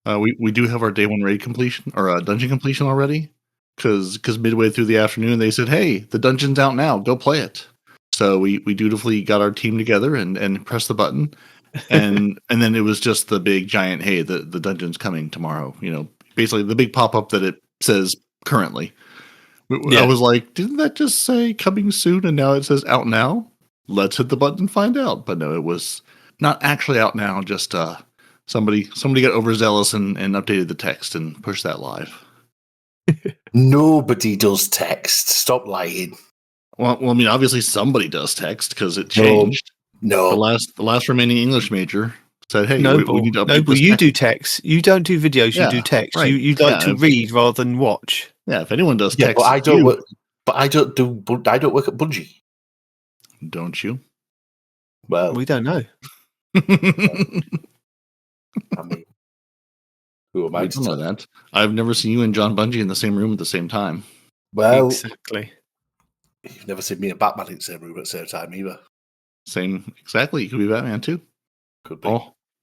We do have our day one raid completion or dungeon completion already because midway through the afternoon they said, "Hey, the dungeon's out now. Go play it." So we dutifully got our team together and pressed the button, and then it was just the big giant, "Hey, the dungeon's coming tomorrow." Basically the big pop up that it says currently. I was like, "Didn't that just say coming soon?" And now it says out now. Let's hit the button and find out. But no, it was not actually out now. Just somebody got overzealous and updated the text and pushed that live. Nobody does text. Stop lying. Well, I mean, obviously somebody does text because it changed. No. The last remaining English major said, "Hey, Noble, we need to update this you text." do text. You don't do videos. You do text. Right. You like to read rather than watch. Yeah, if anyone does text, but I don't work. But I don't work at Bungie. Don't you? Well, we don't know. I mean, who am I to know that? I've never seen you and John Bungie in the same room at the same time. Well, exactly. You've never seen me and Batman in the same room at the same time either. Same, exactly. You could be Batman too. Could be.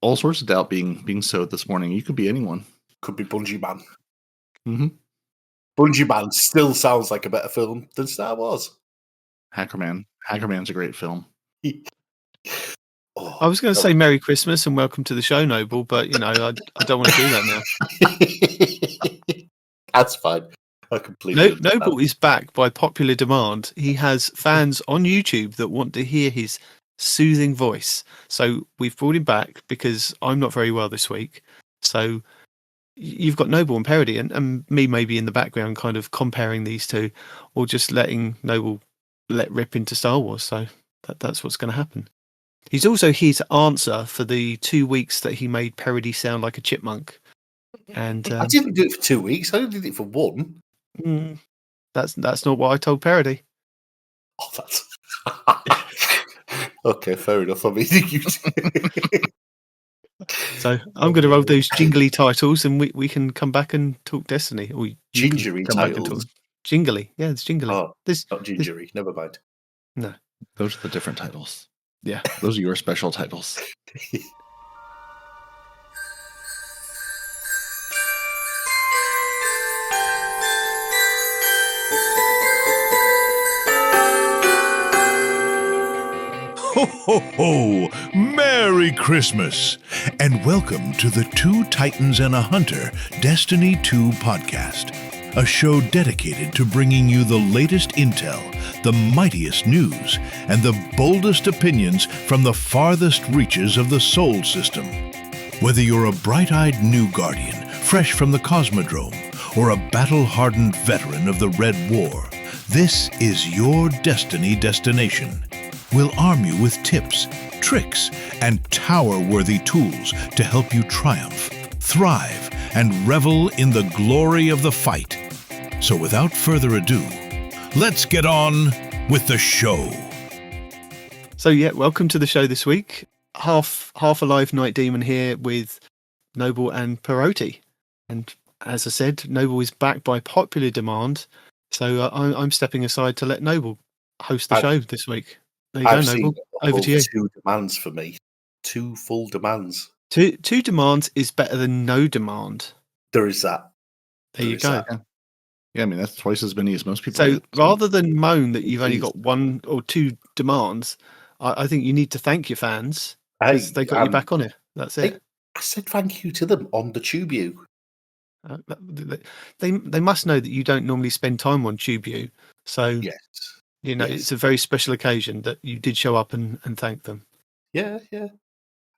All sorts of doubt being sowed this morning. You could be anyone. Could be Bungie Man. Mm-hmm. Bungie Man still sounds like a better film than Star Wars. Hackerman. Hackerman's a great film. I was going to say Merry Christmas and welcome to the show, Noble, but I don't want to do that now. That's fine. I completely Noble is back by popular demand. He has fans on YouTube that want to hear his soothing voice. So we've brought him back because I'm not very well this week. So you've got Noble and Peroty and me maybe in the background kind of comparing these two or just letting Noble let rip into Star Wars. So that's what's going to happen. He's also here to answer for the 2 weeks that he made Peroty sound like a chipmunk. And I didn't do it for 2 weeks. I only did it for one. That's not what I told Peroty. Oh, that's okay. Fair enough. I mean, So I'm going to roll those jingly titles, and we can come back and talk Destiny. Or gingery titles. Jingly, yeah, it's jingly. Oh, not gingery. Never mind. No, those are the different titles. Yeah, those are your special titles. Ho, ho, ho! Merry Christmas! And welcome to the Two Titans and a Hunter Destiny 2 podcast, a show dedicated to bringing you the latest intel, the mightiest news, and the boldest opinions from the farthest reaches of the Sol system. Whether you're a bright-eyed new Guardian, fresh from the Cosmodrome, or a battle-hardened veteran of the Red War, this is your Destiny destination. We'll arm you with tips, tricks, and tower-worthy tools to help you triumph, thrive, and revel in the glory of the fight. So without further ado, let's get on with the show. So yeah, welcome to the show this week. Half alive Night Demon here with Noble and Peroty. And as I said, Noble is back by popular demand. So I'm stepping aside to let Noble host the show this week. There you go, Noble. Over to you. 2 demands for me. 2 full demands. Two demands is better than no demand. There is that. There you go. Yeah, I mean, that's twice as many as most people So get. Rather than moan that you've only got 1 or 2 demands, I think you need to thank your fans because they got you back on it. That's it. I said thank you to them on the TWAB. They must know that you don't normally spend time on TWAB. So yes. It's a very special occasion that you did show up and thank them. Yeah.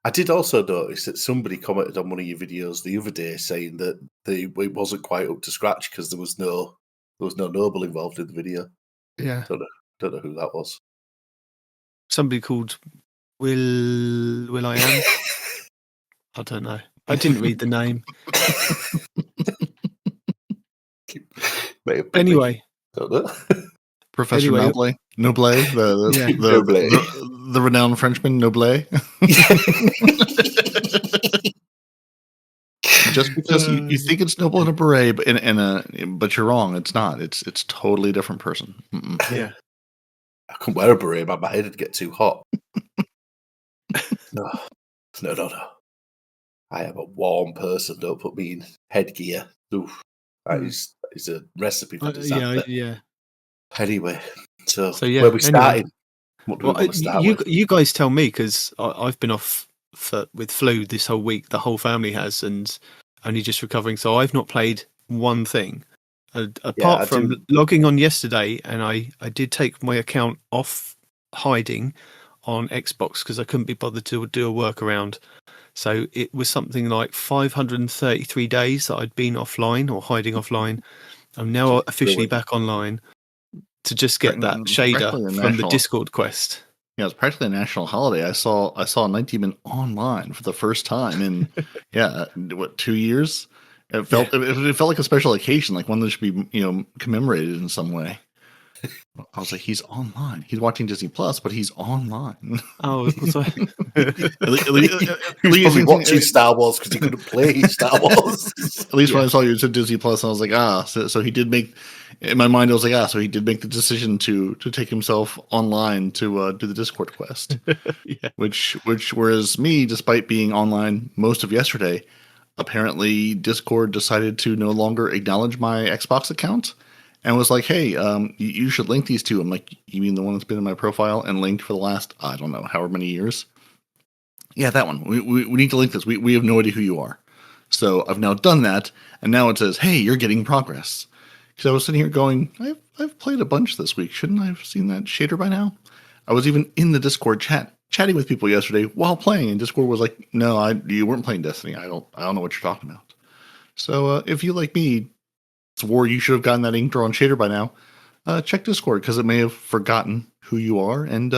I did also notice that somebody commented on one of your videos the other day saying that it wasn't quite up to scratch because there was no Noble involved in the video. Yeah. Don't know who that was. Somebody called Will I Am. I don't know. I didn't read the name. Anyway. Don't know. Professor Noblé, the renowned Frenchman Noblé. Just because you think it's Noble in a beret, but you're wrong. It's not. It's totally different person. Mm-mm. Yeah, I couldn't wear a beret, but my head would get too hot. No. I am a warm person. Don't put me in headgear. Oof. That is a recipe for disaster. Yeah. Anyway, so yeah. where we Anyway. started? What do we want to start with? You guys tell me, because I've been off with flu this whole week. The whole family has, and only just recovering. So I've not played one thing apart from logging on yesterday, and I did take my account off hiding on Xbox because I couldn't be bothered to do a workaround. So it was something like 533 days that I'd been offline or hiding offline. I'm now officially back online to just get that shader from the Discord quest. Yeah, it's practically a national holiday. I saw a night demon online for the first time in 2 years. It felt like a special occasion, like one that should be commemorated in some way. I was like, he's online. He's watching Disney Plus, but he's online. Oh, sorry. At least he's watching Star Wars because he couldn't play Star Wars. At least when I saw you said Disney Plus, I was like, so he did make. In my mind, I was like, so he did make the decision to take himself online to do the Discord quest. Which whereas me, despite being online most of yesterday, apparently Discord decided to no longer acknowledge my Xbox account. And was like, hey, you should link these two. I'm like, you mean the one that's been in my profile and linked for the last, I don't know, however many years? Yeah, that one. We need to link this. We have no idea who you are. So I've now done that, and now it says, hey, you're getting progress. Because I was sitting here going, I've played a bunch this week. Shouldn't I have seen that shader by now? I was even in the Discord chatting with people yesterday while playing, and Discord was like, no, you weren't playing Destiny. I don't know what you're talking about. So if you, like me, swore you should have gotten that ink drawn shader by now, check Discord, because it may have forgotten who you are and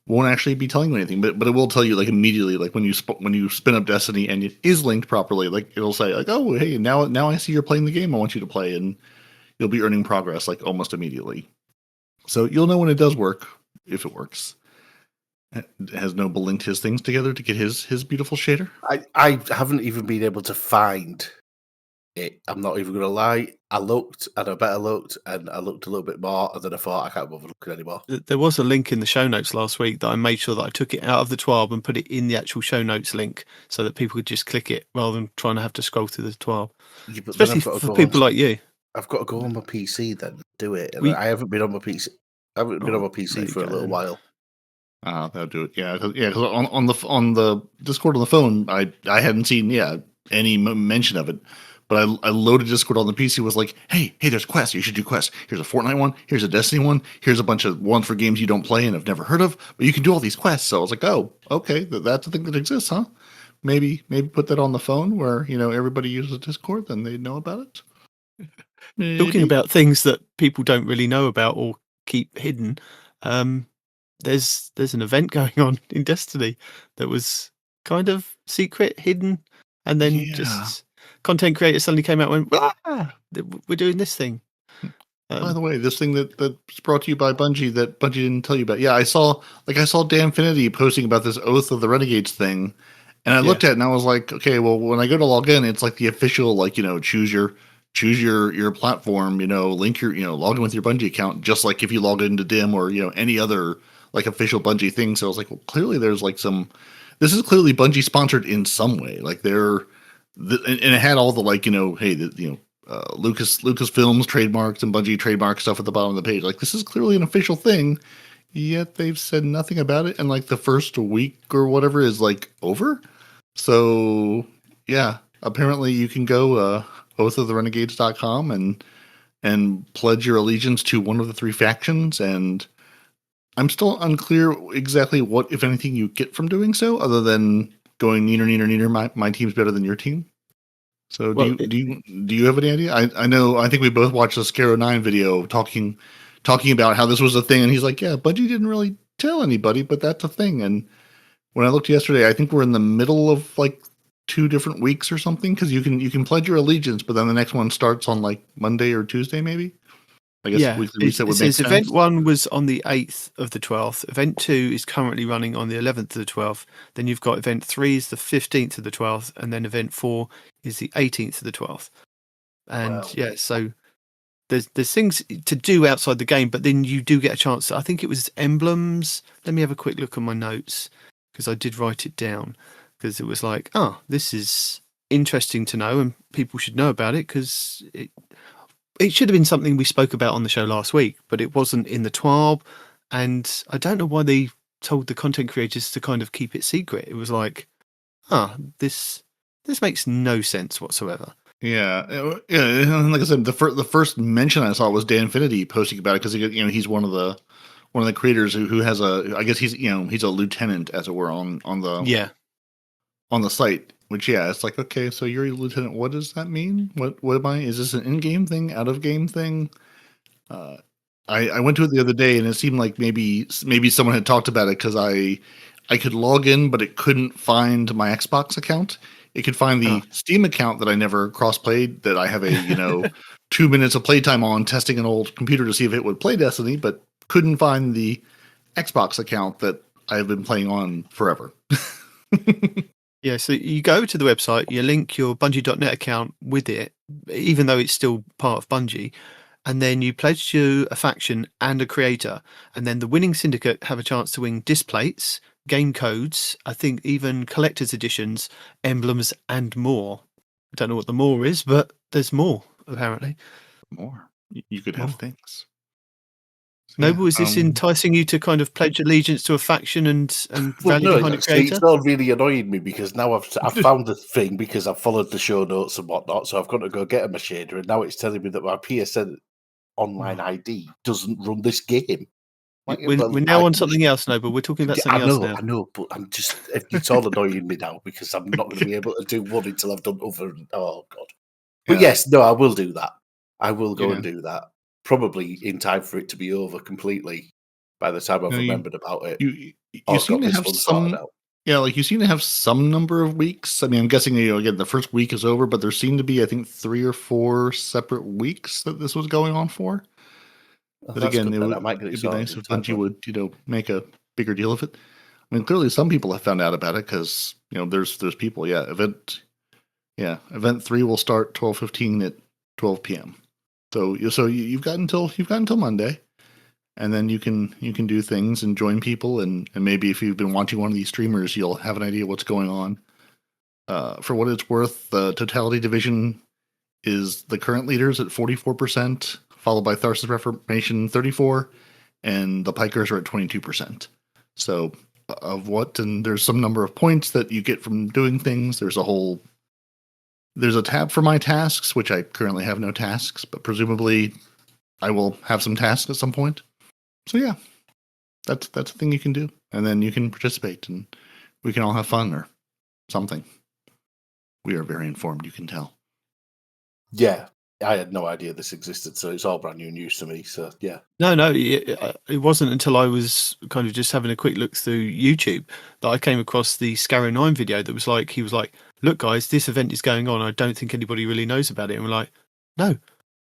won't actually be telling you anything. But it will tell you like immediately, like when you spin up Destiny and it is linked properly, like it'll say like, oh hey, now I see you're playing the game I want you to play, and you'll be earning progress like almost immediately. So you'll know when it does work, if it works. Has Noble linked his things together to get his beautiful shader? I haven't even been able to find it. I'm not even going to lie. I looked, and I better looked, and I looked a little bit more, and then I thought I can't bother looking anymore. There was a link in the show notes last week that I made sure that I took it out of the TWAB and put it in the actual show notes link so that people could just click it rather than trying to have to scroll through the TWAB. Yeah, especially for people like you. I've got to go on my PC then do it. And I haven't been on my PC. I haven't been on my PC for a little while. That'll do it. Yeah, because on the Discord on the phone, I hadn't seen any mention of it. But I loaded Discord on the PC, was like, hey, there's quests. You should do quests. Here's a Fortnite one. Here's a Destiny one. Here's a bunch of ones for games you don't play and have never heard of. But you can do all these quests. So I was like, oh, okay, that's a thing that exists, huh? Maybe put that on the phone where, everybody uses Discord, then they know about it. Maybe. Talking about things that people don't really know about or keep hidden, there's an event going on in Destiny that was kind of secret, hidden, and then just content creators suddenly came out and went, we're doing this thing. By the way, this thing that's brought to you by Bungie that Bungie didn't tell you about. Yeah, I saw Danfinity posting about this Oath of the Renegades thing, and I looked at it and I was like, okay, well, when I go to log in, it's like the official, choose your platform, link your, log in with your Bungie account, just like if you log into DIM or, any other like official Bungie thing. So I was like, well, clearly there's like this is clearly Bungie sponsored in some way. Like and it had all the Lucasfilms trademarks and Bungie trademark stuff at the bottom of the page. Like, this is clearly an official thing, yet they've said nothing about it. And like the first week or whatever is like over. So yeah, apparently you can go oathoftherenegades.com and pledge your allegiance to one of the three factions. And I'm still unclear exactly what, if anything, you get from doing so, other than going neener, my team's better than your team. So do you have any idea? I think we both watched the Scaro 9 video talking about how this was a thing, and he's like, yeah, Bungie didn't really tell anybody, but that's a thing. And when I looked yesterday, I think we're in the middle of like 2 different weeks or something, because you can pledge your allegiance, but then the next one starts on like Monday or Tuesday, maybe. I guess weekly reset would make sense. Event 1 was on the 8th of the 12th. Event 2 is currently running on the 11th of the 12th. Then you've got Event 3 is the 15th of the 12th. And then Event 4 is the 18th of the 12th. And so there's things to do outside the game, but then you do get a chance. I think it was emblems. Let me have a quick look at my notes, because I did write it down. because it was like, oh, this is interesting to know, and people should know about it, because it should have been something we spoke about on the show last week, but it wasn't in the TWAB, and I don't know why they told the content creators to kind of keep it secret. It was like, this makes no sense whatsoever. Yeah, and like I said, the first mention I saw was Danfinity posting about it, because he's one of the creators who has I guess he's a lieutenant, as it were, on the site. Which, it's like, okay, so you're a lieutenant. What does that mean? What am I? Is this an in-game thing, out-of-game thing? I went to it the other day, and it seemed like maybe someone had talked about it, because I could log in, but it couldn't find my Xbox account. It could find the Steam account that I never cross-played, that I have a 2 minutes of playtime on, testing an old computer to see if it would play Destiny, but couldn't find the Xbox account that I have been playing on forever. Yeah, so you go to the website, you link your Bungie.net account with it, even though it's still part of Bungie, and then you pledge to a faction and a creator, and then the winning syndicate have a chance to win displays, game codes, I think even collector's editions, emblems, and more. I don't know what the more is, but there's more, apparently. More. You could have things. Noble, is this enticing you to kind of pledge allegiance to a faction and value behind a creator? It's not really annoying me, because now I've found the thing, because I've followed the show notes and whatnot, so I've got to go get a shader, and now it's telling me that my PSN online ID doesn't run this game. We're now on something else, Noble. We're talking about something else now. I know, but it's all annoying me now, because I'm not going to be able to do one until I've done other. Oh, God. But yes, no, I will do that. I will go and do that. Probably in time for it to be over completely by the time I've remembered about it. You seem to have some. Yeah, like you seem to have some number of weeks. I mean, I'm guessing again the first week is over, but there seemed to be, I think, 3 or 4 separate weeks that this was going on for. But again, it'd be nice if Bungie would make a bigger deal of it. I mean, clearly some people have found out about it, because there's people. Event 3 will start 12:15 at 12 p.m. So you've got until Monday, and then you can do things and join people, and maybe if you've been watching one of these streamers, you'll have an idea what's going on. For what it's worth, the Totality Division is the current leaders at 44%, followed by Tharsis Reformation 34%, and the Pikers are at 22%. So of what? And there's some number of points that you get from doing things. There's a tab for my tasks, which I currently have no tasks, but presumably I will have some tasks at some point. So yeah, that's a thing you can do. And then you can participate, and we can all have fun or something. We are very informed, you can tell. Yeah, I had no idea this existed, so it's all brand new news to me. So yeah. No, it wasn't until I was kind of just having a quick look through YouTube that I came across the Scarrow 9 video that was like, he was like, look guys, this event is going on. I don't think anybody really knows about it. And we're like, no,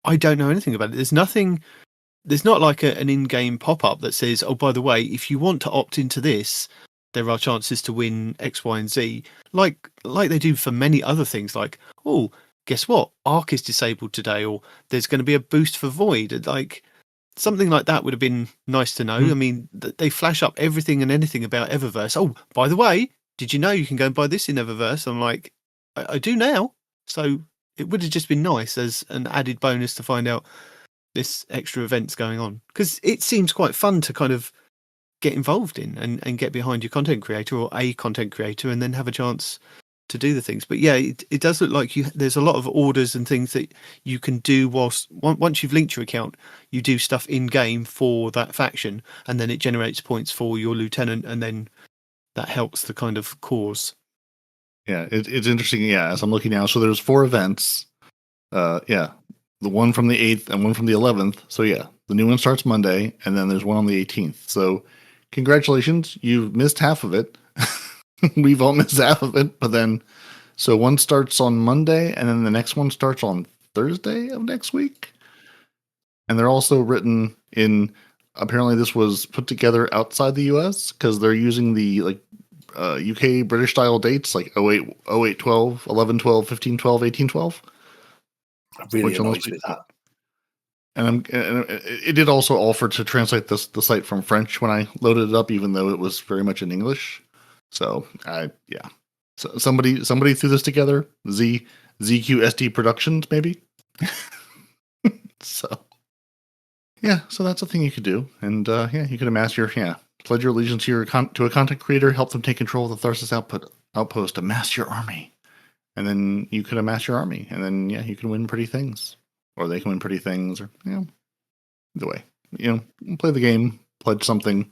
I don't know anything about it. There's not like an in-game pop-up that says, oh, by the way, if you want to opt into this, there are chances to win X, Y, and Z, like they do for many other things, like, oh, guess what? Arc is disabled today, or there's going to be a boost for Void. Like, something like that would have been nice to know. I mean, they flash up everything and anything about Eververse. Oh, by the way, did you know you can go and buy this in Eververse? I'm like, I do now. So it would have just been nice as an added bonus to find out this extra event's going on. Because it seems quite fun to kind of get involved in and get behind your content creator or a content creator, and then have a chance to do the things. But yeah, it does look like there's a lot of orders and things that you can do once you've linked your account. You do stuff in game for that faction, and then it generates points for your lieutenant, and then that helps the kind of cause. Yeah, it's interesting. Yeah, as I'm looking now, so there's 4 events. The one from the 8th and one from the 11th. So yeah, the new one starts Monday, and then there's one on the 18th. So congratulations, you've missed half of it. We've all missed half of it, but then, so one starts on Monday, and then the next one starts on Thursday of next week. And they're also written in, apparently this was put together outside the US, because they're using the UK British style dates, like 08, 12, 11, 12, 15, 12, 18, 12. Really annoys me that. And it did also offer to translate the site from French when I loaded it up, even though it was very much in English. So So somebody threw this together. ZQSD Productions, maybe. So yeah, so that's a thing you could do, and you could amass pledge your allegiance to to a content creator, help them take control of the Tharsis outpost, amass your army, and then you could amass your army, and then you can win pretty things, or they can win pretty things, or either way, play the game, pledge something.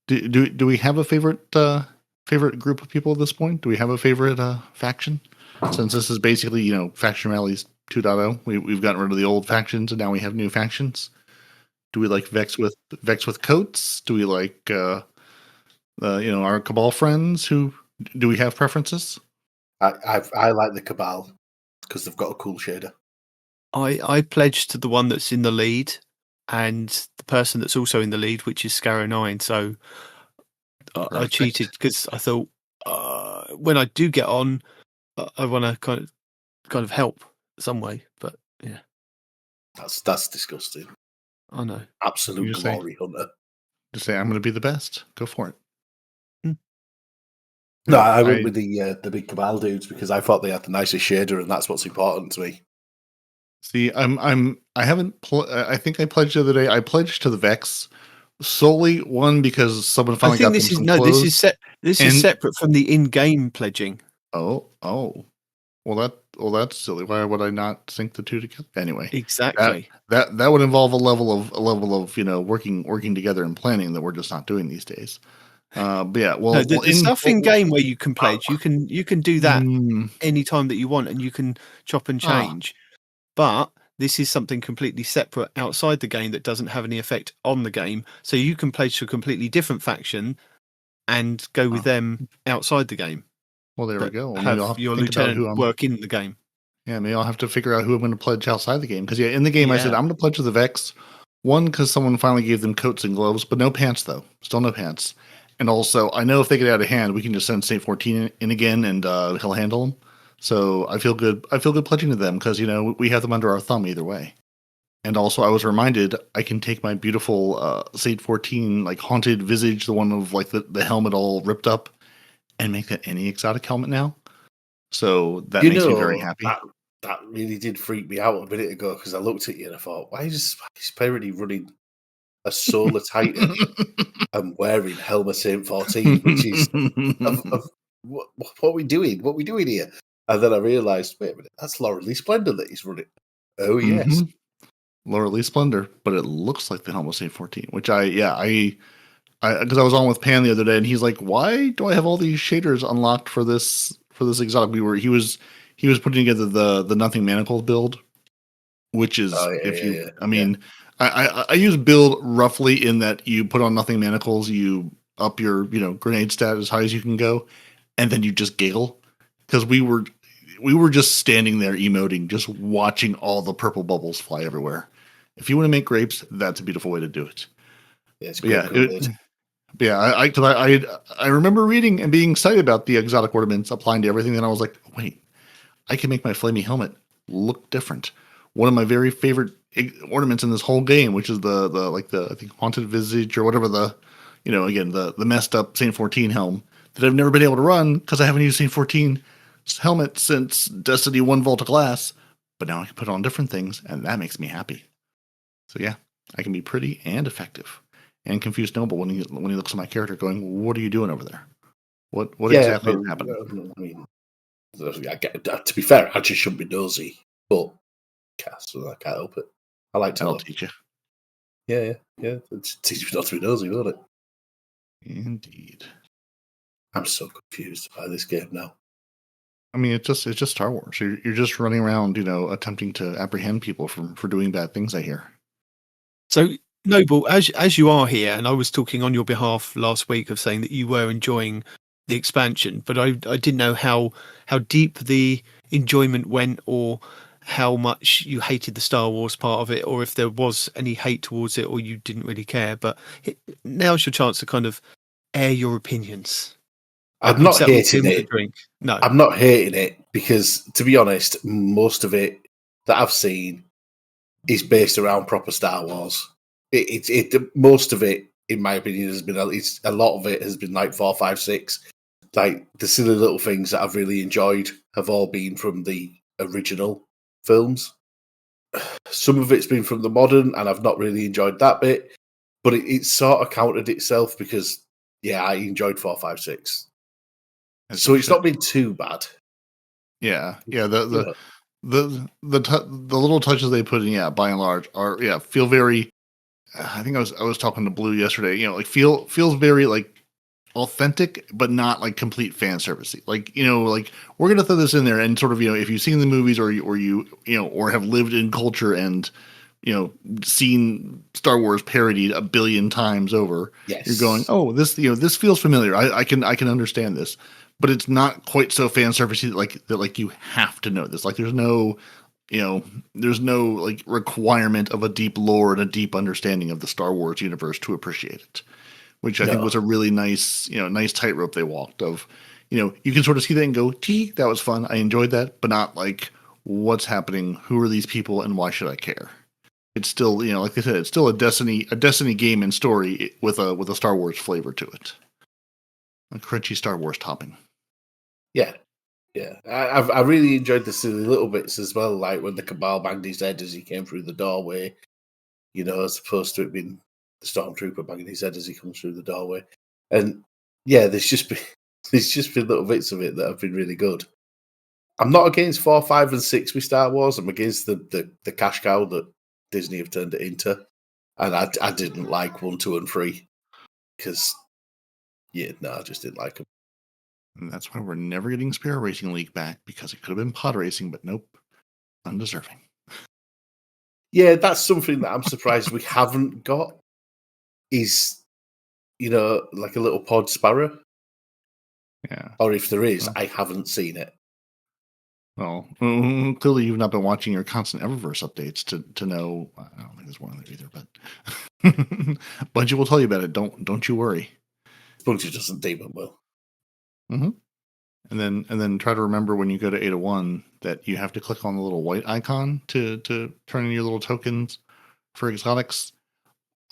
Do we have a favorite group of people at this point? Do we have a favorite faction? Since this is basically Faction Rallies 2.0, we've gotten rid of the old factions and now we have new factions. Do we like Vex with coats? Do we like our Cabal friends? Who do we have preferences? I like the Cabal because they've got a cool shader. I pledged to the one that's in the lead and the person that's also in the lead, which is Scarrow 9. So I cheated because I thought when I do get on, I want to kind of help some way. But yeah, that's disgusting. I know. Absolute glory hunter. Just say I'm going to be the best. Go for it. No, I went with the big Cabal dudes because I thought they had the nicest shader, and that's what's important to me. See, I haven't. I think I pledged the other day. I pledged to the Vex solely because someone finally got them some clothes. This is separate from the in-game pledging. Oh, well that's silly. Why would I not sync the two together? Anyway, exactly. That would involve a level of working together and planning that we're just not doing these days. But yeah, the stuff in game where you can pledge, you can do that anytime that you want, and you can chop and change. But this is something completely separate outside the game that doesn't have any effect on the game. So you can pledge to a completely different faction and go with them outside the game. Well, there we go. Have your lieutenant work in the game. Yeah, maybe I'll have to figure out who I'm going to pledge outside the game. Because in the game I said I'm going to pledge to the Vex. One, because someone finally gave them coats and gloves, but no pants though. Still no pants. And also, I know if they get out of hand, we can just send Saint 14 in again, and he'll handle them. So I feel good. I feel good pledging to them because we have them under our thumb either way. And also, I was reminded I can take my beautiful Saint 14 like haunted visage, the one of like the helmet all ripped up, and make that any exotic helmet now. So that makes me very happy. That really did freak me out a minute ago because I looked at you and I thought, why is Peroty running a Solar Titan and wearing Helmet Saint 14, which is what are we doing? What are we doing here? And then I realised, wait a minute, that's Laura Lee Splendor that he's running. Oh yes, Laura Lee Splendor, but it looks like the Helmet Saint 14, which I because I was on with Pan the other day, and he's like, "Why do I have all these shaders unlocked for this exotic?" He was putting together the Nothing Manacles build, which is I use build roughly in that you put on Nothing Manacles, you up your grenade stat as high as you can go, and then you just giggle because we were just standing there emoting, just watching all the purple bubbles fly everywhere. If you want to make grapes, that's a beautiful way to do it. Yeah, it's great. I remember reading and being excited about the exotic ornaments applying to everything. Then I was like, wait, I can make my flamey helmet look different. One of my very favorite ornaments in this whole game, which is the I think haunted visage or whatever the messed up Saint 14 helm that I've never been able to run because I haven't used Saint 14 helmet since Destiny 1 Vault of Glass. But now I can put on different things, and that makes me happy. So yeah, I can be pretty and effective. And confuse Noble when he looks at my character, going, "What are you doing over there? What exactly is happening?" I mean, to be fair, I just shouldn't be nosy, but so I can't help it. I like to. I'll teach you. Yeah. It's teach me not to be nosy, won't it? Indeed. I'm so confused by this game now. I mean, it's just Star Wars. You're just running around, attempting to apprehend people for doing bad things. I hear. So. Noble, as you are here, and I was talking on your behalf last week of saying that you were enjoying the expansion, but I didn't know how deep the enjoyment went, or how much you hated the Star Wars part of it, or if there was any hate towards it, or you didn't really care. But now's your chance to kind of air your opinions. I'm not hating it. No, I'm not hating it because, to be honest, most of it that I've seen is based around proper Star Wars. Most of it, in my opinion, has been a lot of it has been like 4, 5, 6. like the silly little things that I've really enjoyed have all been from the original films. Some of it's been from the modern, and I've not really enjoyed that bit. But it sort of countered itself because, yeah, I enjoyed 4, 5, 6. So it's not been too bad. Yeah. The little touches they put in, by and large, are feel very. I think I was talking to Blue yesterday. Like feels very like authentic, but not like complete fan service. Like like we're gonna throw this in there, and sort of if you've seen the movies or have lived in culture and seen Star Wars parodied a billion times over, yes, you're going, oh, this this feels familiar. I can understand this, but it's not quite so fan servicey that you have to know this. Like there's no like requirement of a deep lore and a deep understanding of the Star Wars universe to appreciate it, which I think was a really nice tightrope they walked of, you can sort of see that and go, gee, that was fun. I enjoyed that, but not like what's happening, who are these people, and why should I care? It's still, like I said, it's still a Destiny game and story with a Star Wars flavor to it. A crunchy Star Wars topping. Yeah. Yeah. I really enjoyed the silly little bits as well, like when the Cabal banged his head as he came through the doorway, as opposed to it being the Stormtrooper banging his head as he comes through the doorway. And yeah, there's just been little bits of it that have been really good. I'm not against 4, 5, and 6 with Star Wars. I'm against the cash cow that Disney have turned it into. And I didn't like 1, 2, and 3 because, I just didn't like them. And that's why we're never getting Spirit Racing League back, because it could have been pod racing, but nope, undeserving. Yeah, that's something that I'm surprised we haven't got. Is like a little pod sparrow. Yeah. Or if there is, I haven't seen it. Well, clearly you've not been watching your constant Eververse updates to know. I don't think there's one in there either, but Bungie will tell you about it. Don't you worry. Bungie doesn't deem it well. Mm-hmm. And then try to remember when you go to 801 that you have to click on the little white icon to turn in your little tokens for exotics.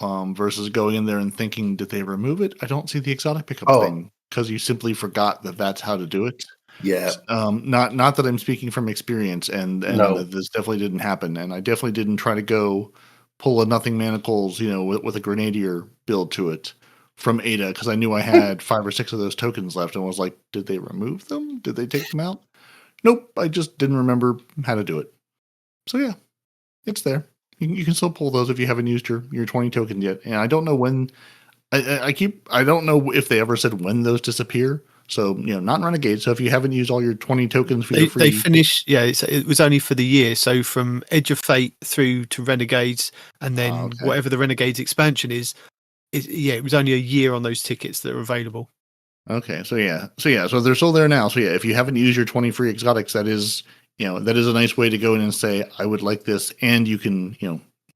Versus going in there and thinking, did they remove it? I don't see the exotic pickup thing, because you simply forgot that that's how to do it. Yeah. Not that I'm speaking from experience, and that this definitely didn't happen, and I definitely didn't try to go pull a nothing manacles, with a grenadier build to it from Ada, because I knew I had 5 or 6 of those tokens left, and was like, did they remove them? Did they take them out? Nope, I just didn't remember how to do it. So yeah, it's there. You can still pull those if you haven't used your 20 tokens yet. And I don't know when. I don't know if they ever said when those disappear. So not in Renegade. So if you haven't used all your 20 tokens for your free, they finish. Yeah, it was only for the year. So from Edge of Fate through to Renegades, and then whatever the Renegades expansion is, it was only a year on those tickets that are available. Okay, so they're still there now. So yeah, if you haven't used your 20 free exotics, that is a nice way to go in and say, I would like this, and you can,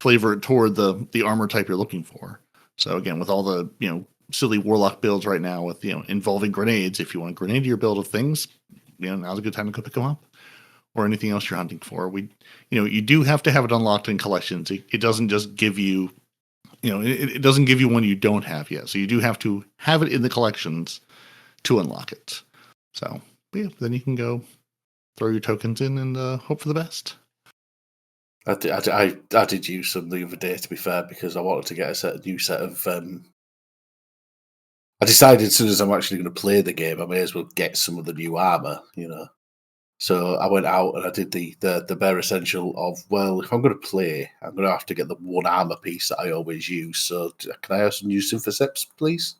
flavor it toward the armor type you're looking for. So again, with all the, silly Warlock builds right now with, involving grenades, if you want a grenadier build of things, now's a good time to go pick them up, or anything else you're hunting for. You do have to have it unlocked in collections. It doesn't just give you, it doesn't give you one you don't have yet. So you do have to have it in the collections to unlock it. So yeah, then you can go throw your tokens in and hope for the best. I did use some the other day, to be fair, because I wanted to get a new set of. I decided as soon as I'm actually going to play the game, I may as well get some of the new armor, So I went out and I did the bare essential of, well, if I'm going to play, I'm going to have to get the one armor piece that I always use. So can I have some new Synthoceps, please?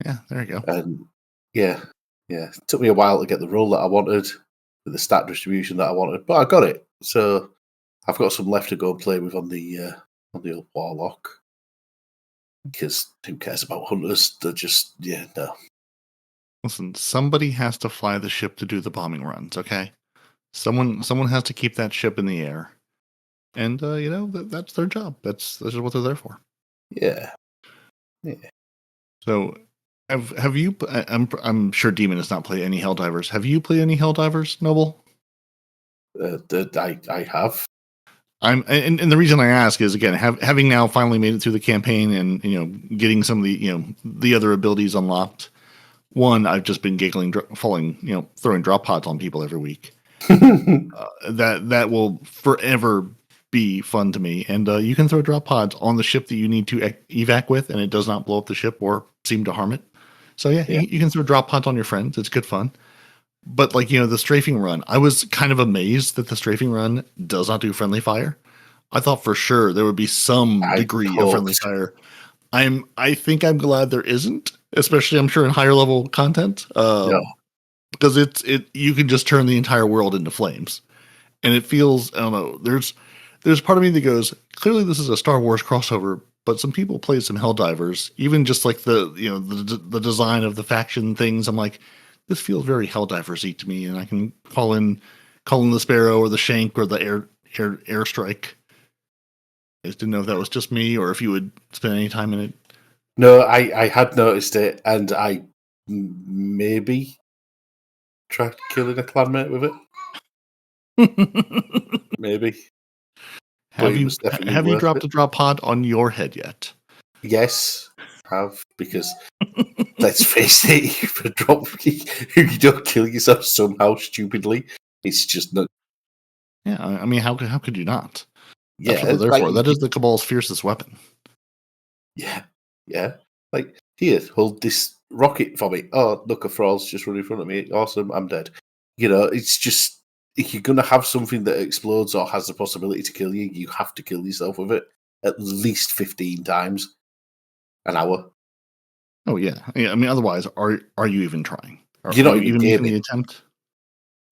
Yeah, there you go. And yeah, it took me a while to get the role that I wanted, with the stat distribution that I wanted, but I got it. So I've got some left to go and play with on the old Warlock. Because who cares about hunters? They're just, no. Listen, somebody has to fly the ship to do the bombing runs, okay? Someone has to keep that ship in the air. And, that's their job. That's just what they're there for. Yeah. So, have you, I'm sure Demon has not played any Helldivers. Have you played any Helldivers, Noble? I have. And the reason I ask is, again, having now finally made it through the campaign and getting some of the the other abilities unlocked. one, I've just been giggling, throwing drop pods on people every week. That will forever be fun to me. And you can throw drop pods on the ship that you need to evac with, and it does not blow up the ship or seem to harm it. So yeah. You can throw drop pods on your friends. It's good fun. But the strafing run, I was kind of amazed that the strafing run does not do friendly fire. I thought for sure there would be some degree of friendly fire. I think I'm glad there isn't, especially I'm sure in higher level content. Because you can just turn the entire world into flames. And it feels, I don't know, there's part of me that goes, clearly this is a Star Wars crossover, but some people played some Helldivers, even just like the design of the faction things. I'm like, this feels very Helldivers-y to me, and I can call in the Sparrow or the Shank or the Airstrike. I just didn't know if that was just me or if you would spend any time in it. No, I had noticed it, and I maybe tried killing a clanmate with it. Maybe. Have you dropped a drop pod on your head yet? Yes, have, because let's face it, if you don't kill yourself somehow stupidly, it's just not. Yeah, I mean, how could you not? Yeah, that's what they're there for. That is the Cabal's fiercest weapon. Yeah. Like, here, hold this rocket for me. Oh, look, a thrall's just running in front of me. Awesome, I'm dead. It's just, if you're going to have something that explodes or has the possibility to kill you, you have to kill yourself with it at least 15 times an hour. Oh, yeah. I mean, otherwise, are you even trying? You're not even making the attempt?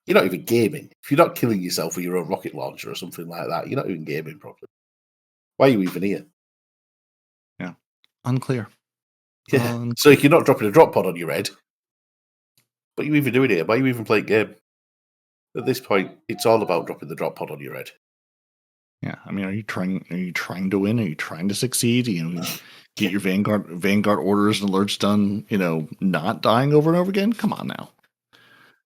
You're not even gaming. If you're not killing yourself with your own rocket launcher or something like that, you're not even gaming properly. Why are you even here? Yeah. Unclear. Yeah. So if you're not dropping a drop pod on your head, what are you even doing here? Why are you even playing game? At this point, it's all about dropping the drop pod on your head. Yeah. I mean, are you trying to win? Are you trying to succeed? Get your Vanguard orders and alerts done, not dying over and over again? Come on now.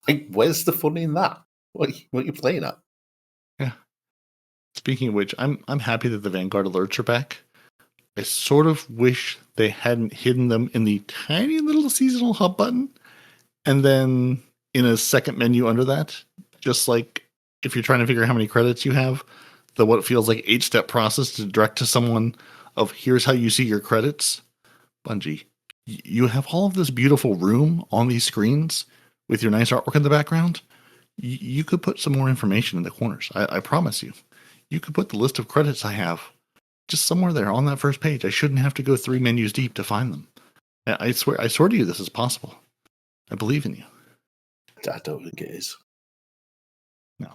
Like, where's the fun in that? What are you playing at? Yeah. Speaking of which, I'm happy that the Vanguard alerts are back. I sort of wish they hadn't hidden them in the tiny little seasonal hub button, and then in a second menu under that, just like if you're trying to figure out how many credits you have, what feels like 8-step process to direct to someone of here's how you see your credits. Bungie, you have all of this beautiful room on these screens with your nice artwork in the background. You could put some more information in the corners. I promise you. You could put the list of credits I have just somewhere there on that first page. I shouldn't have to go 3 menus deep to find them. I swear to you this is possible. I believe in you. I don't think it is. No.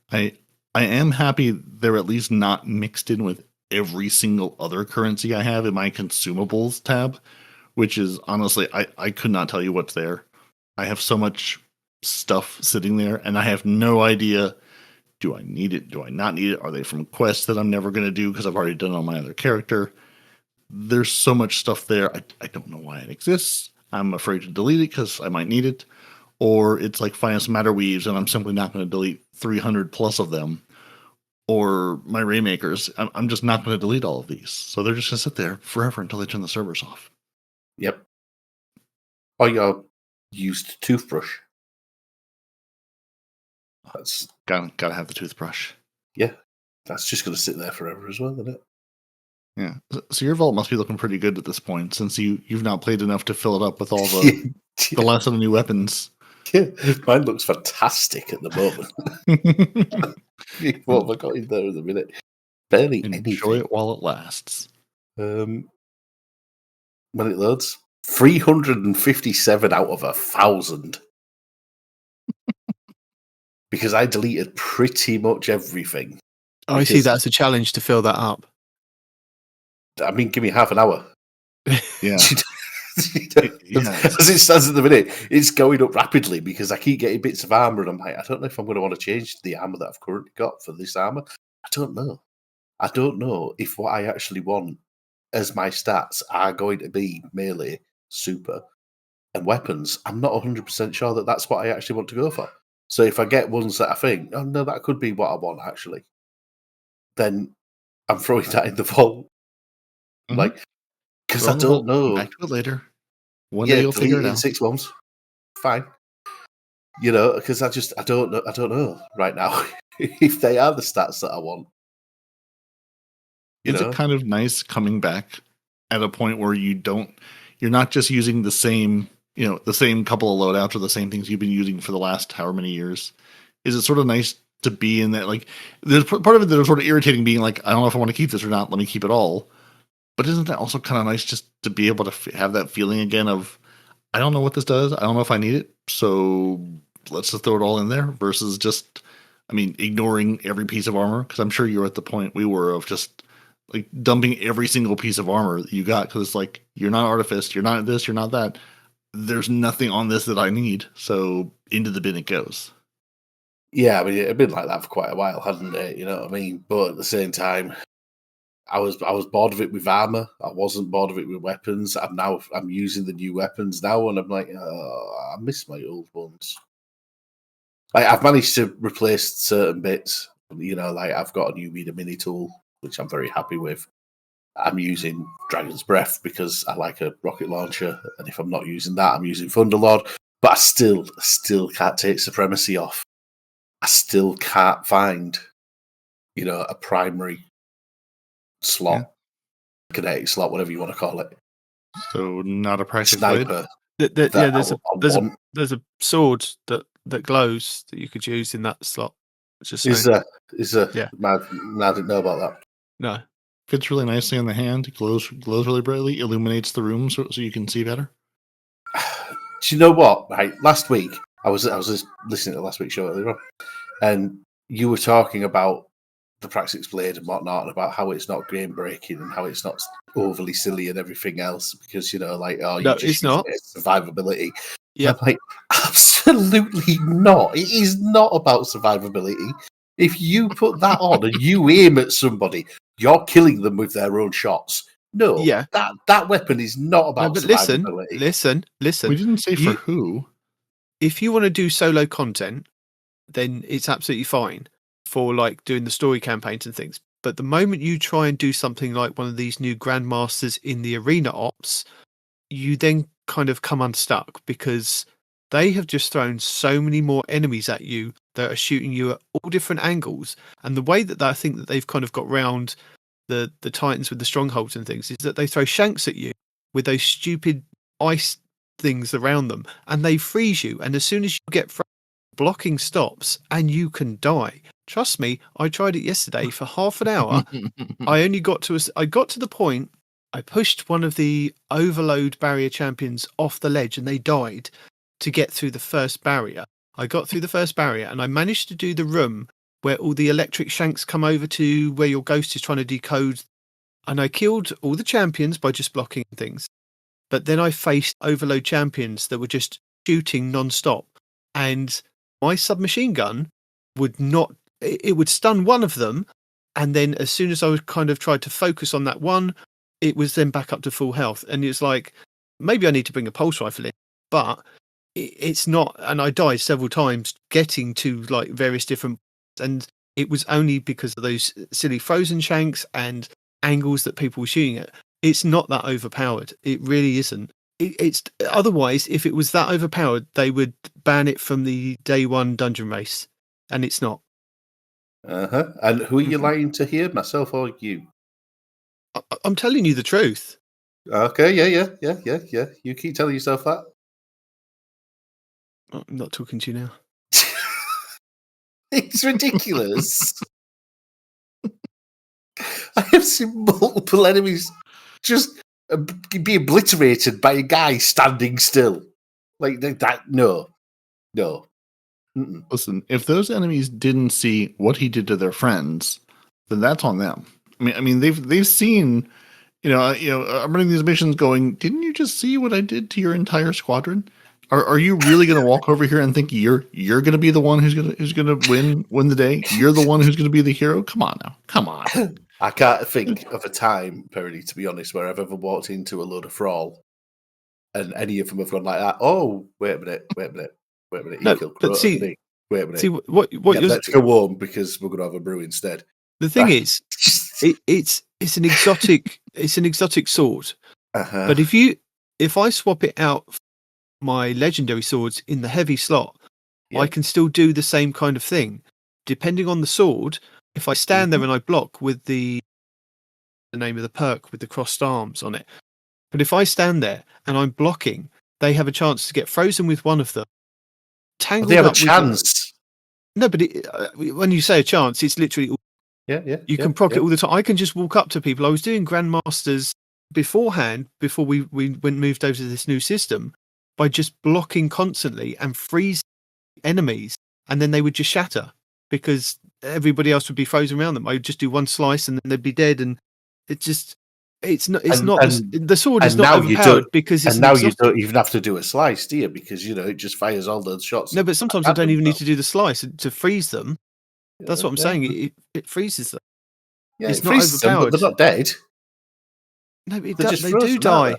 I am happy they're at least not mixed in with every single other currency I have in my consumables tab, which is honestly, I could not tell you what's there. I have so much stuff sitting there, and I have no idea. Do I need it? Do I not need it? Are they from quests that I'm never going to do because I've already done on my other character? There's so much stuff there. I don't know why it exists. I'm afraid to delete it because I might need it. Or it's like Finest Matter Weaves, and I'm simply not going to delete 300 plus of them. Or my Raymakers. I'm just not going to delete all of these. So they're just going to sit there forever until they turn the servers off. Yep. Or your used toothbrush. That's gotta have the toothbrush. Yeah, that's just going to sit there forever as well, isn't it? Yeah. So your vault must be looking pretty good at this point, since you've not played enough to fill it up with all the last of the new weapons. Yeah, mine looks fantastic at the moment. What have I got in there at the minute? Barely anything. Enjoy it while it lasts. When it loads, 357 out of 1,000. Because I deleted pretty much everything. I see that as a challenge to fill that up. I mean, give me half an hour. Yeah. As it stands at the minute, it's going up rapidly because I keep getting bits of armor, and I'm like, I don't know if I'm going to want to change the armor that I've currently got for this armor. I don't know if what I actually want as my stats are going to be melee, super, and weapons. I'm not 100% sure that that's what I actually want to go for. So if I get ones that I think, oh no, that could be what I want actually, then I'm throwing that in the vault. Mm-hmm. Like, because I don't know. Back to it later. One day you'll delete figure it it in out. 6 months. Fine. Because I don't know right now if they are the stats that I want. Is it kind of nice coming back at a point where you're not just using the same couple of loadouts or the same things you've been using for the last however many years? Is it sort of nice to be in that? Like, there's part of it that is sort of irritating, being like, I don't know if I want to keep this or not. Let me keep it all. But isn't that also kind of nice just to be able to have that feeling again of, I don't know what this does. I don't know if I need it. So let's just throw it all in there versus just, ignoring every piece of armor. Because I'm sure you're at the point we were of just like dumping every single piece of armor that you got. Because it's like, you're not Artifice, you're not this, you're not that. There's nothing on this that I need. So into the bin it goes. Yeah, it had been like that for quite a while, hadn't it? You know what I mean? But at the same time, I was bored of it with armor. I wasn't bored of it with weapons. I'm using the new weapons now, and I'm like, I miss my old ones. I've managed to replace certain bits. Like I've got a new Meter Mini tool, which I'm very happy with. I'm using Dragon's Breath because I like a rocket launcher, and if I'm not using that, I'm using Thunderlord. But I still can't take Supremacy off. I still can't find, a primary slot, kinetic slot, whatever you want to call it. So not a Praxic blade? Sniper. There's a sword that glows that you could use in that slot. Is there? Yeah. I didn't know about that. No. Fits really nicely on the hand. Glows really brightly. Illuminates the room so you can see better. Do you know what? Right, last week I was just listening to last week's show earlier on, and you were talking about the Praxic's blade and whatnot, and about how it's not game breaking and how it's not overly silly and everything else because it's not survivability. Yeah, I'm like, absolutely not. It is not about survivability. If you put that on and you aim at somebody, you're killing them with their own shots. No, yeah, that weapon is not about survivability. Listen. We didn't say for who. If you want to do solo content, then it's absolutely fine for like doing the story campaigns and things. But the moment you try and do something like one of these new Grandmasters in the arena ops, you then kind of come unstuck because they have just thrown so many more enemies at you that are shooting you at all different angles. And the way that I think that they've kind of got round the Titans with the strongholds and things is that they throw shanks at you with those stupid ice things around them and they freeze you. And as soon as you get blocking stops and you can die. Trust me, I tried it yesterday for half an hour. I got to the point I pushed one of the overload barrier champions off the ledge and they died to get through the first barrier. I got through the first barrier and I managed to do the room where all the electric shanks come over to where your ghost is trying to decode. And I killed all the champions by just blocking things. But then I faced overload champions that were just shooting non-stop. And my submachine gun would stun one of them. And then as soon as I would kind of tried to focus on that one, it was then back up to full health. And it's like, maybe I need to bring a pulse rifle in, but it's not. And I died several times getting to like various different, and it was only because of those silly frozen shanks and angles that people were shooting at. It's not that overpowered. It really isn't. It's otherwise, if it was that overpowered, they would ban it from the day one dungeon race, and it's not. And who are you lying to here, myself or you? I'm telling you the truth. Okay, yeah. You keep telling yourself that. I'm not talking to you now. It's ridiculous. I have seen multiple enemies just be obliterated by a guy standing still. Like that. No. Mm-mm. Listen, if those enemies didn't see what he did to their friends, then that's on them. I mean, they've seen, I'm running these missions going, didn't you just see what I did to your entire squadron? Are you really going to walk over here and think you're going to be the one who's going to win the day? You're the one who's going to be the hero? Come on now. Come on. I can't think of a time, Peroty, to be honest, where I've ever walked into a load of thrall and any of them have gone like that. Oh, wait a minute. No, killed but see, wait a minute. See what let's go home because we're going to have a brew instead. The thing is, it's an exotic sword. Uh-huh. But if you if I swap it out my legendary swords in the heavy slot, I can still do the same kind of thing. Depending on the sword, if I stand there and I block with the name of the perk with the crossed arms on it, but if I stand there and I'm blocking, they have a chance to get frozen with one of them. Tangled they have up a chance. No, but when you say a chance, it's literally you can proc it all the time. I can just walk up to people. I was doing Grandmasters beforehand, before we moved over to this new system, by just blocking constantly and freeze enemies, and then they would just shatter because everybody else would be frozen around them. I would just do one slice and then they'd be dead, and the sword is not overpowered because it's now you don't even have to do a slice, do you? Because it just fires all those shots. No, but sometimes I don't even need to do the slice to freeze them. That's what I'm saying. It freezes them. Yeah, it's not overpowered. Them, but they're not dead. No, they do die.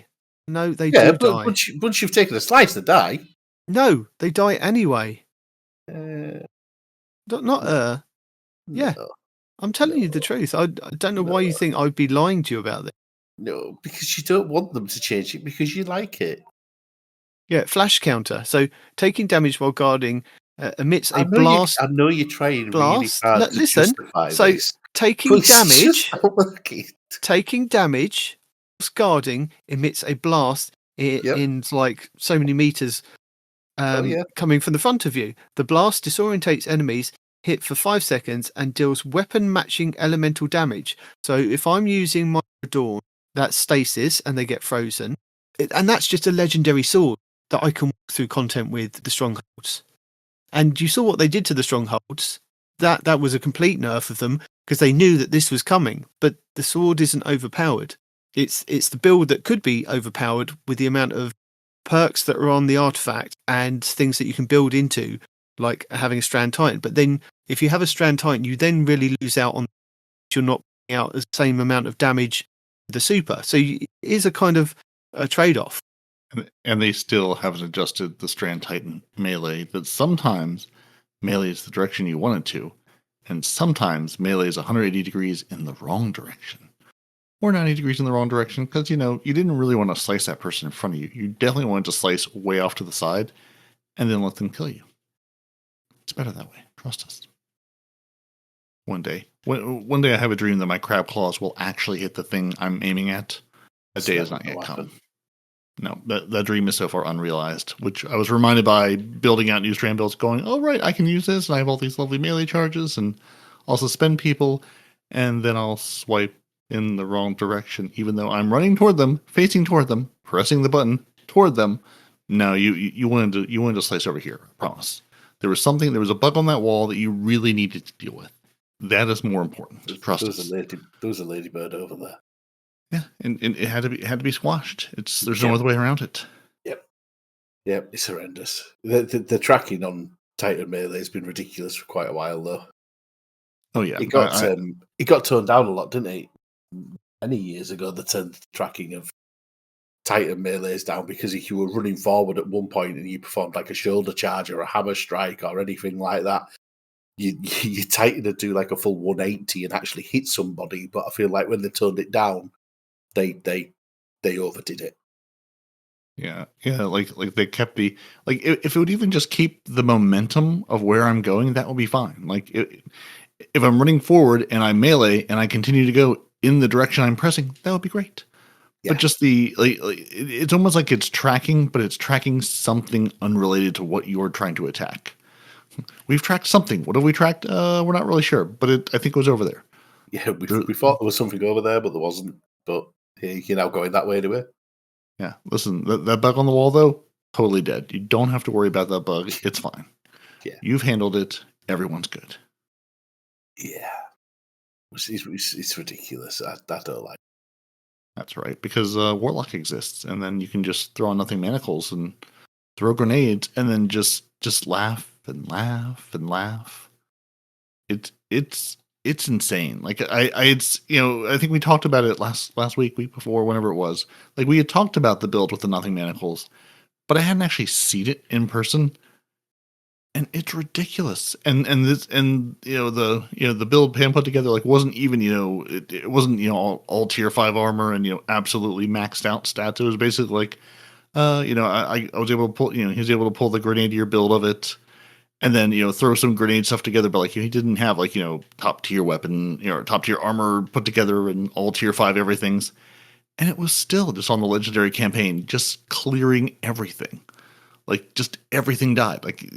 No, they do die. Once you've taken a slice, they die. No, they die anyway. No. Yeah, I'm telling you the truth. I don't know why you think I'd be lying to you about this. No, because you don't want them to change it because you like it. Yeah, flash counter. So taking damage while guarding emits a blast. I know you're trying really hard to justify this. Taking damage whilst guarding emits a blast in like so many meters coming from the front of you. The blast disorientates enemies, hit for 5 seconds, and deals weapon matching elemental damage. So if I'm using my Dawn, that's stasis and they get frozen. And that's just a legendary sword that I can walk through content with the strongholds. And you saw what they did to the strongholds. That was a complete nerf of them because they knew that this was coming. But the sword isn't overpowered. It's the build that could be overpowered with the amount of perks that are on the artifact and things that you can build into, like having a Strand Titan. But then if you have a Strand Titan, you then really lose out on, you're not putting out the same amount of damage with the super. So it is a kind of a trade-off. And they still haven't adjusted the Strand Titan melee, that sometimes melee is the direction you want it to, and sometimes melee is 180 degrees in the wrong direction. Or 90 degrees in the wrong direction, because, you didn't really want to slice that person in front of you. You definitely wanted to slice way off to the side, and then let them kill you. It's better that way. Trust us. One day I have a dream that my crab claws will actually hit the thing I'm aiming at. That day has not yet come. No, that dream is so far unrealized, which I was reminded by building out new strand builds, going, oh, right, I can use this, and I have all these lovely melee charges, and I'll suspend people, and then I'll swipe in the wrong direction, even though I'm running toward them, facing toward them, pressing the button toward them. No, you wanted to slice over here, I promise. There was a bug on that wall that you really needed to deal with. That is more important. Trust us. There was a ladybird over there. Yeah, and it had to be squashed. There's no other way around it. Yep, it's horrendous. The tracking on Titan melee has been ridiculous for quite a while, though. Oh yeah, it got toned down a lot, didn't it? Many years ago, they turned the tracking of Titan melees down because if you were running forward at one point and you performed like a shoulder charge or a hammer strike or anything like that, you Titan would do like a full 180 and actually hit somebody. But I feel like when they toned it down, they overdid it. Yeah, like they kept if it would even just keep the momentum of where I'm going, that would be fine. Like if I'm running forward and I melee and I continue to go in the direction I'm pressing, that would be great. Yeah. But just it's almost like it's tracking, but it's tracking something unrelated to what you're trying to attack. We've tracked something. What have we tracked? We're not really sure, but I think it was over there. Yeah, we thought there was something over there, but there wasn't. But you're now going that way anyway. Yeah, listen, that bug on the wall, though, totally dead. You don't have to worry about that bug. It's fine. Yeah. You've handled it. Everyone's good. Yeah. It's ridiculous. I don't like it. That's right, because Warlock exists, and then you can just throw on nothing manacles and throw grenades, and then just laugh and laugh and laugh. It's insane. Like I think we talked about it last week before, whenever it was. Like we had talked about the build with the nothing manacles, but I hadn't actually seen it in person, and it's ridiculous. And the build Pam put together wasn't even it wasn't all tier 5 armor and absolutely maxed out stats. It was basically like I was able to pull, he was able to pull the Grenadier build of it, and then throw some grenade stuff together. But like he didn't have like top tier weapon, top tier armor put together and all tier 5 everything's, and it was still just on the legendary campaign, just clearing everything. Like just everything died. Like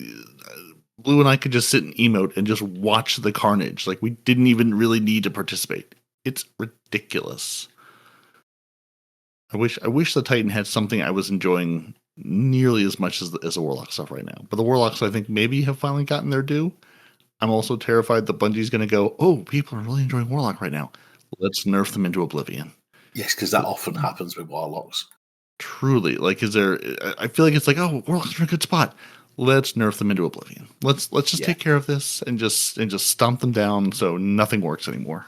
Blue and I could just sit and emote and just watch the carnage. Like we didn't even really need to participate. It's ridiculous. I wish the Titan had something I was enjoying nearly as much as the Warlock stuff right now. But the Warlocks, I think, maybe have finally gotten their due. I'm also terrified that Bungie's going to go, oh, people are really enjoying Warlock right now. Let's nerf them into oblivion. Yes, because that often happens with Warlocks. Truly, like, I feel like it's like, oh, Warlocks are in a good spot. Let's nerf them into oblivion. Let's just take care of this and just stomp them down so nothing works anymore.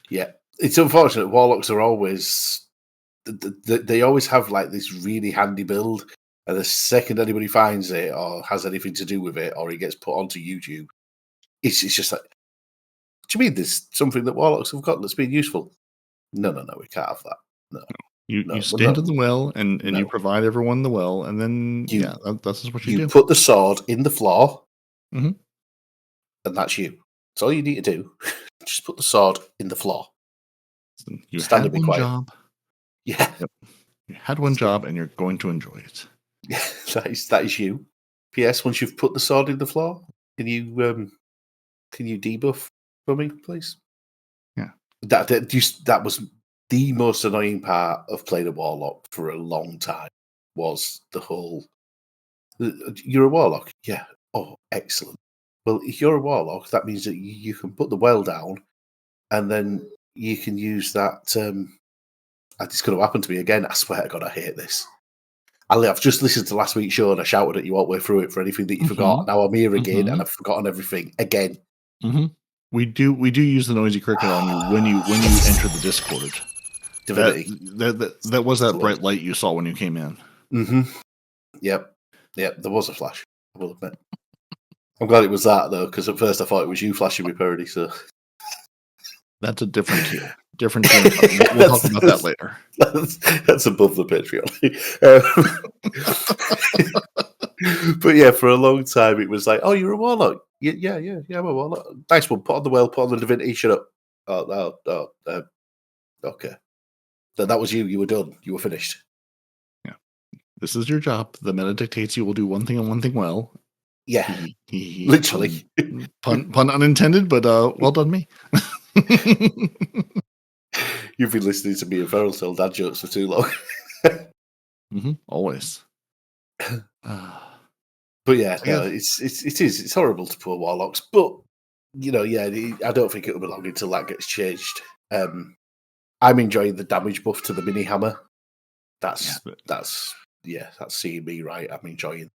Yeah, it's unfortunate. Warlocks are always they always have like this really handy build, and the second anybody finds it or has anything to do with it, or it gets put onto YouTube, it's just like, what do you mean there's something that Warlocks have got that's been useful? No, we can't have that. No. You stand in the well and you provide everyone the well, and then that's just what you do. You put the sword in the floor, mm-hmm. and that's you. That's all you need to do. Just put the sword in the floor. You stand and be quiet. Job. Yeah. Yep. You had one job, and you're going to enjoy it. Yeah, that is you. P.S. Once you've put the sword in the floor, can you debuff for me, please? Yeah. That was the most annoying part of playing a Warlock for a long time. Was the whole you're a Warlock? Yeah. Oh, excellent. Well, if you're a Warlock, that means that you can put the well down, and then you can use that. It's going to happen to me again. I swear to God, I hate this. I've just listened to last week's show and I shouted at you all the way through it for anything that you forgot. Now I'm here again and I've forgotten everything again. Mm-hmm. We do use the noisy cricket on you when you enter the Discord. Divinity. That was that bright light you saw when you came in. Mm-hmm. Yep. There was a flash, I will admit. I'm glad it was that though, because at first I thought it was you flashing with Peroty. So that's a different tier. Different tier. We'll talk about that later. That's above the Patreon. But yeah, for a long time it was like, oh, you're a Warlock. Yeah, I'm a Warlock. Nice one. Put on the well. Put on the Divinity. Shut up. Okay. That was you. You were done. You were finished. Yeah. This is your job. The meta dictates you will do one thing and one thing well. Yeah. Literally. Pun unintended, but well done me. You've been listening to me and Feral tell dad jokes for too long. Always. But yeah, no, it's horrible to poor Warlocks. But I don't think it'll be long until that gets changed. I'm enjoying the damage buff to the mini hammer. That's seeing me right. I'm enjoying.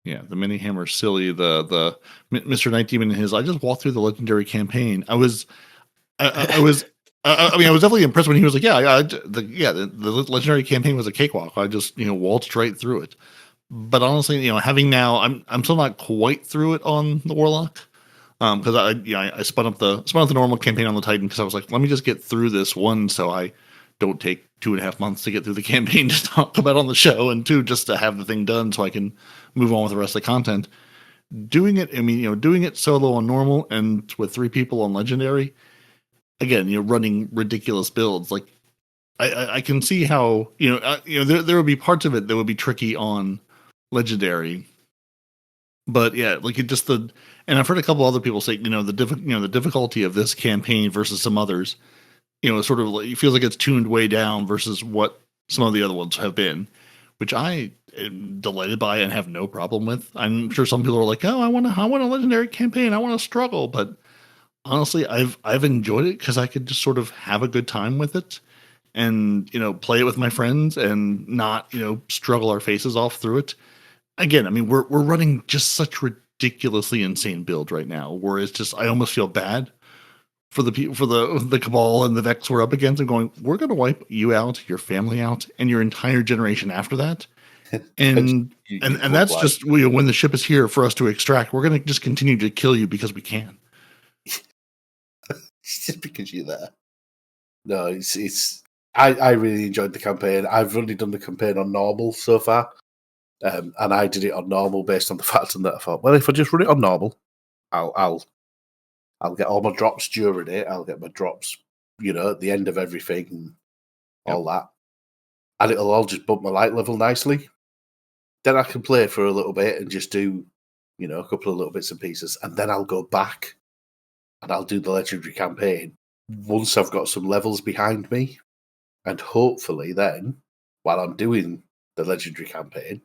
Yeah, the mini hammer's silly. The Mr. Night Demon and his. I just walked through the legendary campaign. I was definitely impressed when he was like, the legendary campaign was a cakewalk. I just waltzed right through it. But honestly, having now, I'm still not quite through it on the Warlock, because I spun up the normal campaign on the Titan because I was like, let me just get through this one so I don't take 2.5 months to get through the campaign to talk about on the show, and 2, just to have the thing done so I can move on with the rest of the content. Doing it solo on normal and with 3 people on legendary, again, running ridiculous builds. Like I can see how there would be parts of it that would be tricky on legendary, but yeah, like it just and I've heard a couple other people say the difficulty of this campaign versus some others, sort of like, it feels like it's tuned way down versus what some of the other ones have been, which I am delighted by and have no problem with. I'm sure some people are like, oh, I want a legendary campaign, I want to struggle, but honestly, I've enjoyed it because I could just sort of have a good time with it and play it with my friends and not struggle our faces off through it. Again, I mean, we're running just such ridiculously insane build right now, where it's just I almost feel bad for the people, for the Cabal and the Vex we're up against, and going, we're going to wipe you out, your family out, and your entire generation after that. And and that's just when the ship is here for us to extract, we're going to just continue to kill you because we can. Just because you're there. No, it's I really enjoyed the campaign. I've only done the campaign on normal so far, and I did it on normal based on the fact that I thought, well, if I just run it on normal, I'll get all my drops during it. I'll get my drops, at the end of everything and all that, and it'll all just bump my light level nicely. Then I can play for a little bit and just do, a couple of little bits and pieces, and then I'll go back and I'll do the legendary campaign once I've got some levels behind me. And hopefully then, while I'm doing the legendary campaign,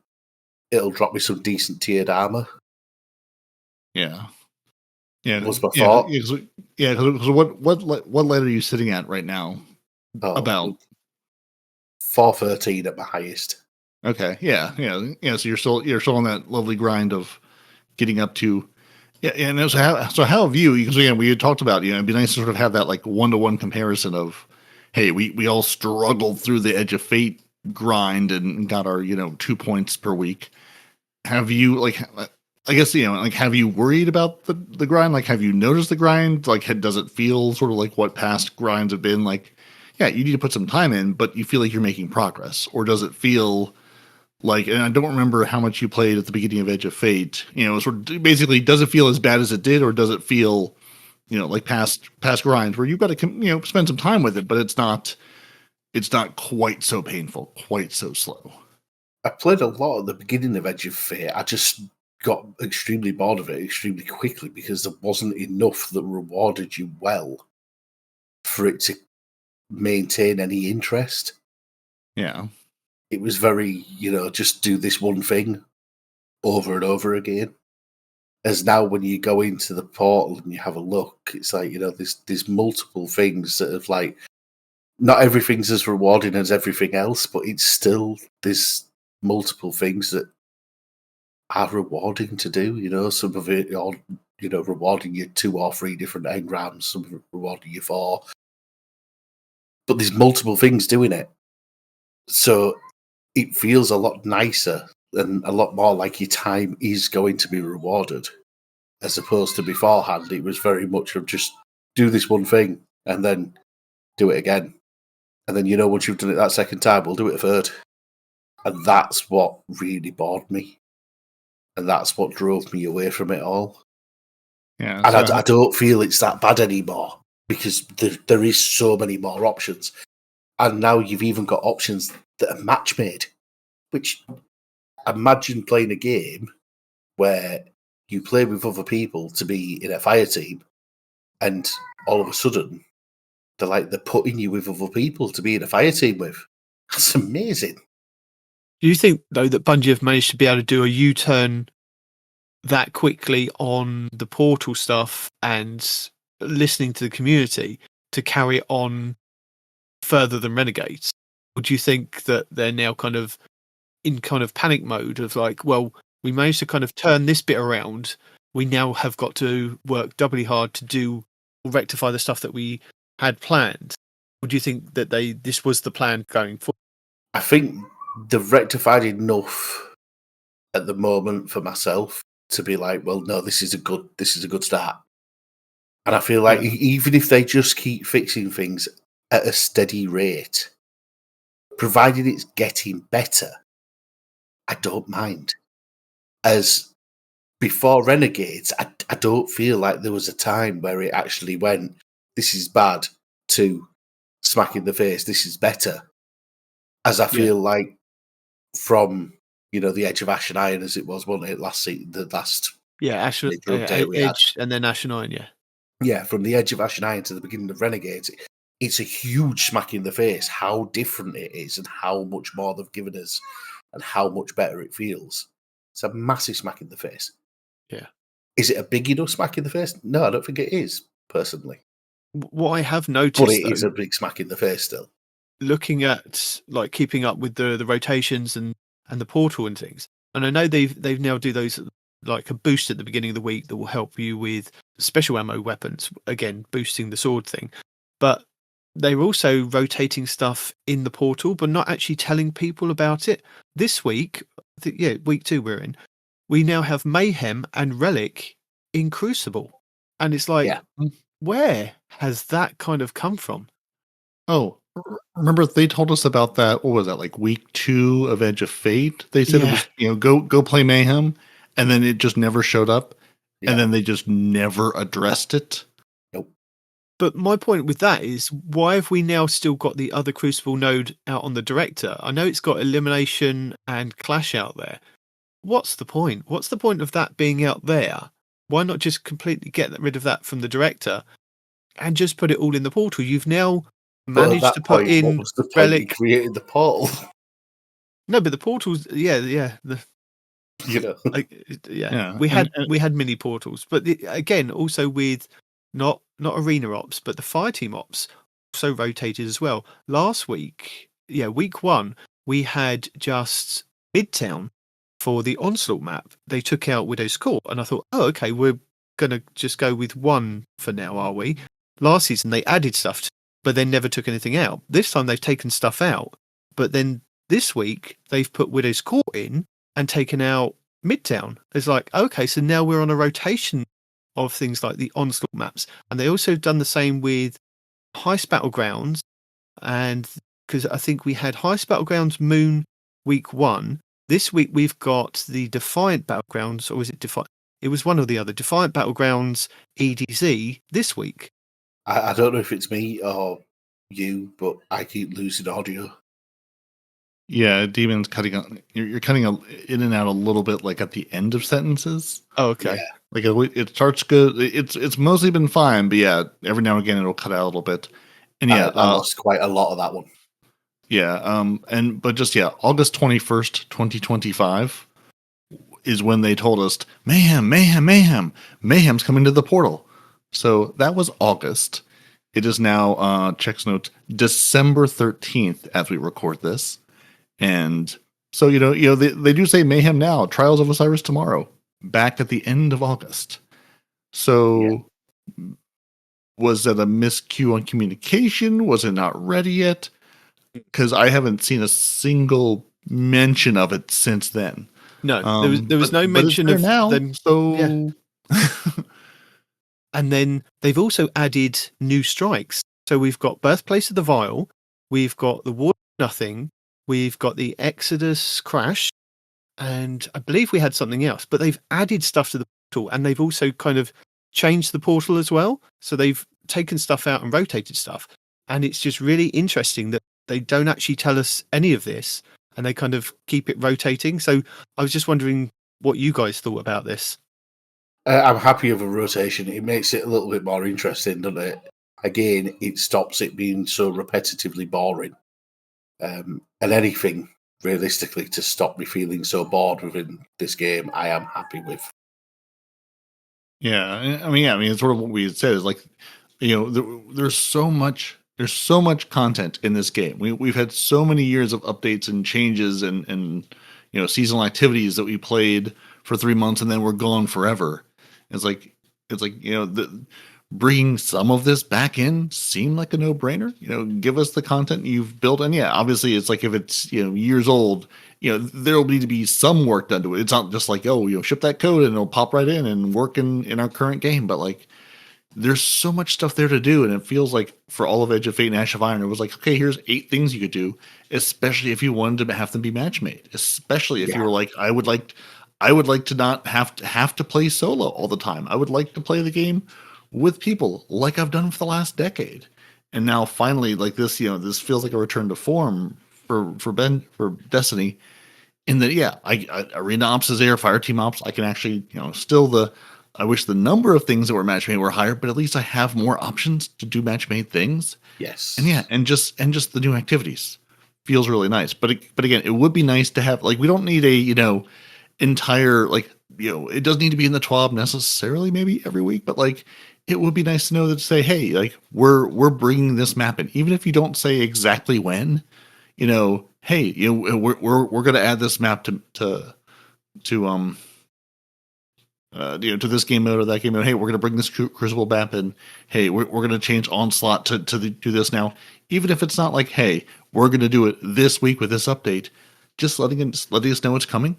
it'll drop me some decent tiered armor. Yeah. Yeah. Was my thought. Yeah. Because what letter are you sitting at right now? About 413 at my highest. Okay. Yeah. So you're still on that lovely grind of getting up to. Yeah. And so how have you? Because we had talked about, it'd be nice to sort of have that like 1-to-1 comparison of, hey, we all struggled through the Edge of Fate grind and got our 2 points per week. Have you have you worried about the grind? Like, have you noticed the grind? Like, does it feel sort of like what past grinds have been? Like, yeah, you need to put some time in, but you feel like you're making progress, or does it feel like? And I don't remember how much you played at the beginning of Edge of Fate. Sort of basically, does it feel as bad as it did, or does it feel like past grinds where you've got to, spend some time with it, but it's not quite so painful, quite so slow. I played a lot at the beginning of Edge of Fate. I just got extremely bored of it extremely quickly because there wasn't enough that rewarded you well for it to maintain any interest. Yeah. It was very, just do this one thing over and over again. As now, when you go into the portal and you have a look, it's like, there's multiple things that have like, not everything's as rewarding as everything else, but it's still, there's multiple things that are rewarding to do. Some of it are, rewarding you 2 or 3 different engrams, some of it rewarding you 4. But there's multiple things doing it. So it feels a lot nicer and a lot more like your time is going to be rewarded, as opposed to beforehand. It was very much of just do this one thing and then do it again. And then, once you've done it that second time, we'll do it a third. And that's what really bored me. And that's what drove me away from it all. Yeah, and I don't feel it's that bad anymore because there is so many more options. And now you've even got options that are match made, which imagine playing a game where you play with other people to be in a fire team and all of a sudden they're putting you with other people to be in a fire team with. That's amazing. Do you think, though, that Bungie have managed to be able to do a U-turn that quickly on the portal stuff and listening to the community to carry on further than Renegades? Or do you think that they're now kind of in panic mode of like, well, we managed to kind of turn this bit around. We now have got to work doubly hard to rectify the stuff that we had planned. Or do you think that this was the plan going forward? I think they've rectified enough at the moment for myself to be like, well, no, this is a good start. And I feel like even if they just keep fixing things at a steady rate, provided it's getting better, I don't mind. As before Renegades, I don't feel like there was a time where it actually went, this is bad, to smack in the face, this is better. As I feel like from, the Edge of Ash and Iron, as it was, wasn't it, last season, the last... Yeah, Edge and then Ash and Iron, yeah. Yeah, from the Edge of Ash and Iron to the beginning of Renegades, it's a huge smack in the face how different it is and how much more they've given us and how much better it feels. It's a massive smack in the face. Yeah. Is it a big enough smack in the face? No, I don't think it is, personally. What I have noticed, but it is a big smack in the face still. Looking at like keeping up with the rotations and the portal and things, and I know they've now do those like a boost at the beginning of the week that will help you with special ammo weapons, again boosting the sword thing, but they're also rotating stuff in the portal but not actually telling people about it. This week, week 2 we're in, we now have Mayhem and Relic in Crucible, and it's like, where has that kind of come from? Oh, remember they told us about that. What was that, like week 2 of Edge of Fate? They said it Yeah. was, go play Mayhem, and then it just never showed up, Yeah. and then they just never addressed it. Nope. But my point with that is, why have we now still got the other Crucible node out on the Director? I know it's got Elimination and Clash out there. What's the point? What's the point of that being out there? Why not just completely get rid of that from the Director and just put it all in the portal? You've now But at managed that to put point, in what was the point Relic. you created the portal? No, but the portals, yeah. You know, Yeah, We and- had mini portals, but again, also with not arena ops, but the fire team ops also rotated as well. Last week, week 1, we had just Midtown for the Onslaught map. They took out Widow's Court, and I thought, oh, okay, we're gonna just go with 1 for now, are we? Last season they added stuff, but then never took anything out. This time they've taken stuff out, but then this week they've put Widow's Court in and taken out Midtown. It's like, okay, so now we're on a rotation of things like the Onslaught maps. And they also done the same with Heist Battlegrounds. And because I think we had Heist Battlegrounds Moon week 1. This week we've got the Defiant Battlegrounds, or was it Defiant? It was one or the other. Defiant Battlegrounds EDZ this week. I don't know if it's me or you, but I keep losing audio. Yeah, Demon's cutting out. You're cutting in and out a little bit, like at the end of sentences. Oh, okay. Yeah. Like it starts good. It's mostly been fine, but yeah, every now and again it'll cut out a little bit. And yeah, I lost quite a lot of that one. yeah. August 21st, 2025 is when they told us mayhem's coming to the portal. So that was August. It is now checks notes December 13th as we record this. And so, they do say Mayhem now, Trials of Osiris tomorrow, back at the end of August. So was that a miscue on communication? Was it not ready yet? Because I haven't seen a single mention of it since then. No, there was no mention but of it's there now, them. So Yeah. And then they've also added new strikes. So we've got Birthplace of the Vile, we've got the War of Nothing, we've got the Exodus Crash, and I believe we had something else. But they've added stuff to the portal, and they've also kind of changed the portal as well. So they've taken stuff out and rotated stuff. And it's just really interesting that they don't actually tell us any of this, and they kind of keep it rotating. So I was just wondering what you guys thought about this. I'm happy with a rotation. It makes it a little bit more interesting, doesn't it? Again, it stops it being so repetitively boring. And anything, realistically, to stop me feeling so bored within this game, I am happy with. yeah, I mean, it's sort of what we had said is like, there's so much content in this game. We've had so many years of updates and changes and seasonal activities that we played for 3 months and then we're gone forever. It's like bringing some of this back in seemed like a no-brainer. Give us the content you've built, and obviously it's like if it's years old, there'll need to be some work done to it. It's not just like ship that code and it'll pop right in and work in our current game, but like there's so much stuff there to do, and it feels like for all of Edge of Fate and Ash of Iron, it was like, okay, here's 8 things you could do, especially if you wanted to have them be match made, especially if you were like, I would like to not have to play solo all the time. I would like to play the game with people like I've done for the last decade. And now finally, like this, this feels like a return to form for Destiny. In that, arena ops is there, fire team ops. I can actually, I wish the number of things that were match made were higher, but at least I have more options to do match made things. Yes. And just the new activities feels really nice. But again, it would be nice to have, like, we don't need a, entire, like, it doesn't need to be in the TWAB necessarily maybe every week, but like it would be nice to know that, to say, hey, like we're bringing this map in, even if you don't say exactly when, hey, we're going to add this map to this game mode or that game mode. Hey, we're going to bring this Crucible map in. Hey, we're going to change Onslaught to do this now, even if it's not like, hey, we're going to do it this week with this update. Just letting us know it's coming.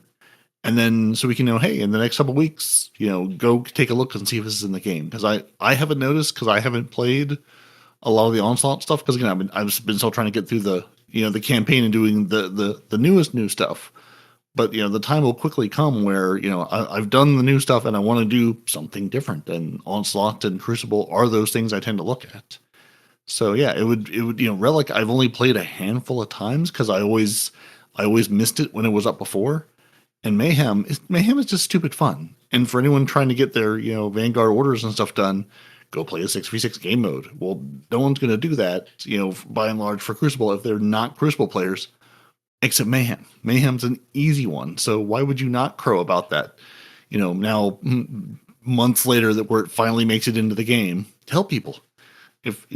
And then so we can know, hey, in the next couple of weeks, go take a look and see if this is in the game. Because I haven't noticed, because I haven't played a lot of the Onslaught stuff because again I've been still trying to get through the the campaign and doing the newest new stuff. But the time will quickly come where I've done the new stuff and I want to do something different. And Onslaught and Crucible are those things I tend to look at. So yeah, it would Relic I've only played a handful of times because I always missed it when it was up before. And Mayhem is just stupid fun. And for anyone trying to get their Vanguard orders and stuff done, go play a 6v6 game mode. Well, no one's going to do that by and large for Crucible if they're not Crucible players. Except Mayhem. Mayhem's an easy one. So why would you not crow about that? Now months later that where it finally makes it into the game, tell people. If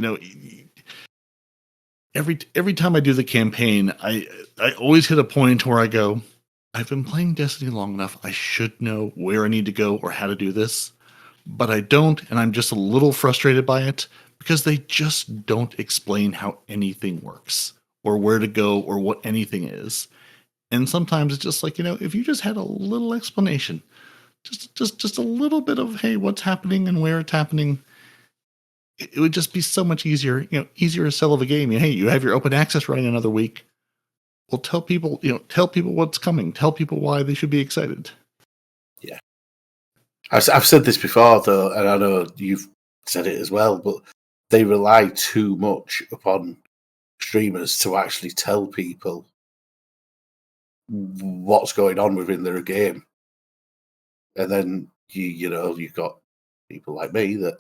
every time I do the campaign, I always hit a point where I go, I've been playing Destiny long enough. I should know where I need to go or how to do this, but I don't, and I'm just a little frustrated by it because they just don't explain how anything works or where to go or what anything is. And sometimes it's just like, if you just had a little explanation, just a little bit of, hey, what's happening and where it's happening, it would just be so much easier, easier to sell of a game. Hey, you have your open access running another week. Well, tell people what's coming. Tell people why they should be excited. Yeah. I've said this before, though, and I know you've said it as well, but they rely too much upon streamers to actually tell people what's going on within their game. And then, you've got people like me that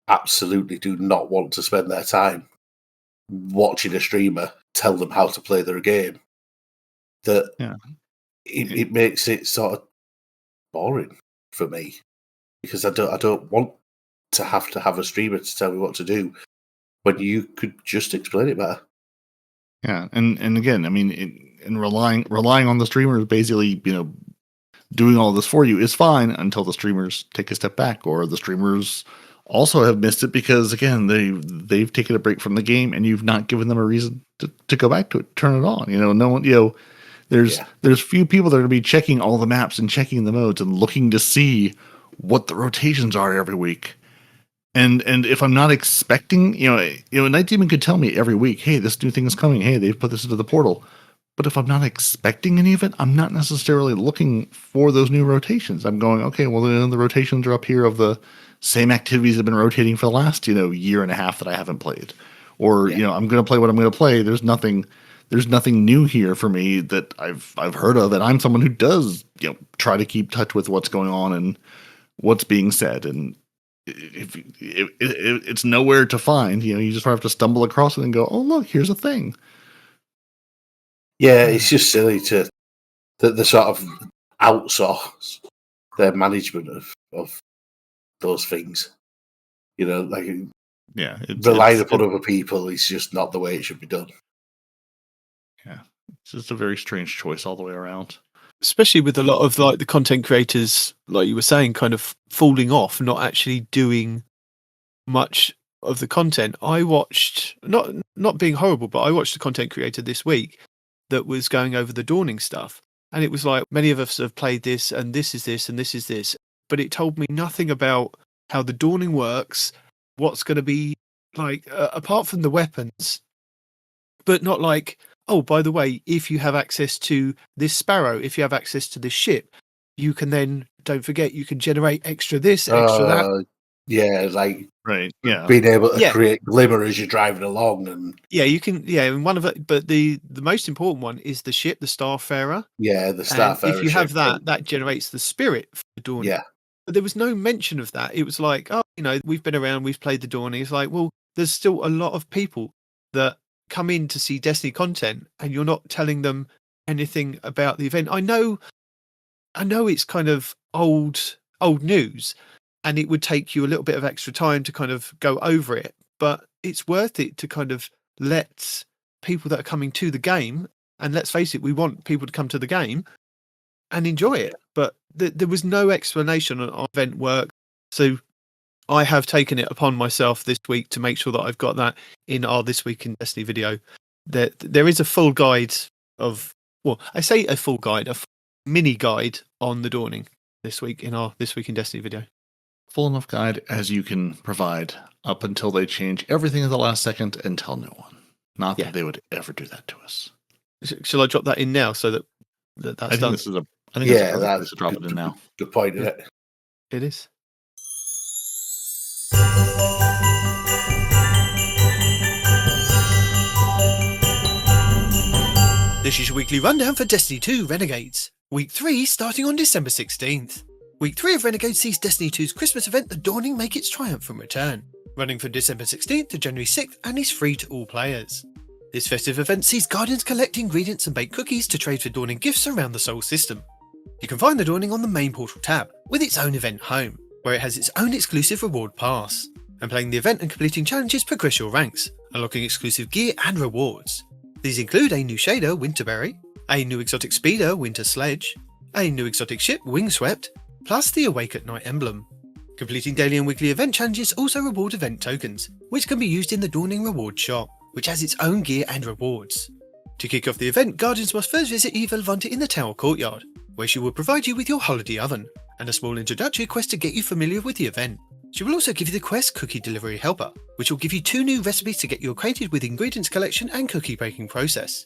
absolutely do not want to spend their time watching a streamer tell them how to play their game. It makes it sort of boring for me because I don't want to have a streamer to tell me what to do when you could just explain it better. Yeah, and again, I mean, in relying on the streamers basically, doing all this for you is fine until the streamers take a step back or the streamers also have missed it because again they've taken a break from the game and you've not given them a reason to go back to it, turn it on. No one, there's few people that are going to be checking all the maps and checking the modes and looking to see what the rotations are every week. And if I'm not expecting, Night Demon could tell me every week, hey, this new thing is coming. Hey, they've put this into the portal. But if I'm not expecting any of it, I'm not necessarily looking for those new rotations. I'm going, okay, well, the rotations are up here of the same activities that have been rotating for the last, year and a half that I haven't played. Or, I'm going to play what I'm going to play. There's nothing new here for me that I've heard of. And I'm someone who does, try to keep touch with what's going on and what's being said. And if it's nowhere to find, you just have to stumble across it and go, oh, look, here's a thing. Yeah, it's just silly to the sort of outsource their management of those things. Relying upon other people is just not the way it should be done. Yeah, it's just a very strange choice all the way around. Especially with a lot of the content creators, like you were saying, kind of falling off, not actually doing much of the content. I watched, not being horrible, but I watched a content creator this week that was going over the Dawning stuff. And it was like, many of us have played this, and this is this, and this is this. But it told me nothing about how the Dawning works, what's going to be like, apart from the weapons, but not like, oh, by the way, if you have access to this sparrow, if you have access to this ship, you can then, don't forget, you can generate extra this, extra that. Yeah, like right, yeah, being able to create glimmer as you're driving along, and you can, and one of it. But the most important one is the ship, the Starfarer. Yeah, the Starfarer. If you have that generates the spirit for the Dawning. Yeah, but there was no mention of that. It was like, oh, we've been around, we've played the Dawning. It's like, well, there's still a lot of people that come in to see Destiny content, and you're not telling them anything about the event. I know it's kind of old news. And it would take you a little bit of extra time to kind of go over it, but it's worth it to kind of let people that are coming to the game, and let's face it, we want people to come to the game and enjoy it. But there was no explanation on event work. So I have taken it upon myself this week to make sure that I've got that in our This Week in Destiny video. There is a full guide of, well, I say a full guide, a mini guide on the Dawning this week in our This Week in Destiny video. Full enough guide as you can provide. up until they change everything at the last second and tell no one. Not Yeah. that they would ever do that to us. Shall I drop that in now so that's I think done? this is I think it's a perfect that's place to drop it in now. Good point, isn't it? It is. This is your weekly rundown for Destiny 2 Renegades. Week 3 starting on December 16th. Week 3 of Renegades sees Destiny 2's Christmas event The Dawning make its triumphant return, running from December 16th to January 6th and is free to all players. This festive event sees Guardians collect ingredients and bake cookies to trade for Dawning gifts around the Sol system. You can find the Dawning on the main portal tab, with its own event home, where it has its own exclusive reward pass. And playing the event and completing challenges progress your ranks, unlocking exclusive gear and rewards. These include a new shader, Winterberry, a new exotic speeder, Winter Sledge, a new exotic ship, Wingswept, plus the Awake at Night emblem. Completing daily and weekly event challenges also reward event tokens, which can be used in the Dawning reward shop, which has its own gear and rewards. To kick off the event, Guardians must first visit Eve Levante in the Tower Courtyard, where she will provide you with your holiday oven, and a small introductory quest to get you familiar with the event. She will also give you the quest Cookie Delivery Helper, which will give you 2 new recipes to get you acquainted with ingredients collection and cookie baking process.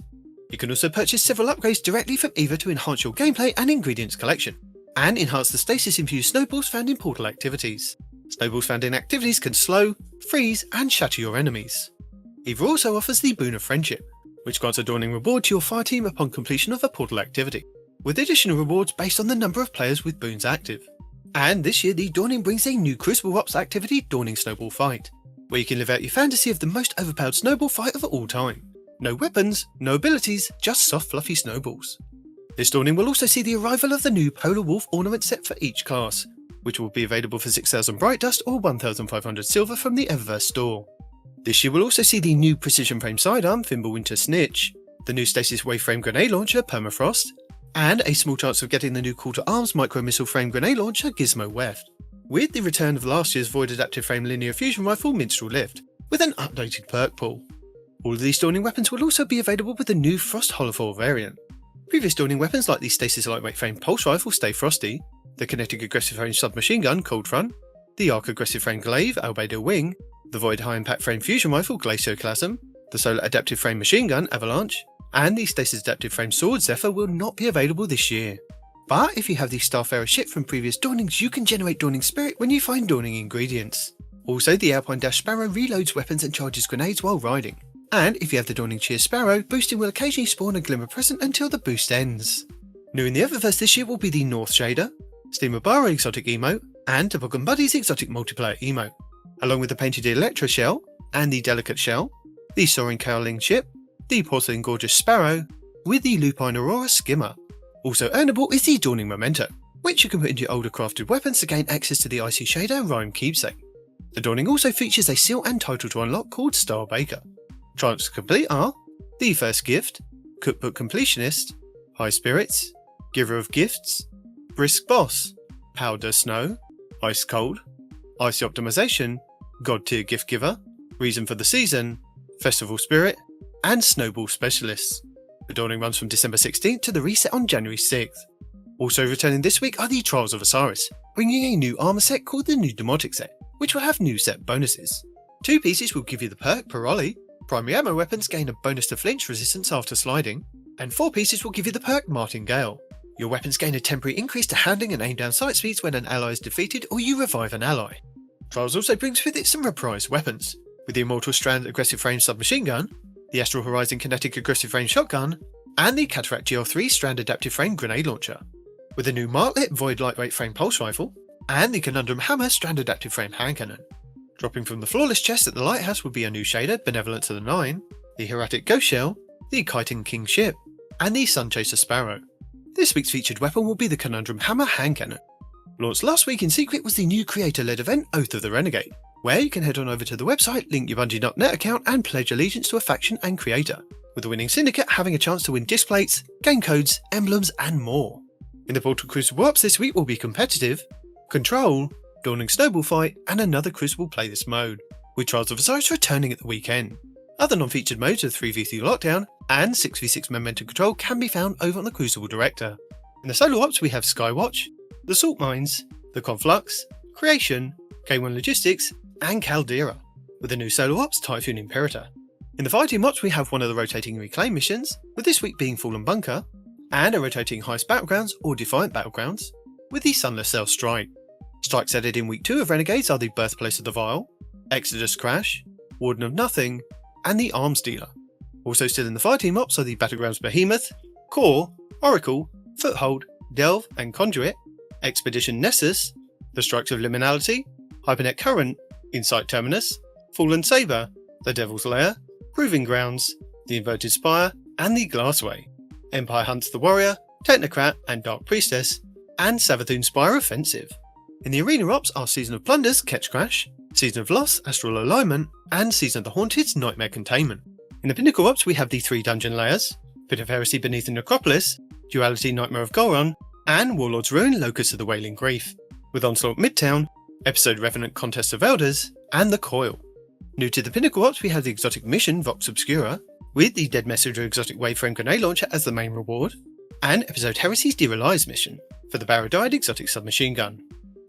You can also purchase several upgrades directly from Eva to enhance your gameplay and ingredients collection, and enhance the stasis-infused snowballs found in portal activities. Snowballs found in activities can slow, freeze, and shatter your enemies. Eva also offers the Boon of Friendship, which grants a Dawning reward to your fireteam upon completion of a portal activity, with additional rewards based on the number of players with boons active. And this year the Dawning brings a new Crucible Ops activity, Dawning Snowball Fight, where you can live out your fantasy of the most overpowered snowball fight of all time. No weapons, no abilities, just soft fluffy snowballs. This Dawning will also see the arrival of the new Polar Wolf ornament set for each class, which will be available for 6,000 Bright Dust or 1,500 Silver from the Eververse store. This year will also see the new Precision Frame Sidearm, Fimbulwinter Snitch, the new Stasis Waveframe Grenade Launcher, Permafrost, and a small chance of getting the new Call to Arms Micro Missile Frame Grenade Launcher, Gizmo Weft, with the return of last year's Void Adaptive Frame Linear Fusion Rifle, Minstrel Lift, with an updated perk pool. All of these Dawning weapons will also be available with the new Frost Holofoil variant. Previous Dawning weapons like the Stasis Lightweight Frame Pulse Rifle, Stay Frosty, the Kinetic Aggressive Frame Submachine Gun, Cold Front, the Arc Aggressive Frame Glaive, Albedo Wing, the Void High Impact Frame Fusion Rifle, Glacioclasm, the Solar Adaptive Frame Machine Gun, Avalanche, and the Stasis Adaptive Frame Sword, Zephyr, will not be available this year. But if you have the Starfarer ship from previous Dawnings, you can generate Dawning Spirit when you find Dawning ingredients. Also, the Alpine Dash Sparrow reloads weapons and charges grenades while riding. And if you have the Dawning Cheer Sparrow, boosting will occasionally spawn a Glimmer Present until the boost ends. New in the Eververse this year will be the North Shader, Steamabara exotic emote, and Toboggan Buddies exotic multiplayer emote, along with the painted Electra shell, and the Delicate shell, the Soaring Cowling ship, the Porcelain Gorgeous Sparrow, with the Lupine Aurora Skimmer. Also earnable is the Dawning Memento, which you can put into your older crafted weapons to gain access to the Icy Shader Rhyme Keepsake. The Dawning also features a seal and title to unlock called Star Baker. Triumphs to complete are The First Gift, Cookbook Completionist, High Spirits, Giver of Gifts, Brisk Boss, Powder Snow, Ice Cold, Icy Optimization, God Tier Gift Giver, Reason for the Season, Festival Spirit, and Snowball Specialists. The Dawning runs from December 16th to the reset on January 6th. Also returning this week are the Trials of Osiris, bringing a new armor set called the New Demotic set, which will have new set bonuses. 2 pieces will give you the perk Peroty, primary ammo weapons gain a bonus to flinch resistance after sliding, and 4 pieces will give you the perk Martingale. Your weapons gain a temporary increase to handling and aim down sight speeds when an ally is defeated or you revive an ally. Trials also brings with it some reprised weapons, with the Immortal Strand Aggressive Frame Submachine Gun, the Astral Horizon Kinetic Aggressive Frame Shotgun, and the Cataract GL3 Strand Adaptive Frame Grenade Launcher, with a new Martlet Void Lightweight Frame Pulse Rifle, and the Conundrum Hammer Strand Adaptive Frame Hand Cannon. Dropping from the Flawless chest at the Lighthouse will be a new shader, Benevolent to the 9, the Hieratic Ghost Shell, the Kiting King Ship, and the Sunchaser Sparrow. This week's featured weapon will be the Conundrum Hammer Hand Cannon. Launched last week in secret was the new creator-led event Oath of the Renegade, where you can head on over to the website, link your Bungie.net account and pledge allegiance to a faction and creator, with the winning syndicate having a chance to win displays, game codes, emblems and more. In the Portal Crucible Ops this week will be competitive, Control, Dawning Snowball Fight and another Crucible playlist mode, with Trials of Osiris returning at the weekend. Other non-featured modes of 3v3 Lockdown and 6v6 Momentum Control can be found over on the Crucible Director. In the solo ops we have Skywatch, the Salt Mines, the Conflux, Creation, K1 Logistics and Caldera. with a new solo ops, Typhoon Imperator. In the fighting ops, we have one of the rotating reclaim missions, with this week being Fallen Bunker, and a rotating Heist Battlegrounds or Defiant Battlegrounds, with the Sunless Cell Strike. Strikes added in week 2 of Renegades are the Birthplace of the Vile, Exodus Crash, Warden of Nothing, and the Arms Dealer. Also still in the fighting ops are the Battlegrounds Behemoth, Core, Oracle, Foothold, Delve and Conduit, Expedition Nessus, the Strikes of Liminality, Hypernet Current, Insight Terminus, Fallen Saber, the Devil's Lair, Proving Grounds, the Inverted Spire, and the Glassway, Empire Hunts the Warrior, Technocrat and Dark Priestess, and Savathun Spire Offensive. In the arena ops are Season of Plunders, Ketch Crash, Season of Loss, Astral Alignment, and Season of the Haunted's Nightmare Containment. In the Pinnacle ops we have the 3 dungeon layers, Pit of Heresy Beneath the Necropolis, Duality Nightmare of Goron, and Warlord's Ruin Locus of the Wailing Grief, with Onslaught Midtown, Episode Revenant Contest of Elders, and the Coil. New to the Pinnacle ops we have the exotic mission Vox Obscura, with the Dead Messenger exotic Waveframe Grenade Launcher as the main reward, and Episode Heresy's Dear Allies mission, for the Barradide exotic submachine gun.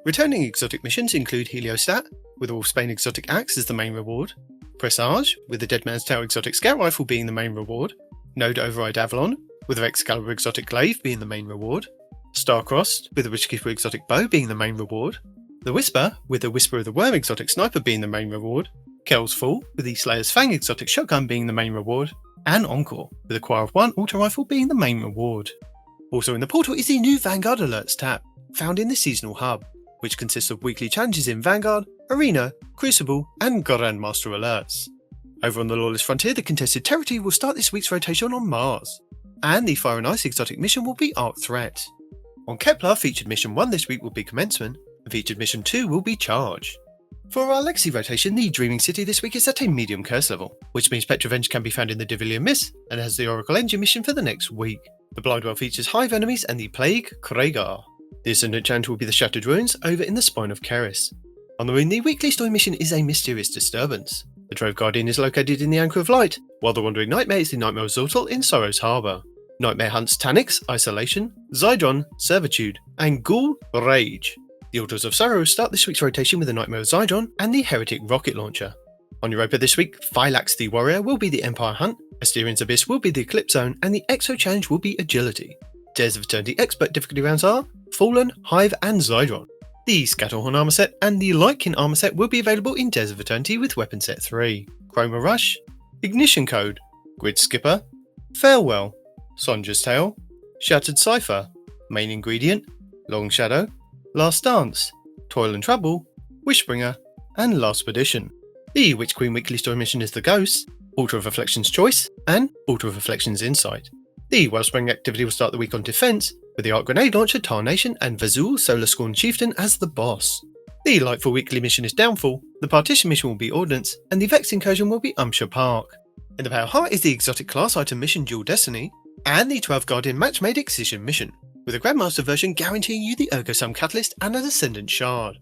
Returning exotic missions include Heliostat, with Wolfsbane exotic axe as the main reward, Presage, with the Dead Man's Tale exotic scout rifle being the main reward, Node Override Avalon, with the Excalibur exotic glaive being the main reward, Starcrossed, with the Witchkeeper exotic bow being the main reward, the Whisper, with the Whisper of the Worm exotic sniper being the main reward, Kel's Fall, with the Slayer's Fang exotic shotgun being the main reward, and Encore, with the Choir of One auto rifle being the main reward. Also in the portal is the new Vanguard Alerts tab, found in the seasonal hub, which consists of weekly challenges in Vanguard, Arena, Crucible, and Grandmaster Alerts. Over on the Lawless Frontier, the contested territory will start this week's rotation on Mars, and the Fire and Ice exotic mission will be Arc Threat. On Kepler, featured mission 1 this week will be Commencement, and featured mission 2 will be Charge. For our Legacy rotation, the Dreaming City this week is at a medium curse level, which means Petrovenge can be found in the Divilian Mist, and has the Oracle Engine mission for the next week. The Blindwell features Hive enemies and the Plague Kragar. The Ascendant Chant will be the Shattered Ruins over in the Spine of Keris. On the Moon, the weekly story mission is a mysterious disturbance. The Drove Guardian is located in the Anchor of Light, while the Wandering Nightmare is the Nightmare of Zortal in Sorrow's Harbour. Nightmare hunts Tanix, Isolation, Zydron, Servitude, and Ghoul, Rage. The Altars of Sorrow start this week's rotation with the Nightmare of Zydron and the Heretic Rocket Launcher. On Europa this week, Phylax the Warrior will be the Empire Hunt, Asterian's Abyss will be the Eclipse Zone, and the Exo Challenge will be Agility. Dares of Eternity Expert difficulty rounds are Fallen, Hive, and Zydron. The Scatterhorn armor set and the Lightkin armor set will be available in Dares of Eternity with Weapon Set 3. Chroma Rush, Ignition Code, Grid Skipper, Farewell, Sonja's Tale, Shattered Cipher, Main Ingredient, Long Shadow, Last Dance, Toil and Trouble, Wishbringer, and Last Perdition. The Witch Queen weekly story mission is The Ghost, Altar of Affliction's Choice, and Altar of Affliction's Insight. The Wellspring activity will start the week on Defense, with the Arc Grenade Launcher, Tarnation, and Vazul Solar Scorn Chieftain as the boss. The Lightfall weekly mission is Downfall, the Partition mission will be Ordnance, and the Vex incursion will be Umshire Park. In the Pale Heart is the exotic class item mission Dual Destiny, and the 12 Guardian Match-Made Excision mission, with a Grandmaster version guaranteeing you the Ergosum Catalyst and an Ascendant Shard.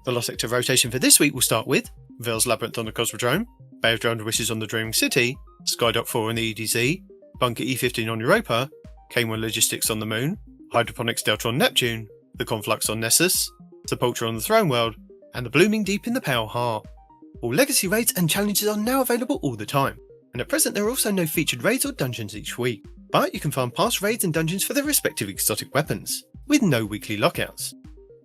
The Lost Sector rotation for this week will start with Veil's Labyrinth on the Cosmodrome, Bay of Drowned Wishes on the Dreaming City, Skydock 4 on the EDZ, Bunker E15 on Europa, K1 Logistics on the Moon, Hydroponics Delta on Neptune, the Conflux on Nessus, Sepultura on the Throne World, and the Blooming Deep in the Pale Heart. All Legacy raids and challenges are now available all the time, and at present there are also no featured raids or dungeons each week, but you can find past raids and dungeons for their respective exotic weapons, with no weekly lockouts.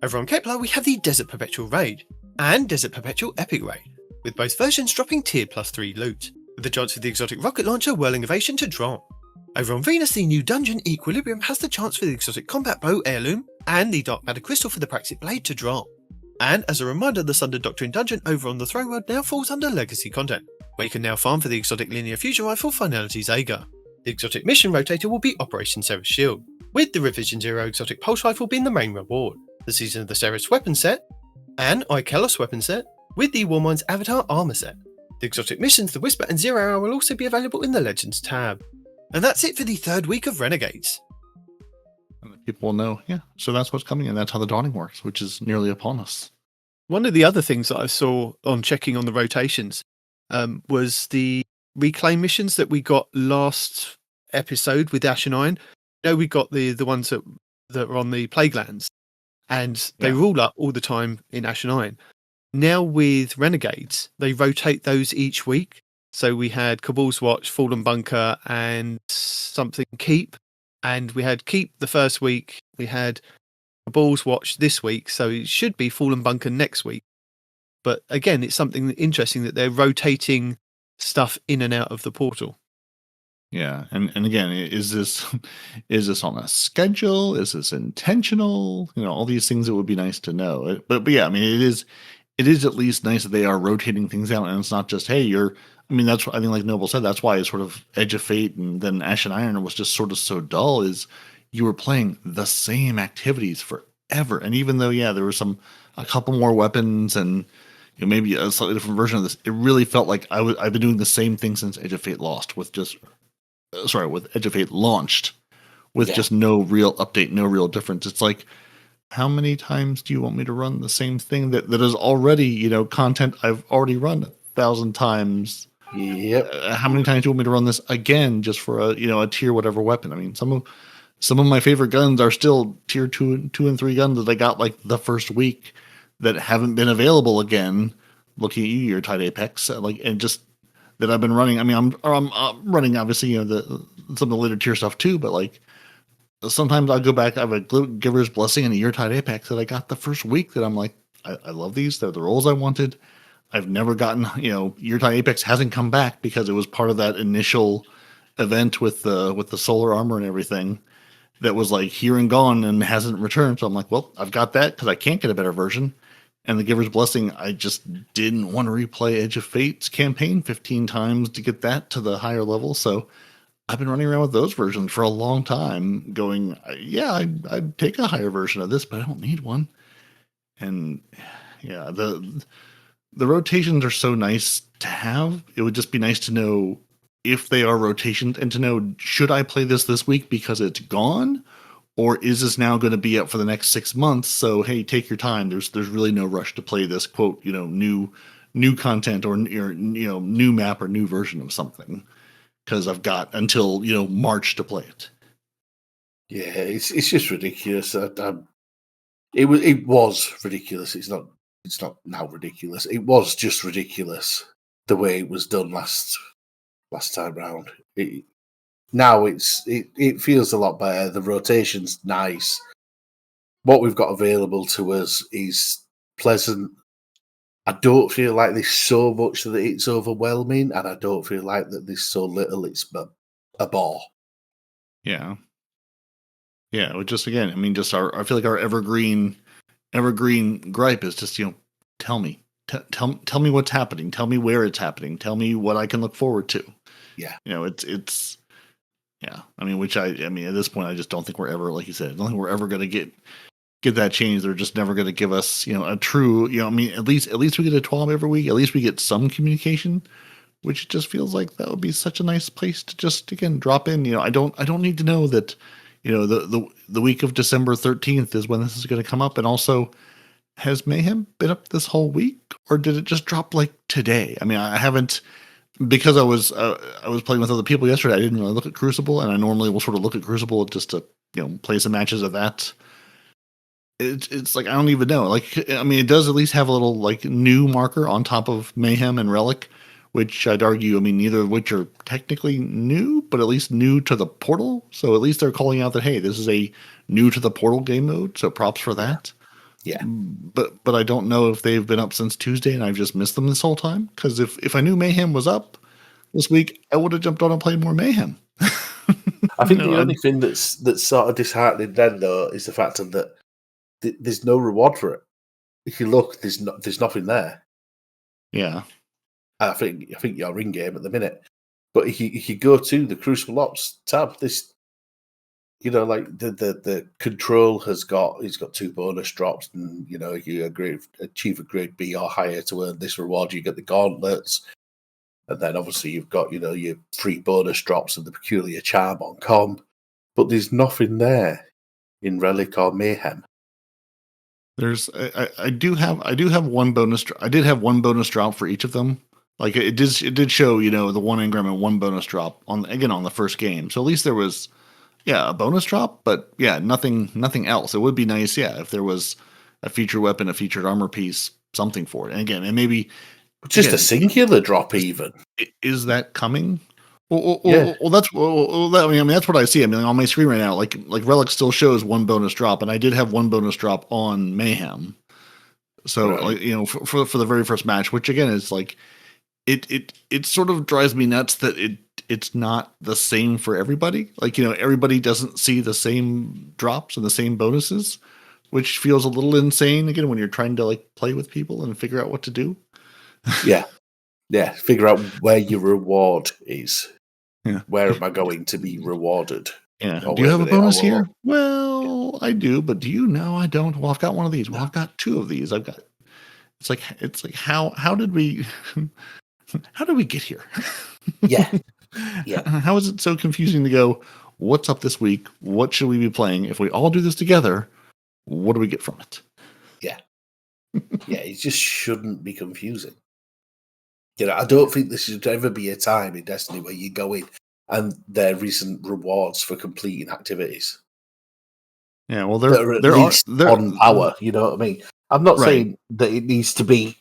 Over on Kepler we have the Desert Perpetual raid, and Desert Perpetual Epic raid, with both versions dropping tier +3 loot, with the chance for the exotic rocket launcher Whirling Ovation to drop. Over on Venus, the new dungeon Equilibrium has the chance for the exotic combat bow Heirloom and the Dark Matter Crystal for the Praxic blade to drop. And as a reminder, the Sundered Doctrine dungeon over on the Throne World now falls under Legacy content, where you can now farm for the exotic linear fusion rifle Finality's Ager. The exotic mission rotator will be Operation Seraph Shield, with the Revision Zero exotic pulse rifle being the main reward, the Season of the Seraph's weapon set, and Ikelos weapon set, with the Warmind's Avatar armor set. The exotic missions, the Whisper and Zero Hour will also be available in the Legends tab. And that's it for the third week of Renegades. And people will know, yeah, so that's what's coming, and that's how the dawning works, which is nearly upon us. One of the other things that I saw on checking on the rotations was the reclaim missions that we got last episode with Ash and Iron. You know, we got the ones that were on the Plague Lands, and they rule up all the time in Ash and Iron. now with Renegades, they rotate those each week. So we had Cabal's Watch, Fallen Bunker, and something Keep. And we had Keep the first week. We had Cabal's Watch this week. So it should be Fallen Bunker next week. But again, it's something interesting that they're rotating stuff in and out of the portal. Yeah, and again, is this on a schedule? Is this intentional? All these things that would be nice to know. But yeah, I mean, it is at least nice that they are rotating things out, and it's not just, hey, that's what I think, like Noble said, that's why it's sort of Edge of Fate and then Ash and Iron was just sort of so dull, is you were playing the same activities forever. And even though, yeah, there were a couple more weapons and maybe a slightly different version of this, it really felt like I've been doing the same thing since Edge of Fate lost, with Edge of Fate launched, with just no real update, no real difference. It's like, how many times do you want me to run the same thing that is already, content I've already run 1,000 times? Yep. How many times do you want me to run this again just for a tier whatever weapon? I mean, some of my favorite guns are still tier 2 and 3 guns that I got like the first week that haven't been available again. Looking at you, your Tide Apex, and just that I've been running. I mean, I'm running obviously some of the later tier stuff too, but like sometimes I'll go back. I have a Giver's Blessing and a Yeartide Apex that I got the first week that I'm like, I love these. They're the rolls I wanted. I've never gotten, Yeartide Apex hasn't come back because it was part of that initial event with the solar armor and everything that was like here and gone and hasn't returned. So I'm like, well, I've got that because I can't get a better version. And the Giver's Blessing, I just didn't want to replay Edge of Fate's campaign 15 times to get that to the higher level. So I've been running around with those versions for a long time going, yeah, I'd take a higher version of this, but I don't need one. And yeah, the rotations are so nice to have. It would just be nice to know if they are rotations and to know, should I play this week because it's gone? Or is this now going to be up for the next 6 months? So, hey, take your time. There's really no rush to play this, quote, new content or new map or new version of something, because I've got until March to play it. Yeah, it's just ridiculous. It was ridiculous. It's not now ridiculous. It was just ridiculous the way it was done last time round. Now it feels a lot better. The rotation's nice. What we've got available to us is pleasant. I don't feel like there's so much that it's overwhelming, and I don't feel like that there's so little it's a bore. Yeah. Yeah, it would just, again, I mean, I feel like our evergreen gripe is just, tell me what's happening. Tell me where it's happening. Tell me what I can look forward to. Yeah. It's yeah. I mean, at this point, I just don't think we're ever, like you said, I don't think we're ever going to get that change. They're just never going to give us, a true, I mean, at least we get a TWAB every week. At least we get some communication, which just feels like that would be such a nice place to just, again, drop in. I don't need to know that, the week of December 13th is when this is going to come up. And also, has Mayhem been up this whole week, or did it just drop like today? I mean, I haven't, because I was playing with other people yesterday. I didn't really look at Crucible, and I normally will sort of look at Crucible just to play some matches of that. It's like I don't even know. Like, I mean, it does at least have a little like new marker on top of Mayhem and Relic, which I'd argue, I mean, neither of which are technically new, but at least new to the Portal. So at least they're calling out that, hey, this is a new to the Portal game mode. So props for that. Yeah. But I don't know if they've been up since Tuesday and I've just missed them this whole time. Because if I knew Mayhem was up this week, I would have jumped on and played more Mayhem. I think the only thing that's sort of disheartening then, though, is the fact that there's no reward for it. If you look, there's nothing there. Yeah. I think you're in game at the minute. But if you go to the Crucible Ops tab, this, like the control he's got 2 bonus drops, and you achieve a grade B or higher to earn this reward. You get the gauntlets, and then obviously you've got your 3 bonus drops and the peculiar charm on comp. But there's nothing there in Relic or Mayhem. I do have one bonus. I did have one bonus drop for each of them. Like it did show, the 1 engram and 1 bonus drop on the first game. So at least there was, a bonus drop, but nothing else. It would be nice, if there was a featured weapon, a featured armor piece, something for it. And again, and maybe just a singular drop, even. Is that coming? Well, Yeah. that's I mean, that's what I see. I mean, on my screen right now, like Relic still shows one bonus drop, and I did have one bonus drop on Mayhem. So, Right. like, you know, for the very first match, which again is like, it sort of drives me nuts that it's not the same for everybody. Like, you know, everybody doesn't see the same drops and the same bonuses, which feels a little insane again when you're trying to like play with people and figure out what to do. Yeah. Figure out where your reward is. Yeah. Where am I going to be rewarded? Yeah. Or Do you have a wherever they bonus are. here? Well, I do, but do you? No, I don't. Well, I've got one of these. Well, I've got two of these. It's like how did we get here? Yeah. How is it so confusing to go, what's up this week? What should we be playing? If we all do this together, what do we get from it? Yeah, it just shouldn't be confusing. You know, I don't think there should ever be a time in Destiny where you go in and there isn't rewards for completing activities. Yeah, well, They're at least on power. You know what I mean? I'm not saying that it needs to be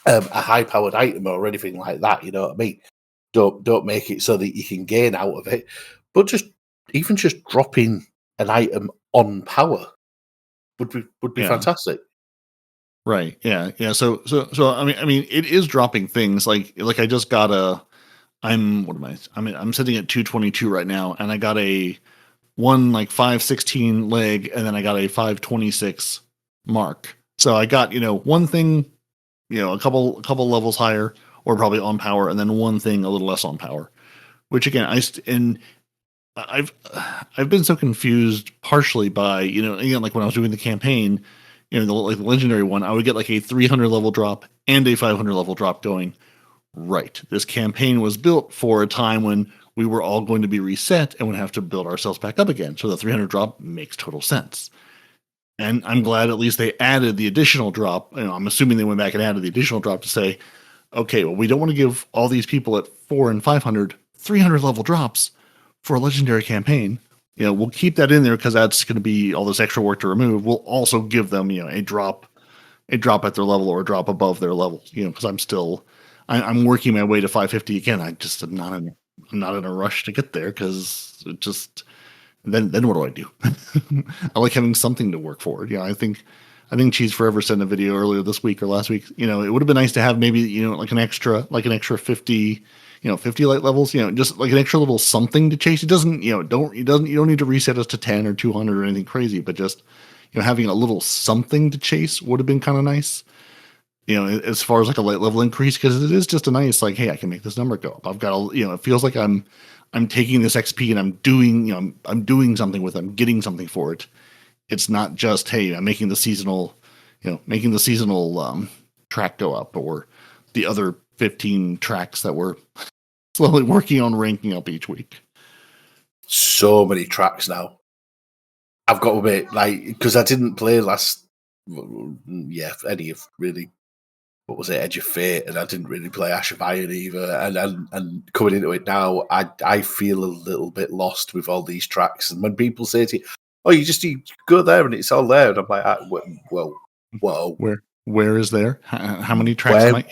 a high-powered item or anything like that. You know what I mean? Don't make it so that you can gain out of it, but just dropping an item on power would be fantastic. Right. Yeah. Yeah. So I mean, it is dropping things like I just got I'm sitting at 222 right now, and I got a one like 516 leg, and then I got a 526 mark. So I got, you know, one thing, you know, a couple levels higher, or probably on power, and then one thing a little less on power. Which again, I've been so confused partially by, you know, again, like when I was doing the campaign, you know, the legendary one, I would get like a 300 level drop and a 500 level drop going, right, this campaign was built for a time when we were all going to be reset and would have to build ourselves back up again. So the 300 drop makes total sense. And I'm glad at least they added the additional drop. You know, I'm assuming they went back and added the additional drop to say, okay, well, we don't want to give all these people at 400 and 500 300 level drops for a legendary campaign. You know, we'll keep that in there because that's going to be all this extra work to remove. We'll also give them, you know, a drop at their level or a drop above their level. You know, because I'm working my way to 550 again. I'm not in a rush to get there because it just then what do I do? I like having something to work for. Yeah, I think Cheese Forever sent a video earlier this week or last week. You know, it would have been nice to have maybe, you know, like an extra 50, you know, 50 light levels, you know, just like an extra little something to chase. It doesn't, you know, you don't need to reset us to 10 or 200 or anything crazy, but just, you know, having a little something to chase would have been kind of nice. You know, as far as like a light level increase, because it is just a nice, like, hey, I can make this number go up. I've got you know, it feels like I'm taking this XP and I'm doing something with it. I'm getting something for it. It's not just, hey, I'm making the seasonal track go up, or the other 15 tracks that we're slowly working on ranking up each week. So many tracks now. I've got to admit, like, because I didn't play any of really, what was it, Edge of Fate, and I didn't really play Ash of Iron either. And coming into it now, I feel a little bit lost with all these tracks. And when people say to you, "Oh, you go there and it's all there," and I'm like, whoa. Where is there? How many tracks?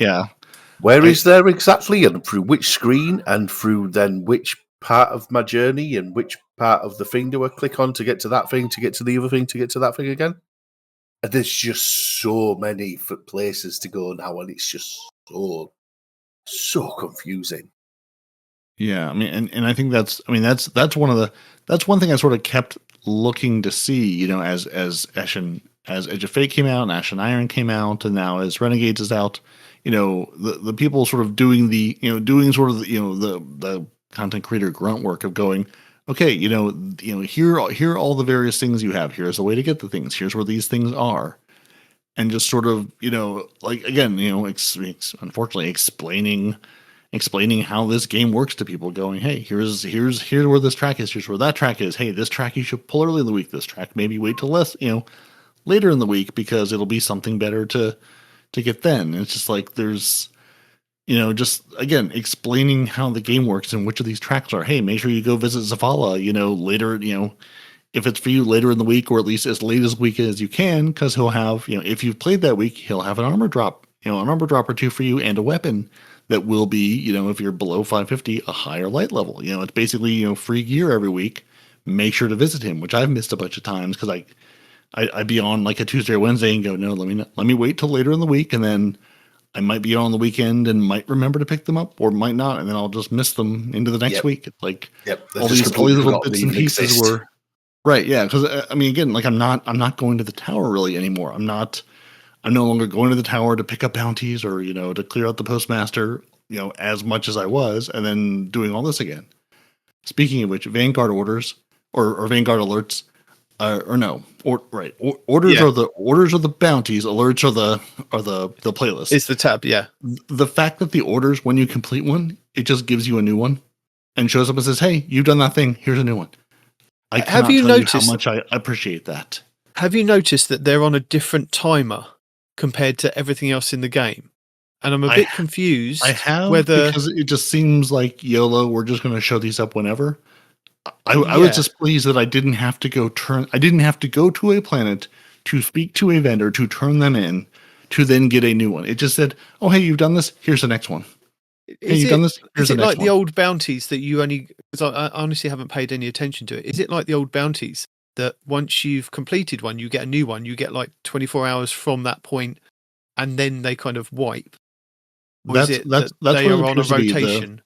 Where is there exactly, and through which screen, and through then which part of my journey, and which part of the thing do I click on to get to that thing, to get to the other thing, to get to that thing again? And there's just so many places to go now, and it's just so confusing. Yeah, I mean, and I think that's one thing I sort of kept looking to see, you know, as Edge of Fate came out and Ash and Iron came out, and now as Renegades is out, you know, the people sort of doing the content creator grunt work of going, okay, you know, here are all the various things you have. Here's the way to get the things. Here's where these things are, and just sort of, you know, like, again, you know, unfortunately explaining how this game works to people, going, hey, here's where this track is, here's where that track is. Hey, this track you should pull early in the week. This track maybe wait till later in the week, because it'll be something better to get then. And it's just like, there's, you know, just again explaining how the game works and which of these tracks are. Hey, make sure you go visit Zavala, you know, later, you know, if it's for you later in the week, or at least as late as week as you can, because he'll have, you know, if you've played that week, he'll have an armor drop a number drop or two for you and a weapon that will be, if you're below 550, a higher light level. It's basically, free gear every week. Make sure to visit him, which I've missed a bunch of times because I'd be on like a Tuesday or Wednesday and go, no, let me wait till later in the week, and then I might be on the weekend and might remember to pick them up or might not, and then I'll just miss them into the next week. It's like all these little bits and pieces were right, yeah. Because again, like I'm not going to the tower really anymore. I'm no longer going to the tower to pick up bounties or to clear out the postmaster as much as I was, and then doing all this again. Speaking of which, Vanguard orders or Vanguard alerts. Orders are the bounties. Alerts are the playlist. It's the tab, yeah. The fact that the orders, when you complete one, it just gives you a new one and shows up and says, "Hey, you've done that thing. Here's a new one." Have you noticed how much I appreciate that? Have you noticed that they're on a different timer compared to everything else in the game? And I'm a bit confused. I have whether because it just seems like YOLO. We're just going to show these up whenever. I was just pleased that I didn't have to go to a planet to speak to a vendor to turn them in to then get a new one. It just said, "Oh, hey, you've done this. Here's the next one. Hey, you've done this. Here's the next one." Is it like the old bounties that you only? Because I honestly haven't paid any attention to it. Is it like the old bounties that once you've completed one, you get a new one? You get like 24 hours from that point, and then they kind of wipe. Or is it that they are on a rotation?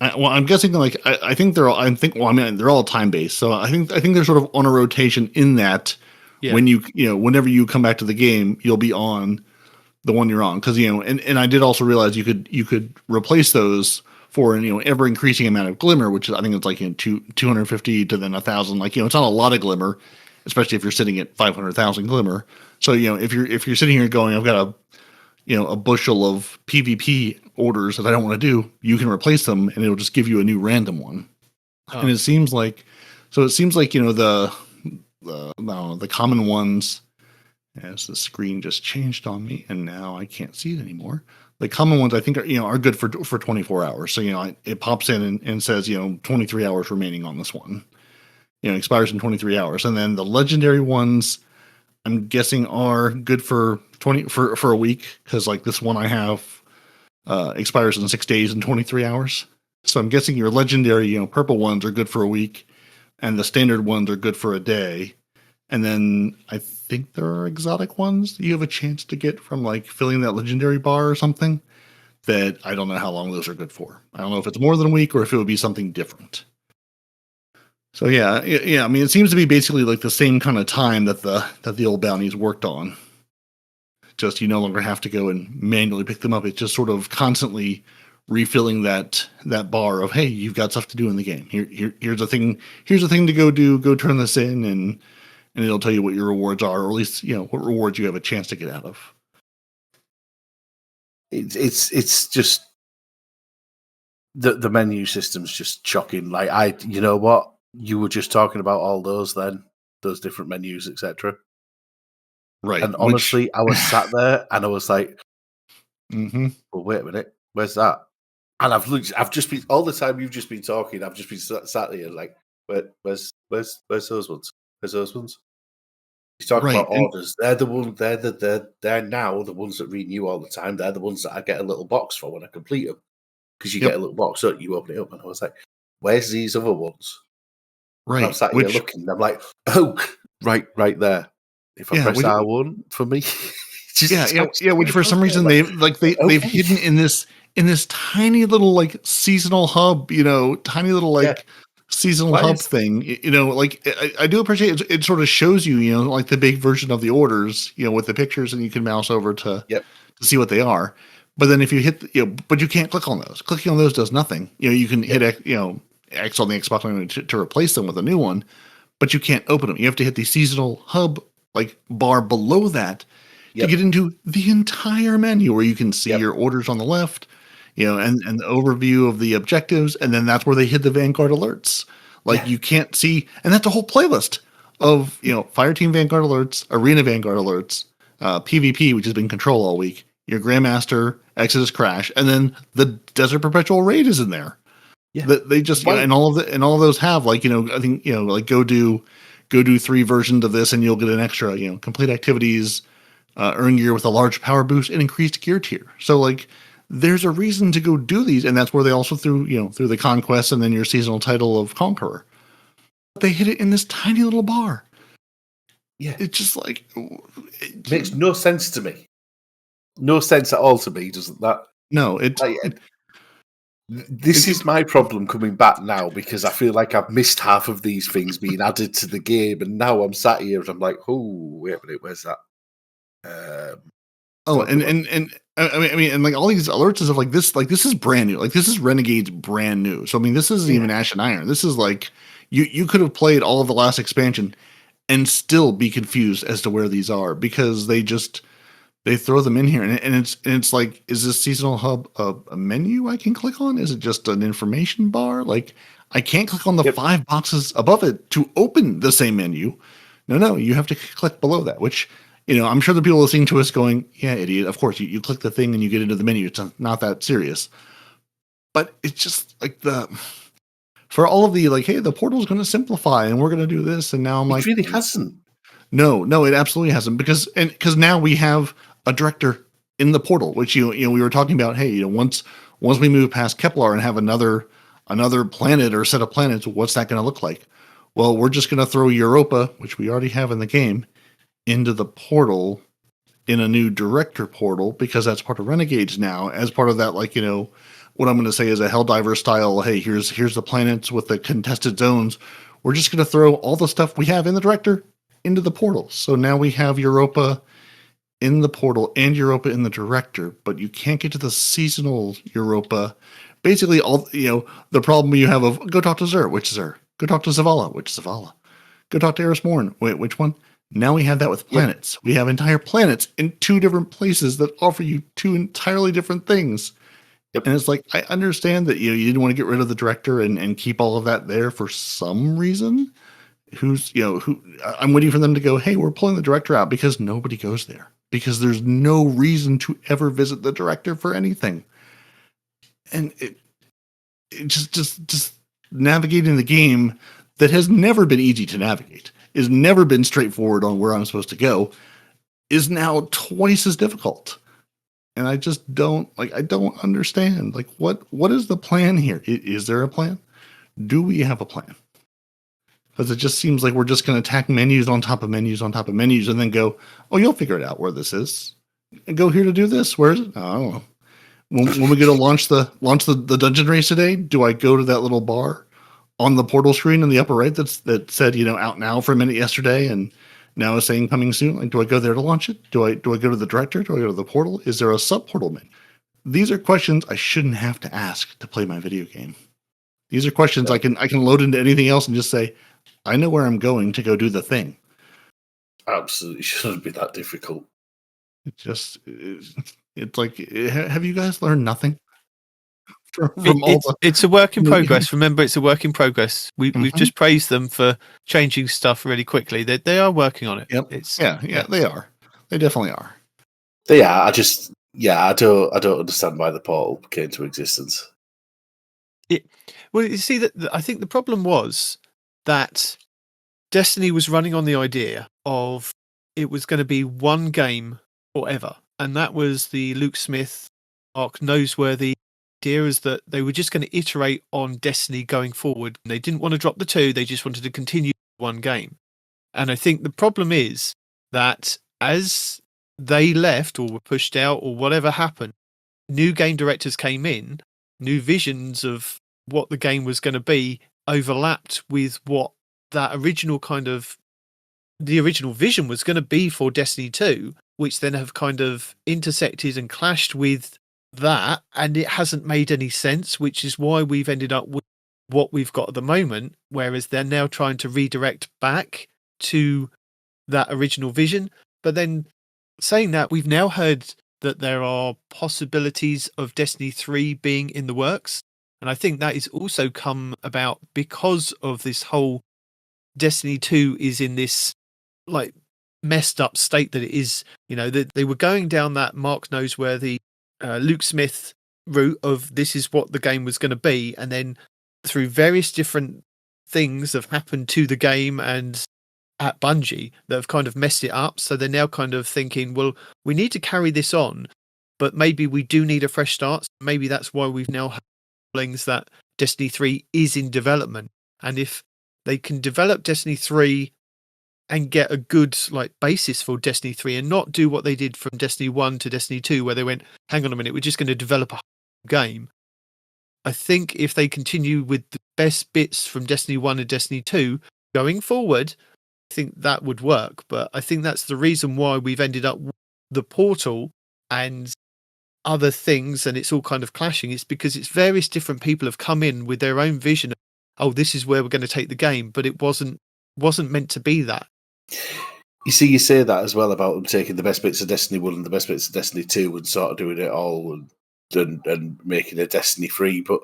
I'm guessing I think they're all. They're all time based. So I think they're sort of on a rotation in that when whenever you come back to the game, you'll be on the one you're on because and I did also realize you could replace those for an ever increasing amount of glimmer, which I think it's like 250 to then 1,000. Like it's not a lot of glimmer, especially if you're sitting at 500,000 glimmer. So if you're sitting here going, I've got a bushel of PvP orders that I don't want to do, you can replace them and it'll just give you a new random one. Oh. And it seems like the common ones, as the screen just changed on me and now I can't see it anymore. The common ones I think are good for 24 hours. So, it pops in and says, 23 hours remaining on this one, expires in 23 hours. And then the legendary ones, I'm guessing are good for a week because like this one I have expires in 6 days and 23 hours. So I'm guessing your legendary, purple ones are good for a week, and the standard ones are good for a day. And then I think there are exotic ones you have a chance to get from like filling that legendary bar or something that I don't know how long those are good for. I don't know if it's more than a week or if it would be something different. So yeah. I mean, it seems to be basically like the same kind of time that the old bounties worked on. Just you no longer have to go and manually pick them up. It's just sort of constantly refilling that bar of, hey, you've got stuff to do in the game. Here's a thing to go do. Go turn this in, and it'll tell you what your rewards are, or at least what rewards you have a chance to get out of. It's just the menu system's just shocking. Like you know what? You were just talking about all those different menus, etc. Right. And honestly, I was sat there and I was like, well, wait a minute, where's that? And I've just been, all the time you've just been talking, I've just been sat there like, where's those ones? Where's those ones? He's talking about orders. They're the ones, they're now the ones that renew all the time. They're the ones that I get a little box for when I complete them. Because you get a little box, so you open it up, and I was like, where's these other ones? Right. I'm sat here looking, and I'm like, oh, right there. If I press R1 for me, which for some reason they've hidden in this tiny little like seasonal hub, tiny little seasonal hub thing. I do appreciate it. It sort of shows you, like the big version of the orders, with the pictures, and you can mouse over to see what they are. But then if you hit, but you can't click on those. Clicking on those does nothing. You can hit X on the Xbox to replace them with a new one, but you can't open them. You have to hit the seasonal hub bar below that to get into the entire menu where you can see your orders on the left, and the overview of the objectives, and then that's where they hid the Vanguard alerts. You can't see, and that's a whole playlist of Fireteam Vanguard alerts, Arena Vanguard alerts, PvP, which has been Control all week, your Grandmaster, Exodus Crash, and then the Desert Perpetual Raid is in there. Yeah, they just and all of those have I think go do 3 versions of this and you'll get an extra complete activities, earn gear with a large power boost and increased gear tier. So like, there's a reason to go do these, and that's where they also threw the conquest and then your seasonal title of Conqueror. They hit it in this tiny little bar. Yeah, it's just like it makes no sense to me. No sense at all to me, doesn't that? No, this is my problem coming back now, because I feel like I've missed half of these things being added to the game, and now I'm sat here and I'm like, oh, wait a minute, where's that? And I mean, and like all these alerts and stuff like this is brand new. Like this is Renegades brand new. So I mean, this isn't even Ash and Iron. This is like you could have played all of the last expansion and still be confused as to where these are, because they throw them in here, and it's like, is this seasonal hub a menu I can click on? Is it just an information bar? Like I can't click on the 5 boxes above it to open the same menu. No, you have to click below that, which, I'm sure the people listening to us going, yeah, idiot. Of course, you click the thing and you get into the menu. It's not that serious. But it's just like for all of the like, hey, the portal's going to simplify and we're going to do this. And now I'm like, it really hasn't. No, it absolutely hasn't, because now we have a director in the portal, which we were talking about. Hey, once we move past Kepler and have another planet or set of planets, what's that going to look like? Well, we're just going to throw Europa, which we already have in the game, into the portal in a new director portal, because that's part of Renegades now, as part of that, like, what I'm going to say is a Helldiver style. Hey, here's the planets with the contested zones. We're just going to throw all the stuff we have in the director into the portal. So now we have Europa in the portal and Europa in the director, but you can't get to the seasonal Europa. Basically, all the problem you have of go talk to Xur, which Xur? Go talk to Zavala, which Zavala? Go talk to Eris Morn, wait, which one? Now we have that with planets. We have entire planets in 2 different places that offer you 2 entirely different things. Yep. And it's like, I understand that you didn't want to get rid of the director and keep all of that there for some reason. I'm waiting for them to go, hey, we're pulling the director out, because nobody goes there, because there's no reason to ever visit the director for anything. And it just navigating the game that has never been easy to navigate, is never been straightforward on where I'm supposed to go, is now twice as difficult. And I just I don't understand. Like, what is the plan here? Is there a plan? Do we have a plan? Because it just seems like we're just going to attack menus on top of menus on top of menus, and then go, oh, you'll figure it out where this is, and go here to do this. Where is it? Oh, I don't know. When we go to launch the dungeon race today, do I go to that little bar on the portal screen in the upper right that said out now for a minute yesterday, and now is saying coming soon? Like, do I go there to launch it? Do I go to the director? Do I go to the portal? Is there a sub portal menu? These are questions I shouldn't have to ask to play my video game. These are questions I can load into anything else and just say, I know where I'm going to go do the thing. Absolutely shouldn't be that difficult. It's like, have you guys learned nothing? It's a work in progress. Remember, it's a work in progress. We've just praised them for changing stuff really quickly. They are working on it. Yep. They are. They definitely are. They are. I don't understand why the portal came into existence. Well, you see, I think the problem was that Destiny was running on the idea of it was going to be one game forever, and that was the Luke Smith, Mark Noseworthy idea, is that they were just going to iterate on Destiny going forward. They didn't want to drop the 2; they just wanted to continue one game. And I think the problem is that as they left or were pushed out or whatever happened, new game directors came in, new visions of what the game was going to be overlapped with what that original the original vision was going to be for Destiny 2, which then have kind of intersected and clashed with that, and it hasn't made any sense, which is why we've ended up with what we've got at the moment, whereas they're now trying to redirect back to that original vision. But then saying that, we've now heard that there are possibilities of Destiny 3 being in the works, and I think that is also come about because of this whole Destiny 2 is in this like messed up state that it is. They were going down that Mark Noseworthy, Luke Smith route of this is what the game was going to be, and then through various different things have happened to the game and at Bungie that have kind of messed it up. So they're now kind of thinking, well, we need to carry this on, but maybe we do need a fresh start. Maybe that's why we've now had rumblings that Destiny 3 is in development. And if they can develop Destiny 3 and get a good like basis for Destiny 3 and not do what they did from Destiny 1 to Destiny 2, where they went, hang on a minute, we're just going to develop a game. I think if they continue with the best bits from Destiny 1 and Destiny 2 going forward, I think that would work. But I think that's the reason why we've ended up with the Portal and other things, and it's all kind of clashing. It's because it's various different people have come in with their own vision of, oh, this is where we're going to take the game, but it wasn't meant to be that. You see, you say that as well about them taking the best bits of Destiny 1 and the best bits of Destiny 2 and sort of doing it all and making a Destiny 3, but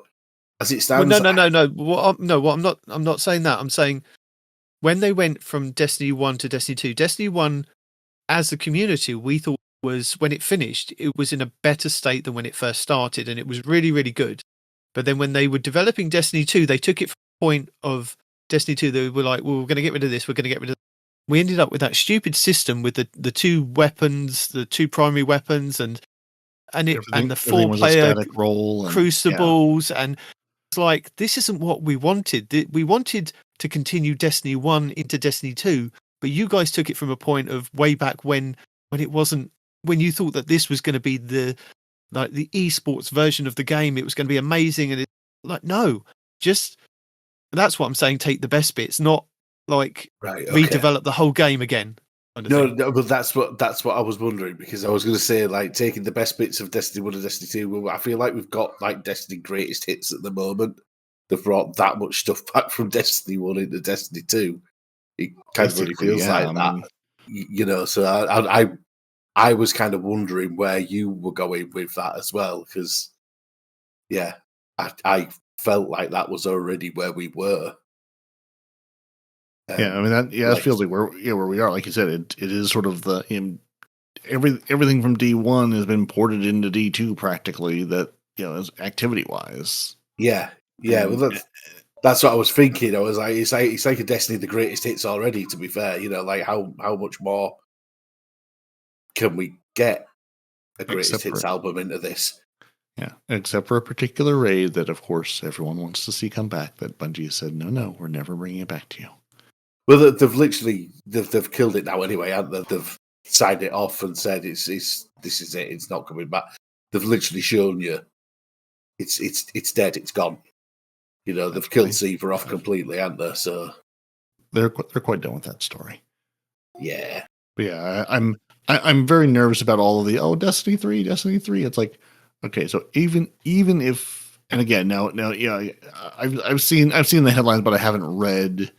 as it stands... Well, no. I'm not saying that. I'm saying when they went from Destiny 1 to Destiny 2, Destiny 1, as a community, we thought was, when it finished, it was in a better state than when it first started, and it was really, really good. But then when they were developing Destiny 2, they took it from the point of Destiny 2, they were like, well, we're going to get rid of this, we're going to get rid of that. We ended up with that stupid system with the two weapons, the two primary weapons, and the 4-player role crucibles, and it's like, this isn't what we wanted. We wanted to continue Destiny 1 into Destiny 2, but you guys took it from a point of way back when it wasn't, when you thought that this was going to be the esports version of the game, it was going to be amazing, and it's like, no, just, that's what I'm saying, take the best bits, not like redevelop the whole game again. No, but that's what I was wondering, because I was going to say, like, taking the best bits of Destiny 1 and Destiny 2. Well, I feel like we've got like Destiny greatest hits at the moment. They've brought that much stuff back from Destiny 1 into Destiny 2. It kind of really feels like that, you know. So I was kind of wondering where you were going with that as well, because I felt like that was already where we were. I mean that feels like where we are. Like you said, it is sort of everything from D1 has been ported into D2 practically. That, you know, is activity wise. Yeah. Well, that's what I was thinking. I was like, it's like a Destiny the greatest hits already. To be fair, you know, like how much more can we get a greatest hits album into this? Yeah, except for a particular raid that, of course, everyone wants to see come back. That Bungie said, no, we're never bringing it back to you. Well, they've killed it now anyway, haven't they? They've signed it off and said this is it. It's not coming back. They've literally shown you it's dead. It's gone. You know, they've killed Seaver off completely, haven't they? So they're quite done with that story. Yeah, but yeah, I'm very nervous about all of the Destiny 3. It's like, okay, so even if, and again, now I've seen the headlines, but I haven't read.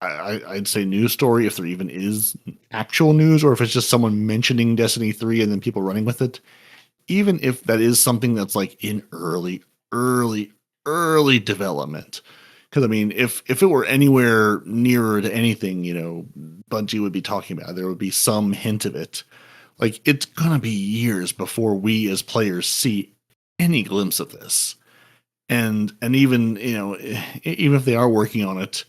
I'd say news story, if there even is actual news, or if it's just someone mentioning Destiny 3 and then people running with it. Even if that is something that's like in early development. Because I mean, if it were anywhere nearer to anything, you know, Bungie would be talking about, there would be some hint of it. Like, it's gonna be years before we as players see any glimpse of this. And even, you know, even if they are working on it,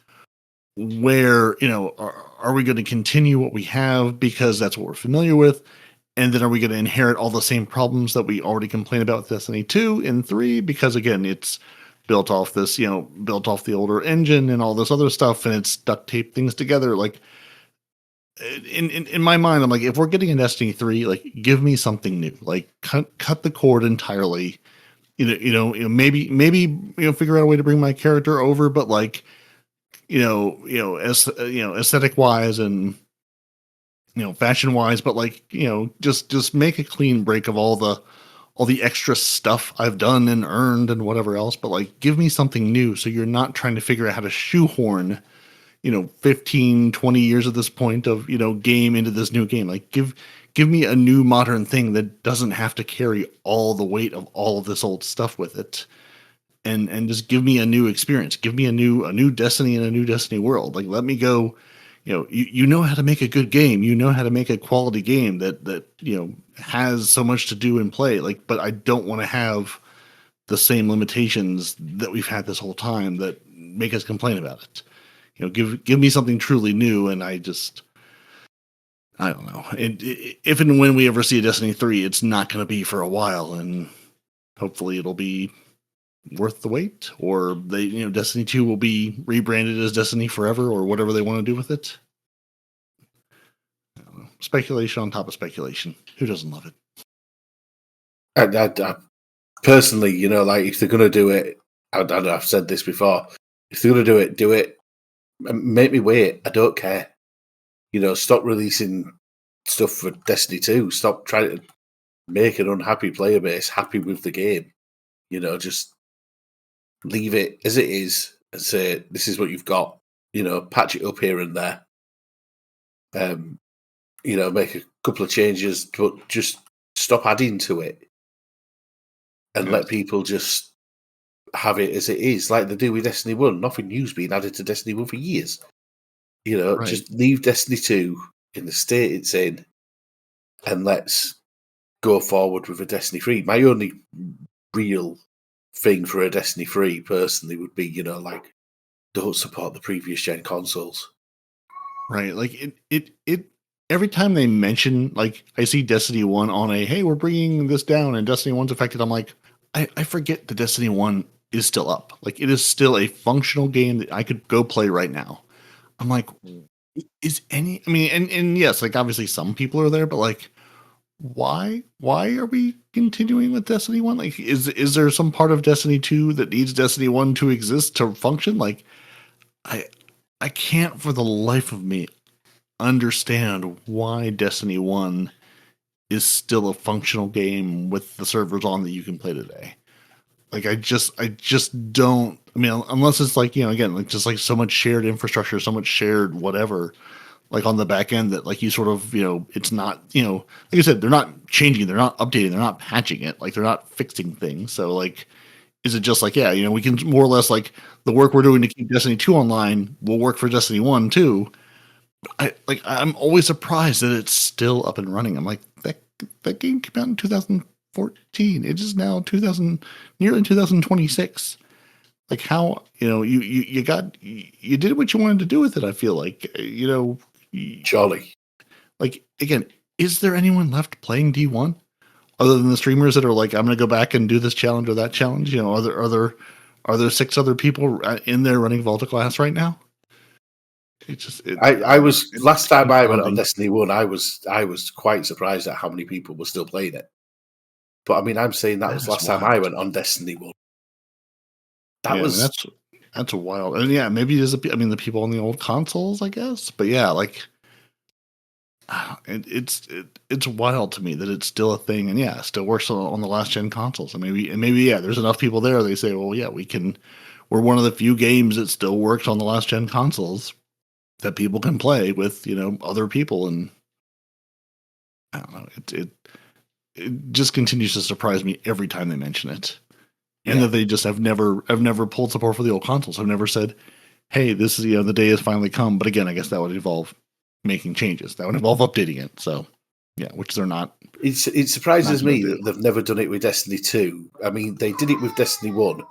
where, you know, are we going to continue what we have because that's what we're familiar with? And then are we going to inherit all the same problems that we already complain about with Destiny 2 and 3? Because again, it's built off the older engine and all this other stuff, and it's duct tape things together. Like, in my mind, I'm like, if we're getting a Destiny 3, like, give me something new. Like, cut the cord entirely. Maybe figure out a way to bring my character over, but like, aesthetic wise and, fashion wise, but like, just make a clean break of all the extra stuff I've done and earned and whatever else, but like, give me something new. So you're not trying to figure out how to shoehorn, 15, 20 years at this point of, game into this new game. Like, give me a new modern thing that doesn't have to carry all the weight of all of this old stuff with it. And just give me a new experience. Give me a new Destiny and a new Destiny world. Like, let me go, you know how to make a good game. You know how to make a quality game that has so much to do and play. Like, but I don't want to have the same limitations that we've had this whole time that make us complain about it. give me something truly new. And I don't know. If and when we ever see a Destiny 3, it's not going to be for a while, and hopefully it'll be worth the wait, or Destiny 2 will be rebranded as Destiny Forever, or whatever they want to do with it. I don't know. Speculation on top of speculation. Who doesn't love it? I personally, like if they're going to do it, I've said this before. If they're going to do it. Make me wait. I don't care. Stop releasing stuff for Destiny 2. Stop trying to make an unhappy player base happy with the game. Just leave it as it is and say, this is what you've got. Patch it up here and there. Make a couple of changes, but just stop adding to it. And let people just have it as it is, like they do with Destiny 1. Nothing new's been added to Destiny 1 for years. Right. Just leave Destiny 2 in the state it's in, and let's go forward with a Destiny 3. My only real thing for a Destiny 3 personally would be, like, don't support the previous gen consoles. Right. Like it every time they mention, like, I see Destiny 1 on hey, we're bringing this down and Destiny 1's affected, I'm like, I forget the Destiny 1 is still up. Like, it is still a functional game that I could go play right now. I'm like, and yes, like, obviously some people are there, but like, why are we continuing with Destiny 1? Like, is there some part of Destiny 2 that needs Destiny 1 to exist, to function? Like, I can't for the life of me understand why Destiny 1 is still a functional game with the servers on that you can play today. Like, I just don't. I mean, unless it's like, again, like, just like so much shared infrastructure, so much shared whatever, like on the back end, that like you sort of, it's not, like I said, they're not changing, they're not updating, they're not patching it, like they're not fixing things. So like, is it just like, we can more or less, like, the work we're doing to keep Destiny 2 online will work for Destiny 1 too. I'm always surprised that it's still up and running. I'm like, that game came out in 2014. It is now nearly 2026. Like, how, you did what you wanted to do with it. I feel like, Jolly. Like, again, is there anyone left playing D1 other than the streamers that are like, I'm going to go back and do this challenge or that challenge? Are there 6 other people in there running Volta class right now? I was last time I went on Destiny 1, I was quite surprised at how many people were still playing it. But I mean, I'm saying that was last time I went on Destiny 1. That's wild. And yeah, maybe it is the people on the old consoles, I guess. But yeah, like, it's wild to me that it's still a thing, and yeah, it still works on the last gen consoles. And maybe there's enough people there. They say, well, yeah, we're one of the few games that still works on the last gen consoles that people can play with, other people. And I don't know, it just continues to surprise me every time they mention it. And that they just have never pulled support for the old consoles. I've never said, hey, this is, the day has finally come. But again, I guess that would involve making changes. That would involve updating it. So yeah, which they're not. It surprises me that they've never done it with Destiny 2. I mean, they did it with Destiny 1.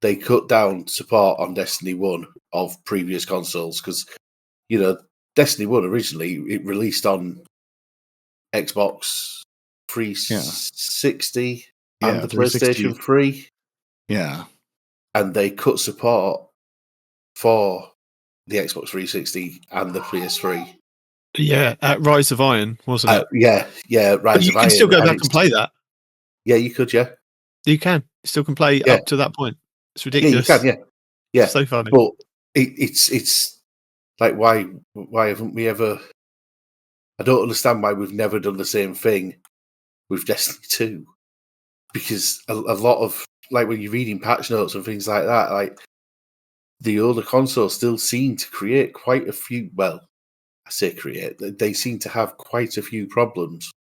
They cut down support on Destiny 1 of previous consoles because, Destiny 1 originally, it released on Xbox 360 and the PlayStation 3. Yeah. And they cut support for the Xbox 360 and the PS3. Yeah, at Rise of Iron, wasn't it? Yeah, Rise of Iron. You can still go back and play that. Yeah, you could, yeah. You can. You still can play up to that point. It's ridiculous. Yeah, you can, yeah. It's so funny. But it's like, why haven't we ever... I don't understand why we've never done the same thing with Destiny 2. Because a lot of, like, when you're reading patch notes and things like that, like, the older consoles still seem to create quite a few, well, I say create, they seem to have quite a few problems,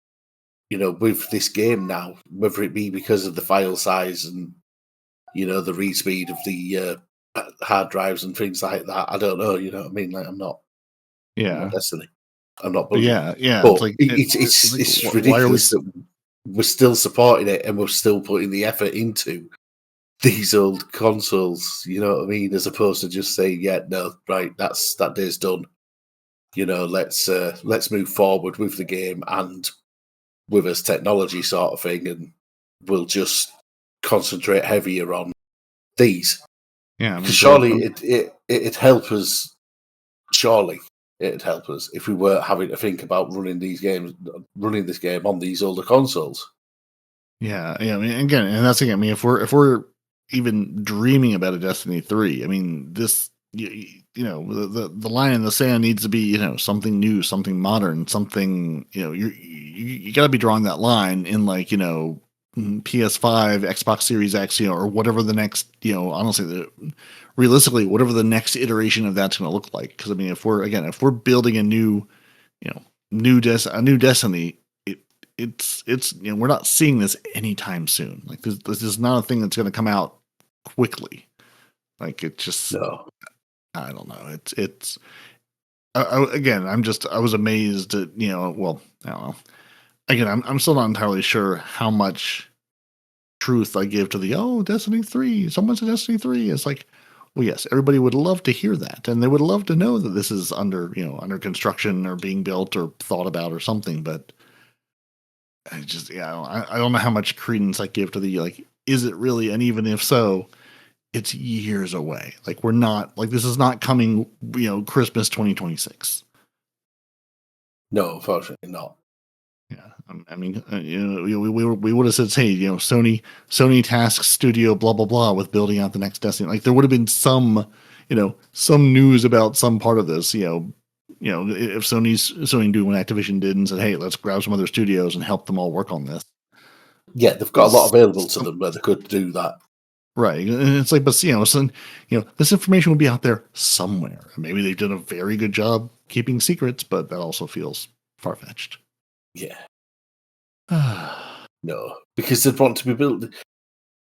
with this game now, whether it be because of the file size and, the read speed of the hard drives and things like that. I don't know, you know what I mean? Like, I'm not Destiny. I'm not Bungie. Yeah. But it's ridiculous that we're still supporting it and we're still putting the effort into these old consoles. You know what I mean? As opposed to just saying, yeah, no, right, that day's done. You know, let's move forward with the game and with us technology sort of thing, and we'll just concentrate heavier on these. Yeah, I mean, Because surely it'd help us. Surely it'd help us if we weren't having to think about running this game on these older consoles. yeah. I mean, again, and that's again. I mean, if we're even dreaming about a Destiny 3, I mean, this you know the line in the sand needs to be something new, something modern, something you got to be drawing that line in like PS5, Xbox Series X, or whatever the next honestly realistically whatever the next iteration of that's going to look like. Because I mean, if we're building a new Destiny, it's we're not seeing this anytime soon. Like this is not a thing that's going to come out quickly. Like it just No. I don't know. It's again. I was amazed at well, I don't know. Again, I'm still not entirely sure how much truth I give to the Destiny 3. Someone said Destiny 3. It's like, well, yes, everybody would love to hear that, and they would love to know that this is under construction or being built or thought about or something. But I just I don't know how much credence I give to the like. Is it really? And even if so, it's years away. Like we're not like this is not coming. Christmas 2026. No, unfortunately not. Yeah, I mean, we would have said, hey, Sony tasks studio blah blah blah with building out the next Destiny. Like there would have been some news about some part of this. If Sony doing what Activision did and said, hey, let's grab some other studios and help them all work on this. Yeah, they've got a lot available to them where they could do that. Right, and it's like, but this information will be out there somewhere. Maybe they've done a very good job keeping secrets, but that also feels far fetched. Yeah. No, because they'd want to be built.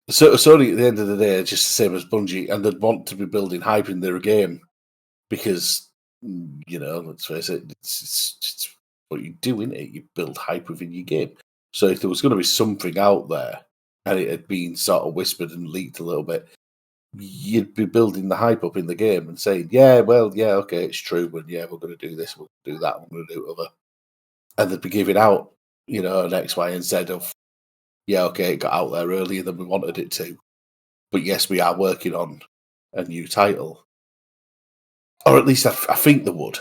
So Sony, at the end of the day, are just the same as Bungie, and they'd want to be building hype in their game because, let's face it, it's what you do, isn't it? You build hype within your game. So if there was going to be something out there and it had been sort of whispered and leaked a little bit, you'd be building the hype up in the game and saying, yeah, okay, it's true, but yeah, we're going to do this, we're going to do that, we're going to do other. And they'd be giving out, an X, Y, and Z of, yeah, okay, it got out there earlier than we wanted it to. But yes, we are working on a new title. Or at least I think they would.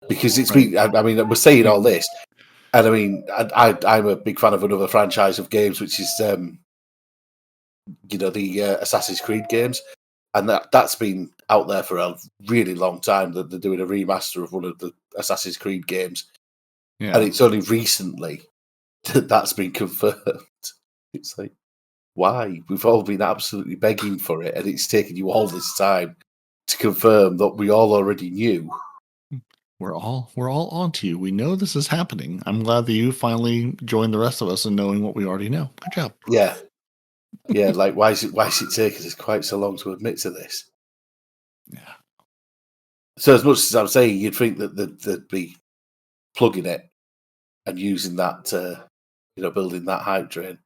Because it's been, I mean, we're saying all this, and I mean, I'm a big fan of another franchise of games, which is, the Assassin's Creed games. And that's been out there for a really long time, that they're doing a remaster of one of the Assassin's Creed games. Yeah. And it's only recently that's been confirmed. It's like, why? We've all been absolutely begging for it, and it's taken you all this time to confirm that we all already knew. We're all onto you. We know this is happening. I'm glad that you finally joined the rest of us in knowing what we already know. Good job. Yeah. Yeah, like why is it taking us quite so long to admit to this? Yeah. So as much as I'm saying, you'd think that they'd be plugging it and using that to, building that hype train.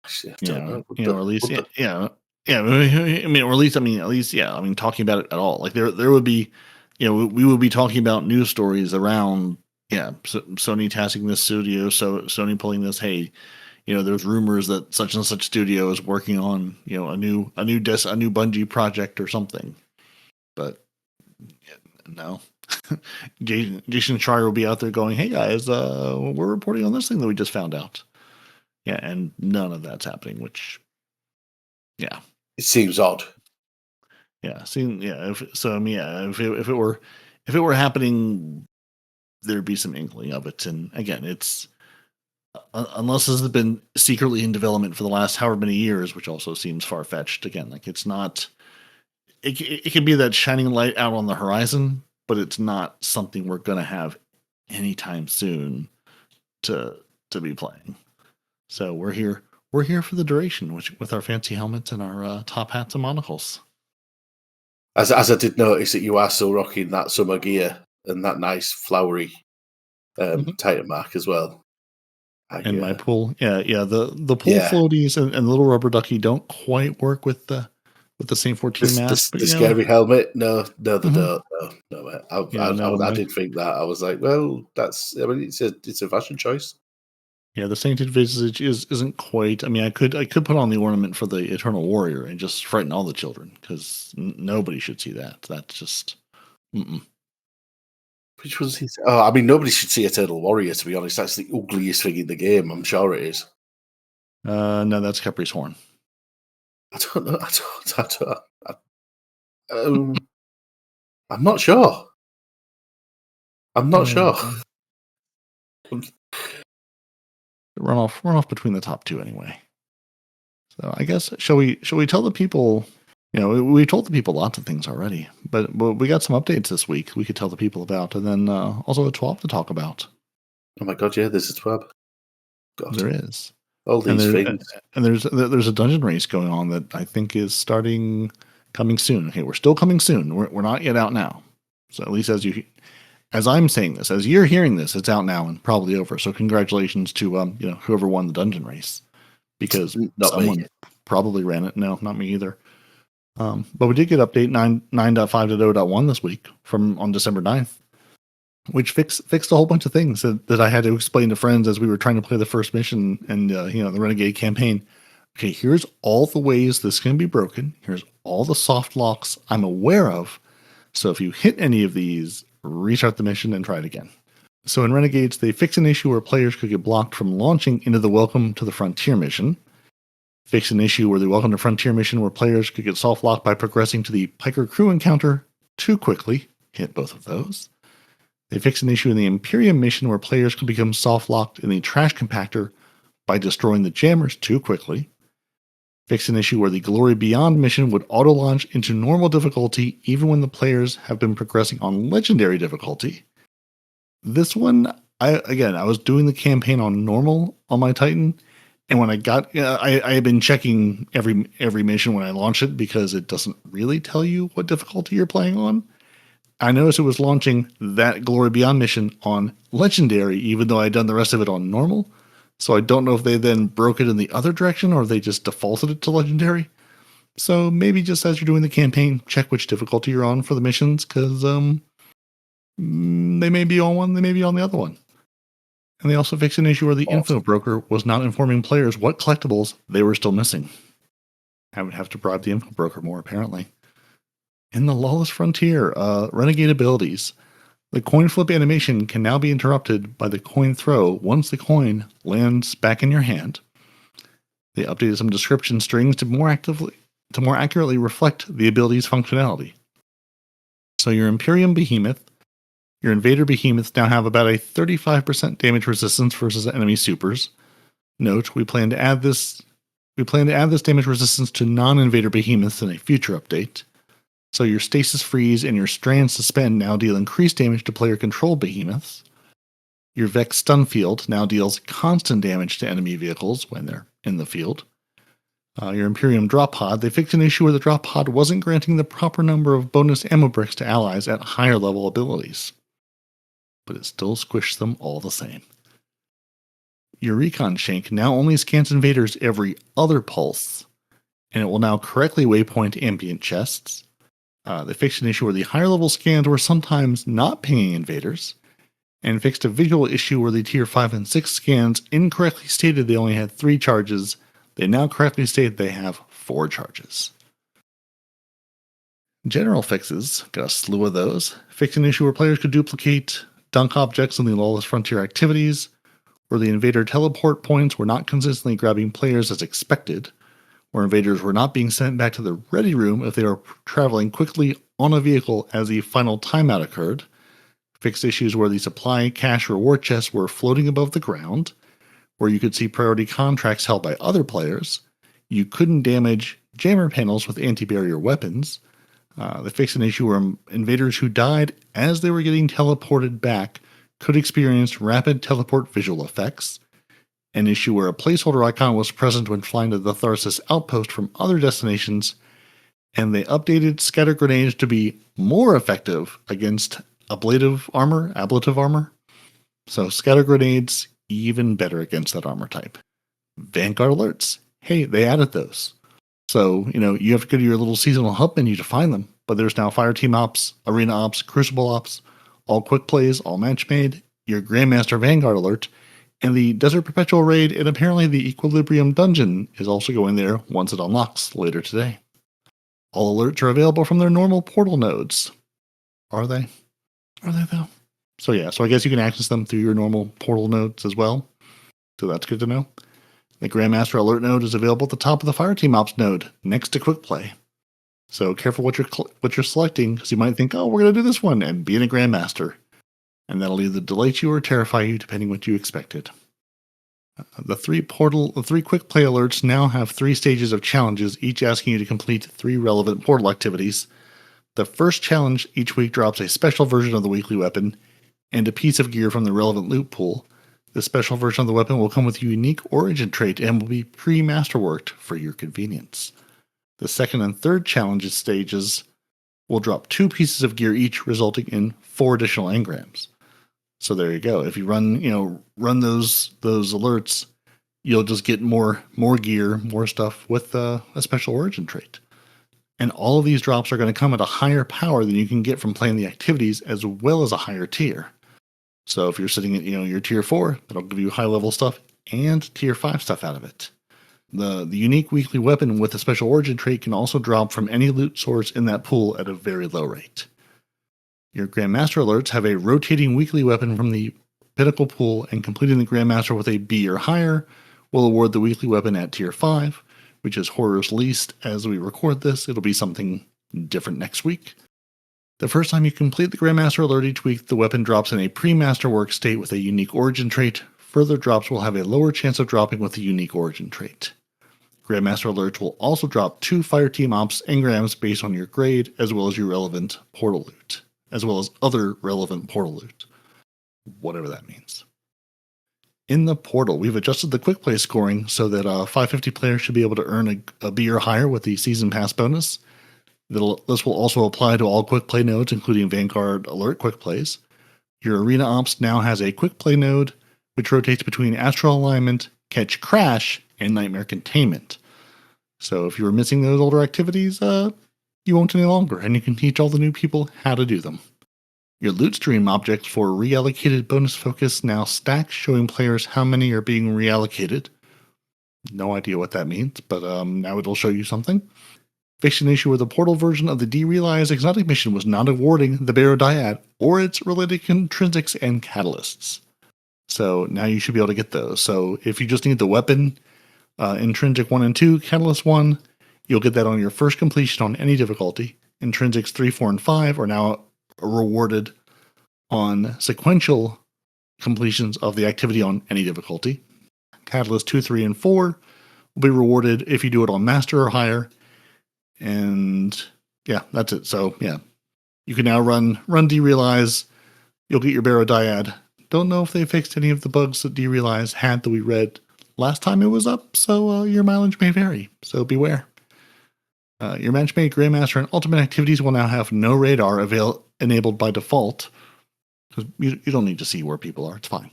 Actually, I don't know. Or at least, yeah. I mean, or at least, I mean, talking about it at all. Like there would be, we would be talking about news stories around, Sony tasking this studio, so Sony pulling this, hey, there's rumors that such and such studio is working on, a new Bungie project or something. But no, Jason Schreier will be out there going, hey guys, we're reporting on this thing that we just found out. Yeah, and none of that's happening, which, yeah, it seems odd. Yeah, if it were happening, there'd be some inkling of it. And again, it's unless this has been secretly in development for the last however many years, which also seems far fetched. Again, like it's not. It could be that shining light out on the horizon, but it's not something we're going to have anytime soon to be playing. So we're here for the duration, with our fancy helmets and our top hats and monocles. As I did notice that you are still rocking that summer gear and that nice flowery Titan mark as well. in my pool. Yeah. The pool Yeah. floaties and the little rubber ducky don't quite work with the Saint 14 mask. The scary helmet? No, they Mhm. don't. No, mate. I my- did think that. I was like, well, it's a fashion choice. Yeah, the Sainted Visage isn't quite. I mean, I could put on the ornament for the Eternal Warrior and just frighten all the children because nobody should see that. That's just. Mm-mm. Which was his? Oh, I mean, nobody should see Eternal Warrior. To be honest, that's the ugliest thing in the game. I'm sure it is. No, that's Capri's horn. I don't know. I'm not sure. I'm not sure. Run off between the top two anyway. So I guess shall we tell the people? You know, we told the people lots of things already, but we got some updates this week we could tell the people about, and then also a TWAB to talk about. Oh my god! Yeah, there's a TWAB. God, there is all these things, and there's a dungeon race going on that I think is coming soon. Okay, we're still coming soon. We're not yet out now. So at least as I'm saying this, as you're hearing this, it's out now and probably over. So congratulations to whoever won the dungeon race, because someone probably ran it. No, not me either. But we did get update 9.5.0.1 this week on December 9th, which fixed a whole bunch of things that I had to explain to friends as we were trying to play the first mission and the Renegade campaign. Okay, here's all the ways this can be broken. Here's all the soft locks I'm aware of. So if you hit any of these, restart the mission and try it again. So in Renegades, they fixed an issue where players could get blocked from launching into the Welcome to the Frontier mission. Fixed an issue where the Welcome to Frontier mission where players could get soft locked by progressing to the Piker crew encounter too quickly. Hit both of those. They fixed an issue in the Imperium mission where players could become soft locked in the trash compactor by destroying the jammers too quickly. Fixed an issue where the Glory Beyond mission would auto-launch into normal difficulty even when the players have been progressing on legendary difficulty. This one, I was doing the campaign on normal on my Titan, and when I got, I had been checking every mission when I launch it because it doesn't really tell you what difficulty you're playing on. I noticed it was launching that Glory Beyond mission on legendary, even though I'd done the rest of it on normal. So I don't know if they then broke it in the other direction or they just defaulted it to legendary. So maybe just as you're doing the campaign, check which difficulty you're on for the missions, because they may be on one, they may be on the other one. And they also fixed an issue where the info broker was not informing players what collectibles they were still missing. I would have to bribe the info broker more, apparently. In the Lawless Frontier, Renegade abilities. The coin flip animation can now be interrupted by the coin throw once the coin lands back in your hand. They updated some description strings to more accurately reflect the ability's functionality. So your Imperium Behemoth, your Invader Behemoths now have about a 35% damage resistance versus enemy supers. Note, we plan to add this damage resistance to non-Invader Behemoths in a future update. So your Stasis Freeze and your Strand Suspend now deal increased damage to player-controlled behemoths. Your Vex Stun Field now deals constant damage to enemy vehicles when they're in the field. Your Imperium Drop Pod, they fixed an issue where the Drop Pod wasn't granting the proper number of bonus ammo bricks to allies at higher level abilities. But it still squished them all the same. Your Recon Shank now only scans invaders every other pulse, and it will now correctly waypoint ambient chests. They fixed an issue where the higher level scans were sometimes not pinging invaders, and fixed a visual issue where the tier 5 and 6 scans incorrectly stated they only had 3 charges. They now correctly state they have 4 charges. General fixes, got a slew of those. Fixed an issue where players could duplicate dunk objects in the Lawless Frontier activities, where the invader teleport points were not consistently grabbing players as expected, where invaders were not being sent back to the ready room if they were traveling quickly on a vehicle as the final timeout occurred. Fixed issues where the supply cash reward chests were floating above the ground, where you could see priority contracts held by other players. You couldn't damage jammer panels with anti-barrier weapons. They fixed an issue where invaders who died as they were getting teleported back could experience rapid teleport visual effects. An issue where a placeholder icon was present when flying to the Tharsis outpost from other destinations, and they updated scatter grenades to be more effective against ablative armor. So scatter grenades even better against that armor type. Vanguard Alerts. Hey, they added those. So, you have to go to your little seasonal hub menu to find them, but there's now Fireteam Ops, Arena Ops, Crucible Ops, all quick plays, all match made, your Grandmaster Vanguard Alert, and the Desert Perpetual Raid, and apparently the Equilibrium Dungeon is also going there once it unlocks later today. All alerts are available from their normal portal nodes. Are they? Are they though? So I guess you can access them through your normal portal nodes as well. So that's good to know. The Grandmaster Alert node is available at the top of the Fireteam Ops node, next to Quick Play. So careful what you're selecting, because you might think, oh, we're going to do this one, and be in a Grandmaster. And that'll either delight you or terrify you, depending what you expected. The three Quick Play alerts now have 3 stages of challenges, each asking you to complete 3 relevant portal activities. The first challenge each week drops a special version of the weekly weapon and a piece of gear from the relevant loot pool. The special version of the weapon will come with a unique origin trait and will be pre-masterworked for your convenience. The second and third challenge stages will drop 2 pieces of gear each, resulting in 4 additional engrams. So there you go. If you run those alerts, you'll just get more gear, more stuff with a special origin trait. And all of these drops are going to come at a higher power than you can get from playing the activities, as well as a higher tier. So if you're sitting at your tier 4, that'll give you high level stuff and tier 5 stuff out of it. The unique weekly weapon with a special origin trait can also drop from any loot source in that pool at a very low rate. Your Grandmaster alerts have a rotating weekly weapon from the Pinnacle pool, and completing the Grandmaster with a B or higher will award the weekly weapon at tier 5, which is Horror's least. As we record this, it'll be something different next week. The first time you complete the Grandmaster alert each week, the weapon drops in a pre-masterwork state with a unique origin trait. Further drops will have a lower chance of dropping with a unique origin trait. Grandmaster alerts will also drop 2 Fireteam Ops engrams based on your grade, as well as your relevant portal loot, as well as other relevant portal loot, whatever that means. In the portal, we've adjusted the quick play scoring so that 550 players should be able to earn a B or higher with the season pass bonus. This will also apply to all quick play nodes, including Vanguard Alert quick plays. Your Arena Ops now has a quick play node, which rotates between Astral Alignment, Catch Crash, and Nightmare Containment. So if you were missing those older activities, you won't any longer, and you can teach all the new people how to do them. Your loot stream objects for reallocated bonus focus now stack, showing players how many are being reallocated. No idea what that means, but now it'll show you something. Fixed an issue where the portal version of the Derealize exotic mission was not awarding the Barodyad or its related intrinsics and catalysts. So now you should be able to get those. So if you just need the weapon, intrinsic 1 and 2, catalyst 1, you'll get that on your first completion on any difficulty. Intrinsics 3, 4, and 5 are now rewarded on sequential completions of the activity on any difficulty. Catalyst 2, 3, and 4 will be rewarded if you do it on Master or higher. And yeah, that's it. So yeah, you can now run Derealize. You'll get your Barodyad. Don't know if they fixed any of the bugs that Derealize had that we read last time it was up, so your mileage may vary. So beware. Your matchmade Grandmaster and Ultimate activities will now have no radar enabled by default, because you don't need to see where people are. It's fine.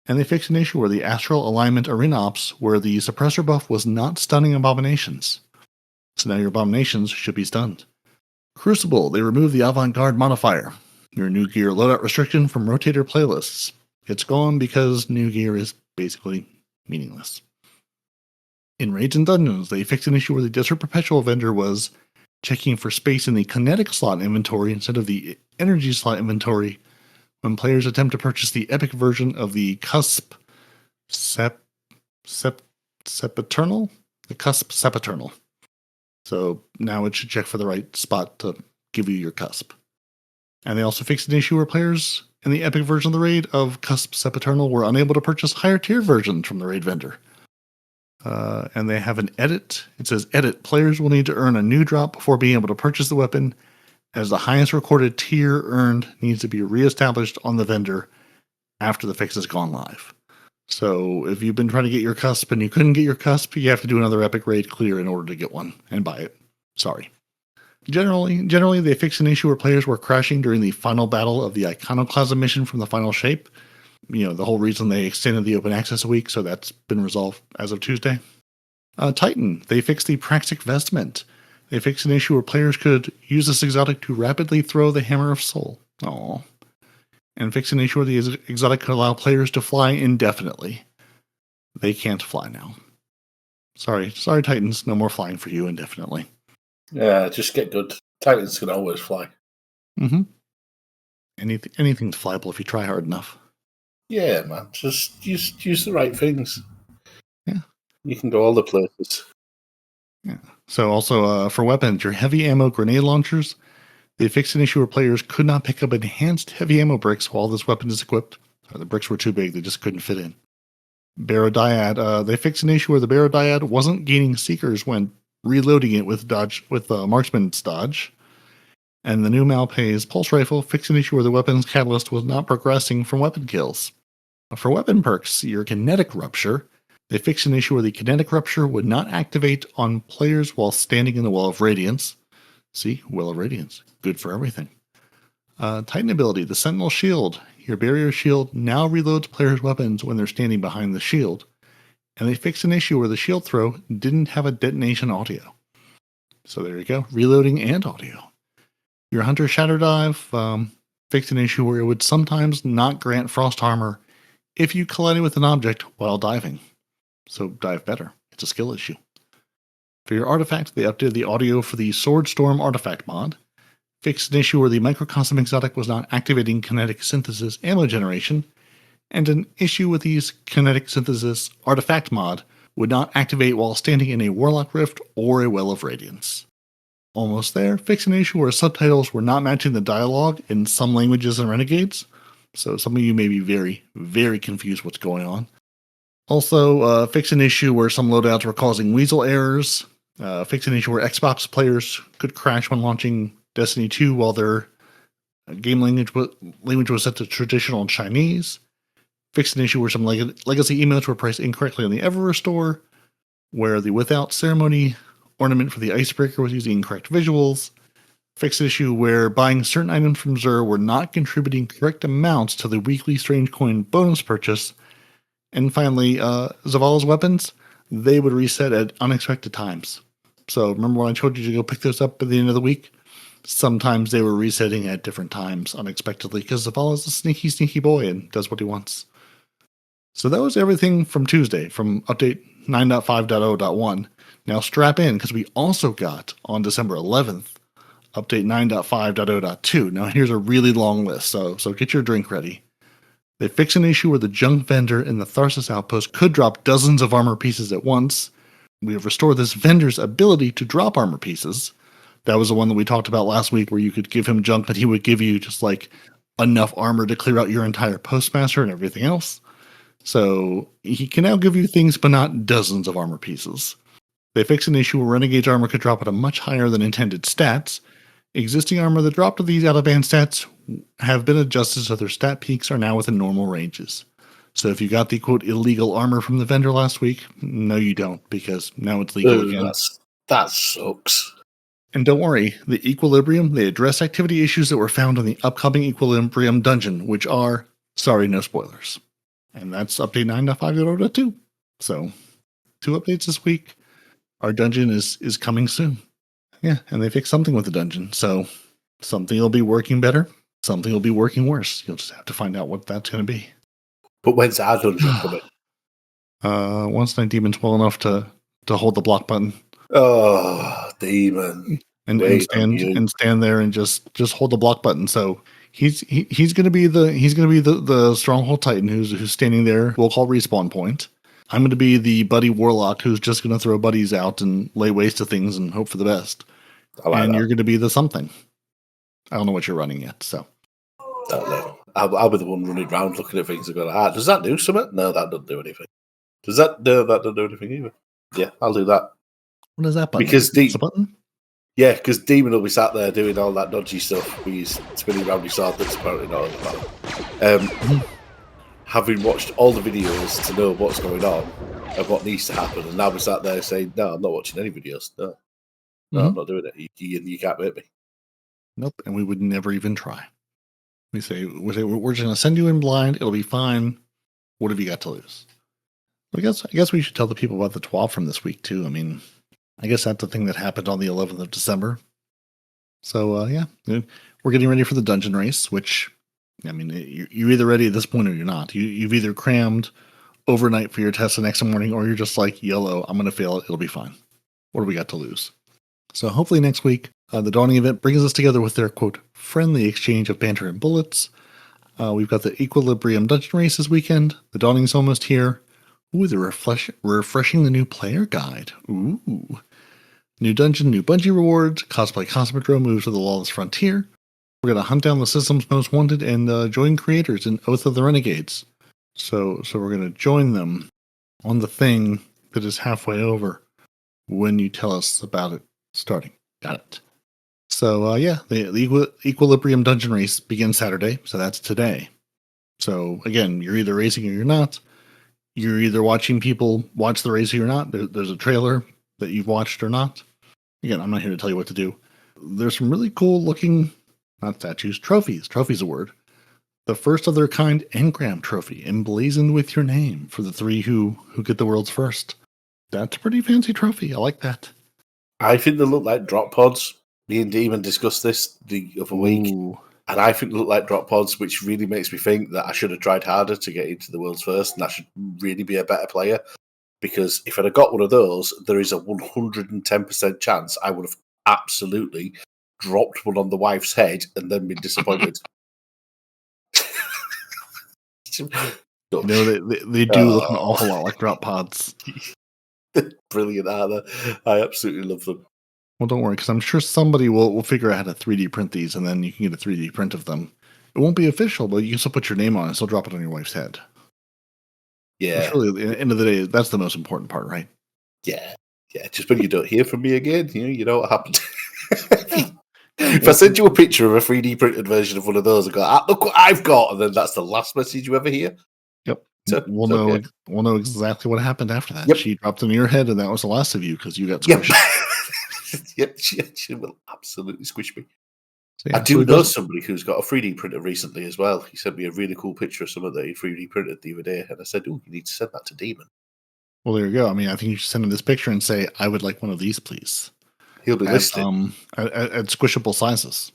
And they fixed an issue where the Astral Alignment Arena Ops, where the suppressor buff was not stunning abominations. So now your abominations should be stunned. Crucible, they removed the Avant-Garde modifier, your new gear loadout restriction from rotator playlists. It's gone because new gear is basically meaningless. In Raids and Dungeons, they fixed an issue where the Desert Perpetual vendor was checking for space in the kinetic slot inventory instead of the energy slot inventory when players attempt to purchase the epic version of the Cusp Sepaternal? The Cusp Sepaternal. So now it should check for the right spot to give you your Cusp. And they also fixed an issue where players in the epic version of the raid of Cusp Sepaternal were unable to purchase higher tier versions from the raid vendor. And they have an edit. It says, edit, players will need to earn a new drop before being able to purchase the weapon, as the highest recorded tier earned needs to be reestablished on the vendor after the fix has gone live. So if you've been trying to get your Cusp and you couldn't get your Cusp, you have to do another epic raid clear in order to get one and buy it. Sorry. Generally, they fixed an issue where players were crashing during the final battle of the Iconoclasm mission from the final shape. the whole reason they extended the open access a week, so that's been resolved as of Tuesday. Titan, they fixed the Praxic vestment. They fixed an issue where players could use this exotic to rapidly throw the Hammer of Soul. Aww. And fixed an issue where the exotic could allow players to fly indefinitely. They can't fly now. Sorry, Titans, no more flying for you indefinitely. Yeah, just get good. Titans can always fly. Mm-hmm. Anything's flyable if you try hard enough. Yeah, man. Just use the right things. Yeah. You can go all the places. Yeah. So also for weapons, your heavy ammo grenade launchers, they fixed an issue where players could not pick up enhanced heavy ammo bricks while this weapon is equipped. The bricks were too big, they just couldn't fit in. Barodiad, they fixed an issue where the Barodiad wasn't gaining seekers when reloading it with marksman's dodge. And the new Malpay's pulse rifle fixed an issue where the weapon's catalyst was not progressing from weapon kills. For weapon perks, your kinetic rupture, they fixed an issue where the kinetic rupture would not activate on players while standing in the Well of Radiance. See, Well of Radiance, good for everything. Titan ability, the Sentinel Shield. Your barrier shield now reloads players' weapons when they're standing behind the shield. And they fixed an issue where the shield throw didn't have a detonation audio. So there you go, reloading and audio. Your Hunter Shatter Dive fixed an issue where it would sometimes not grant frost armor if you collided with an object while diving. So dive better. It's a skill issue. For your artifact, they updated the audio for the Sword Storm artifact mod. Fixed an issue where the Microcosm exotic was not activating kinetic synthesis ammo generation, and an issue with the kinetic synthesis artifact mod would not activate while standing in a Warlock Rift or a Well of Radiance. Almost there. Fixed an issue where subtitles were not matching the dialogue in some languages in Renegades, so some of you may be very, very confused what's going on. Also, fixed an issue where some loadouts were causing weasel errors. Fixed an issue where Xbox players could crash when launching Destiny 2 while their game language was set to traditional Chinese. Fixed an issue where some legacy emotes were priced incorrectly on the Eververse store, where the Without Ceremony ornament for the Icebreaker was using incorrect visuals. Fixed an issue where buying certain items from Xur were not contributing correct amounts to the weekly Strange Coin bonus purchase. And finally, Zavala's weapons, they would reset at unexpected times. So remember when I told you to go pick those up at the end of the week? Sometimes they were resetting at different times unexpectedly because Zavala's a sneaky, sneaky boy and does what he wants. So that was everything from Tuesday, from update 9.5.0.1. Now strap in, because we also got, on December 11th, update 9.5.0.2. Now here's a really long list, so get your drink ready. They fixed an issue where the junk vendor in the Tharsis outpost could drop dozens of armor pieces at once. We have restored this vendor's ability to drop armor pieces. That was the one that we talked about last week, where you could give him junk, but he would give you just like enough armor to clear out your entire postmaster and everything else. So he can now give you things, but not dozens of armor pieces. They fixed an issue where Renegade's armor could drop at a much higher than intended stats. Existing armor that dropped to these out-of-band stats have been adjusted so their stat peaks are now within normal ranges. So if you got the, quote, illegal armor from the vendor last week, no you don't, because now it's legal again. That sucks. And don't worry, the Equilibrium, they address activity issues that were found in the upcoming Equilibrium dungeon, which are, sorry, no spoilers. And that's update 9.5.0.2. So, 2 updates this week. Our dungeon is coming soon. Yeah, and they fixed something with the dungeon. So, something will be working better. Something will be working worse. You'll just have to find out what that's going to be. But when's our dungeon coming? Once Night Demon's well enough to hold the block button. Oh, Demon. And stand there and just hold the block button. So he's gonna be the stronghold titan who's standing there. We'll call respawn point. I'm gonna be the buddy warlock who's just gonna throw buddies out and lay waste to things and hope for the best. You're gonna be the something. I don't know what you're running yet, so don't know. I'll be the one running around looking at things and going, does that do something? No, that doesn't do anything. That doesn't do anything either. Yeah, I'll do that. What is that button? Because it's a button? Yeah, because Demon will be sat there doing all that dodgy stuff with his spinning around his sword that's apparently not about. Having watched all the videos to know what's going on and what needs to happen, and now we sat there saying, no, I'm not watching any videos. No, I'm not doing it. You can't hurt me. Nope, and we would never even try. We say we're just going to send you in blind. It'll be fine. What have you got to lose? I guess we should tell the people about the TWAB from this week too. I mean, I guess that's the thing that happened on the 11th of December. So yeah, we're getting ready for the dungeon race, which, I mean, you're either ready at this point or you're not. You've either crammed overnight for your test the next morning, or you're just like, YOLO, I'm going to fail it. It'll be fine. What do we got to lose? So hopefully next week, the Dawning event brings us together with their, quote, friendly exchange of banter and bullets. We've got the Equilibrium dungeon race this weekend. The Dawning's almost here. Ooh, they're refreshing the new player guide. Ooh. New dungeon, new Bungie rewards. Cosplay Cosmodrome moves to the lawless frontier. We're going to hunt down the system's most wanted and join creators in Oath of the Renegades. So we're going to join them on the thing that is halfway over when you tell us about it starting. Got it. So yeah, the Equilibrium dungeon race begins Saturday, so that's today. So again, you're either racing or you're not. You're either watching people watch the race or you're not. There's a trailer that you've watched or not. Again, I'm not here to tell you what to do. There's some really cool looking, not statues, trophies. Trophy's a word. The first of their kind engram trophy, emblazoned with your name for the 3 who get the world's first. That's a pretty fancy trophy. I like that. I think they look like drop pods. Me and Demon discussed this the other week. Ooh. And I think they look like drop pods, which really makes me think that I should have tried harder to get into the world's first, and I should really be a better player. Because if I'd have got one of those, there is a 110% chance I would have absolutely dropped one on the wife's head and then been disappointed. They do look an awful lot like drop pods. Brilliant, aren't they? I absolutely love them. Well, don't worry, because I'm sure somebody will figure out how to 3D print these, and then you can get a 3D print of them. It won't be official, but you can still put your name on it and still drop it on your wife's head. Yeah. Which really, at the end of the day, that's the most important part, right? Yeah. Just when you don't hear from me again, you know what happened. If I send you a picture of a 3D printed version of one of those and go, look what I've got, and then that's the last message you ever hear. Yep. So, we'll know exactly what happened after that. Yep. She dropped in your head, and that was the last of you because you got squished. Yep, she will absolutely squish me. So, yeah, I do know somebody who's got a 3D printer recently as well. He sent me a really cool picture of some of the 3D printed the other day, and I said, you need to send that to Demon. Well, there you go. I mean, I think you should send him this picture and say, I would like one of these, please. He'll be listening. At squishable sizes.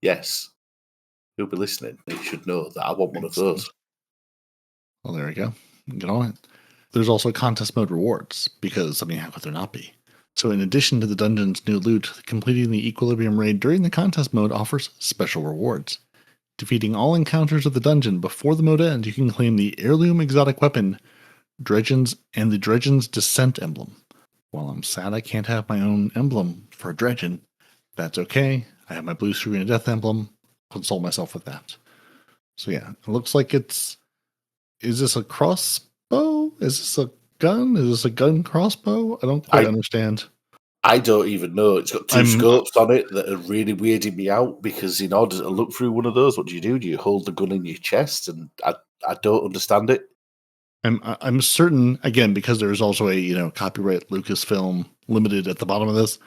Yes. He'll be listening. He should know that I want one of those. Well, there you go. Get on it. There's also contest mode rewards, because, I mean, how could there not be? So in addition to the dungeon's new loot, completing the Equilibrium raid during the contest mode offers special rewards. Defeating all encounters of the dungeon before the mode ends, you can claim the heirloom exotic weapon, Dredgen's, and the Dredgen's Descent emblem. While I'm sad I can't have my own emblem for a Dredgen, that's okay. I have my blue screen of death emblem. Console myself with that. So yeah, it looks like is this a crossbow? Is this a gun? Is this a gun crossbow? I don't quite understand. I don't even know. It's got 2 scopes on it that are really weirding me out, because in order to look through one of those, what do? You hold the gun in your chest? And I don't understand it. I'm certain, again, because there's also a copyright Lucasfilm limited at the bottom of this.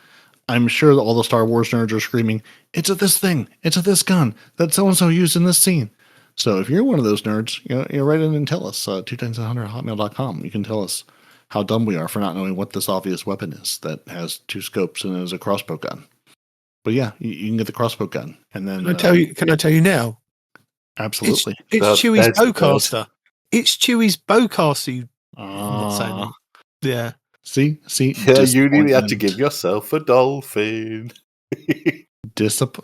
I'm sure that all the Star Wars nerds are screaming, "It's a this thing, it's a this gun that so and so used in this scene." So if you're one of those nerds, write in and tell us 2times100@hotmail.com. You can tell us how dumb we are for not knowing what this obvious weapon is that has 2 scopes and is a crossbow gun. But yeah, you can get the crossbow gun, and then Can I tell you now? Absolutely, it's Chewie's bowcaster. It's Chewie's bowcaster. I'm not saying that. Yeah. See, yeah, you really had to give yourself a dolphin.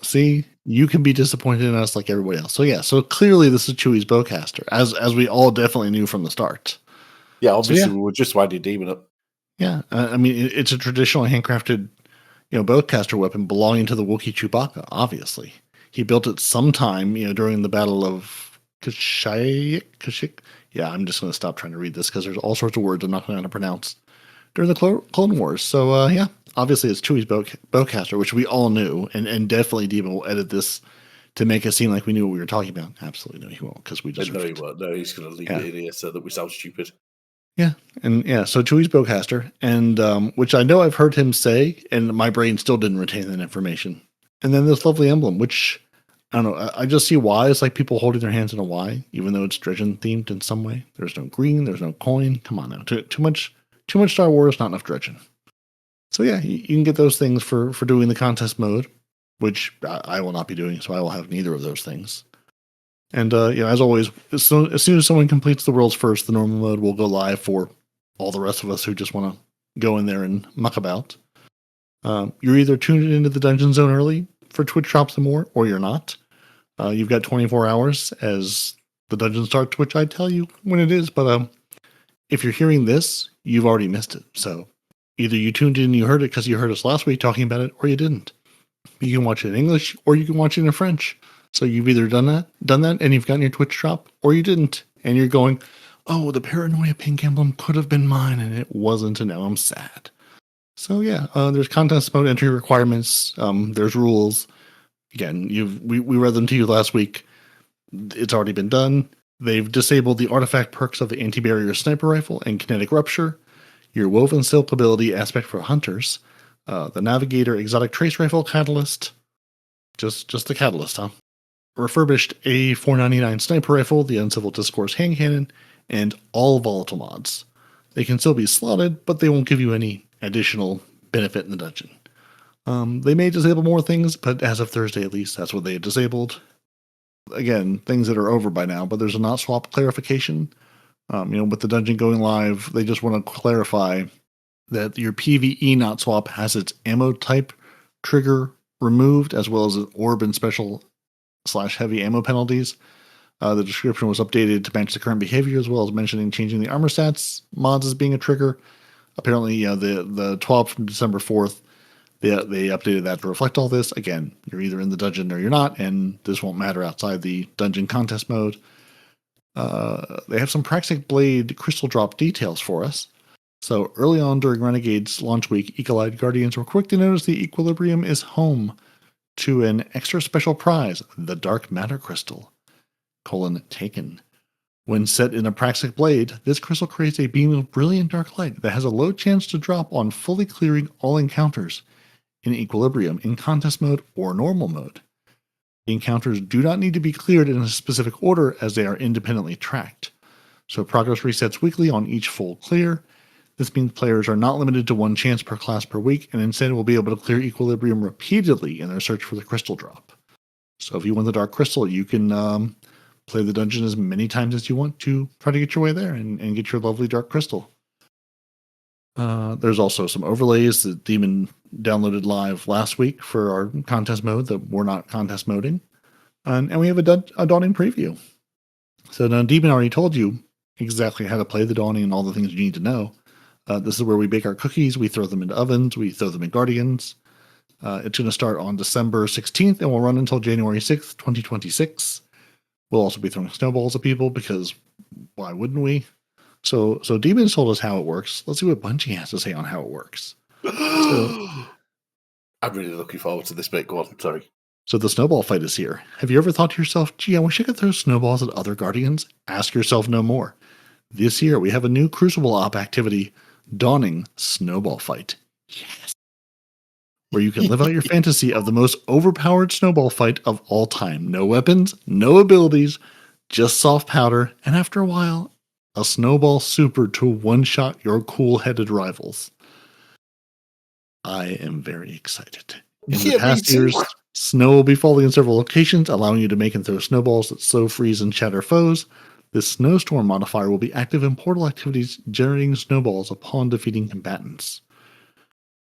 See, you can be disappointed in us like everybody else. So yeah, so clearly this is Chewie's bowcaster, as we all definitely knew from the start. Yeah, obviously we were just winding Demon up. Yeah, I mean it's a traditional handcrafted, bowcaster weapon belonging to the Wookiee Chewbacca. Obviously, he built it sometime, during the Battle of Kashyyyk. Yeah, I'm just going to stop trying to read this because there's all sorts of words I'm not going to pronounce during the Clone Wars. So yeah, obviously it's Chewie's bowcaster, which we all knew, and definitely Demon will edit this to make it seem like we knew what we were talking about. Absolutely no, he won't, because we just no, he won't. No, he's going to leave it in here so that we sound stupid. Yeah, and yeah, so Chewie's bowcaster, and which I know I've heard him say, and my brain still didn't retain that information. And then this lovely emblem, which I don't know. I just see Y as like people holding their hands in a Y, even though it's Dredgen themed in some way. There's no green. There's no coin. Come on now. Too much Star Wars, not enough Dredgen. So yeah, you can get those things for doing the contest mode, which I will not be doing. So I will have neither of those things. And as always, as soon as someone completes the world's first, the normal mode will go live for all the rest of us who just want to go in there and muck about. You're either tuned into the Dungeon Zone early for Twitch drops and more, or you're not. You've got 24 hours as the dungeon starts, which I tell you when it is. But if you're hearing this, you've already missed it. So either you tuned in and you heard it because you heard us last week talking about it, or you didn't. You can watch it in English, or you can watch it in French. So you've either done that, and you've gotten your Twitch drop, or you didn't, and you're going, "Oh, the Paranoia Pink Emblem could have been mine, and it wasn't, and now I'm sad." So yeah, there's contest mode entry requirements. There's rules. Again, we read them to you last week. It's already been done. They've disabled the artifact perks of the anti-barrier sniper rifle and kinetic rupture, your woven silk ability aspect for hunters, the navigator exotic trace rifle catalyst, just the catalyst, huh? Refurbished A499 sniper rifle, the uncivil discourse hand cannon, and all volatile mods. They can still be slotted, but they won't give you any additional benefit in the dungeon. They may disable more things, but as of Thursday at least, that's what they had disabled. Again, things that are over by now, but there's a not swap clarification. With the dungeon going live, they just want to clarify that your PvE not swap has its ammo type trigger removed, as well as an orb and special /heavy ammo penalties. The description was updated to match the current behavior, as well as mentioning changing the armor stats mods as being a trigger. Apparently, the TWAB from December 4th, they updated that to reflect all this. Again, you're either in the dungeon or you're not, and this won't matter outside the dungeon contest mode. They have some Praxic Blade crystal drop details for us. So early on during Renegades launch week, Eagle-Eyed Guardians were quick to notice the Equilibrium is home to an extra special prize, the Dark Matter Crystal, taken. When set in a Praxic Blade, this crystal creates a beam of brilliant dark light that has a low chance to drop on fully clearing all encounters in Equilibrium in contest mode or normal mode. The encounters do not need to be cleared in a specific order as they are independently tracked. So progress resets weekly on each full clear. This means players are not limited to one chance per class per week, and instead will be able to clear Equilibrium repeatedly in their search for the crystal drop. So if you want the Dark Crystal, you can play the dungeon as many times as you want to try to get your way there and get your lovely Dark Crystal. There's also some overlays that Demon downloaded live last week for our contest mode that we're not contest moding. And we have a Dawning preview. So now Demon already told you exactly how to play the Dawning and all the things you need to know. This is where we bake our cookies, we throw them into ovens, we throw them in Guardians. It's going to start on December 16th and will run until January 6th, 2026. We'll also be throwing snowballs at people because why wouldn't we? So Demon told us how it works. Let's see what Bungie has to say on how it works. I'm really looking forward to this bit. Go on, sorry. So the snowball fight is here. Have you ever thought to yourself, gee, I wish I could throw snowballs at other Guardians? Ask yourself no more. This year we have a new Crucible op activity, Dawning Snowball Fight. Yes. Where you can live out your fantasy of the most overpowered snowball fight of all time. No weapons, no abilities, just soft powder, and after a while, a snowball super to one-shot your cool-headed rivals. I am very excited. In the past years, snow will be falling in several locations, allowing you to make and throw snowballs that slow, freeze, and shatter foes. This snowstorm modifier will be active in portal activities, generating snowballs upon defeating combatants.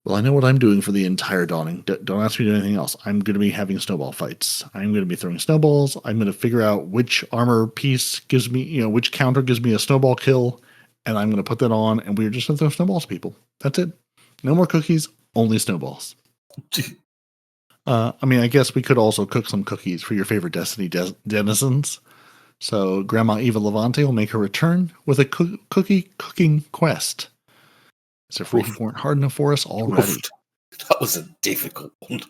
Well, I know what I'm doing for the entire Dawning. Don't ask me to do anything else. I'm going to be having snowball fights. I'm going to be throwing snowballs. I'm going to figure out which armor piece gives me, which counter gives me a snowball kill, and I'm going to put that on, and we're just going to throw snowballs, people. That's it. No more cookies, only snowballs. I guess we could also cook some cookies for your favorite Destiny denizens. So Grandma Eva Levante will make her return with a cookie cooking quest. So if we weren't hard enough for us already. That was a difficult one.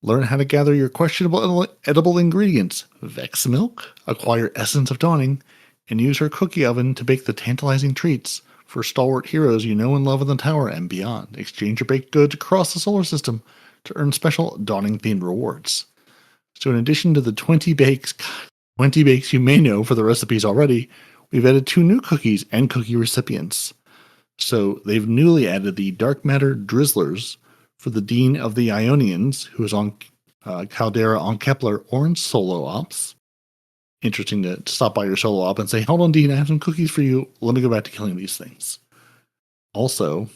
Learn how to gather your questionable edible ingredients, Vex milk, acquire Essence of Dawning, and use her cookie oven to bake the tantalizing treats for stalwart heroes you know and love in the tower and beyond. Exchange your baked goods across the solar system to earn special Dawning-themed rewards. So in addition to the 20 bakes you may know for the recipes already, we've added 2 new cookies and cookie recipients. So they've newly added the Dark Matter Drizzlers for the Dean of the Ionians, who is on Caldera on Kepler Orange solo ops. Interesting to stop by your solo op and say, hold on, Dean, I have some cookies for you. Let me go back to killing these things. Also,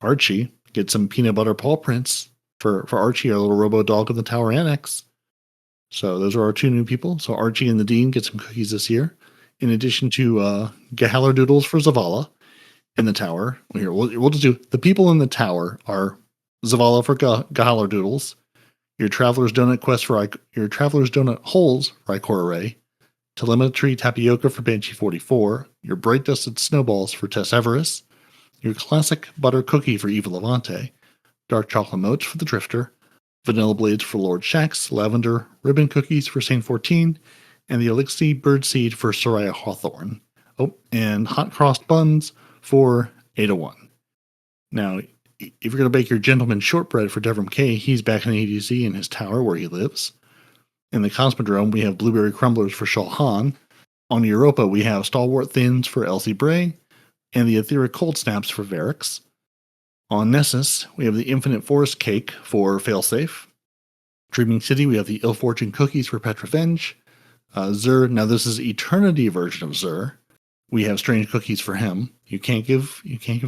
Archie gets some peanut butter paw prints for Archie, our little robo dog of the Tower Annex. So those are our 2 new people. So Archie and the Dean get some cookies this year, in addition to Gahaler Doodles for Zavala in the tower. Here, we'll just do the people in the tower are Zavala for Gahaler Doodles, your Traveler's Donut Quest for your Traveler's Donut Holes for Ikora Ray, Telemetry Tapioca for Banshee 44, your Bright Dusted Snowballs for Tess Everest, your Classic Butter Cookie for Eva Levante, Dark Chocolate Motes for the Drifter, Vanilla Blades for Lord Shax, Lavender Ribbon Cookies for Saint 14, and the Elixir Birdseed for Soraya Hawthorne. Oh, and Hot Crossed Buns for 801. Now, if you're going to bake your Gentleman Shortbread for Devram K, he's back in ADC in his tower where he lives. In the Cosmodrome, we have Blueberry Crumblers for Shal Han. On Europa, we have Stalwart Thins for Elsie Bray, and the Etheric Cold Snaps for Varix. On Nessus, we have the Infinite Forest Cake for Failsafe. Dreaming City, we have the Ill Fortune Cookies for Petrivenge. Zur, now this is Eternity version of Zur. We have Strange Cookies for him. You can't give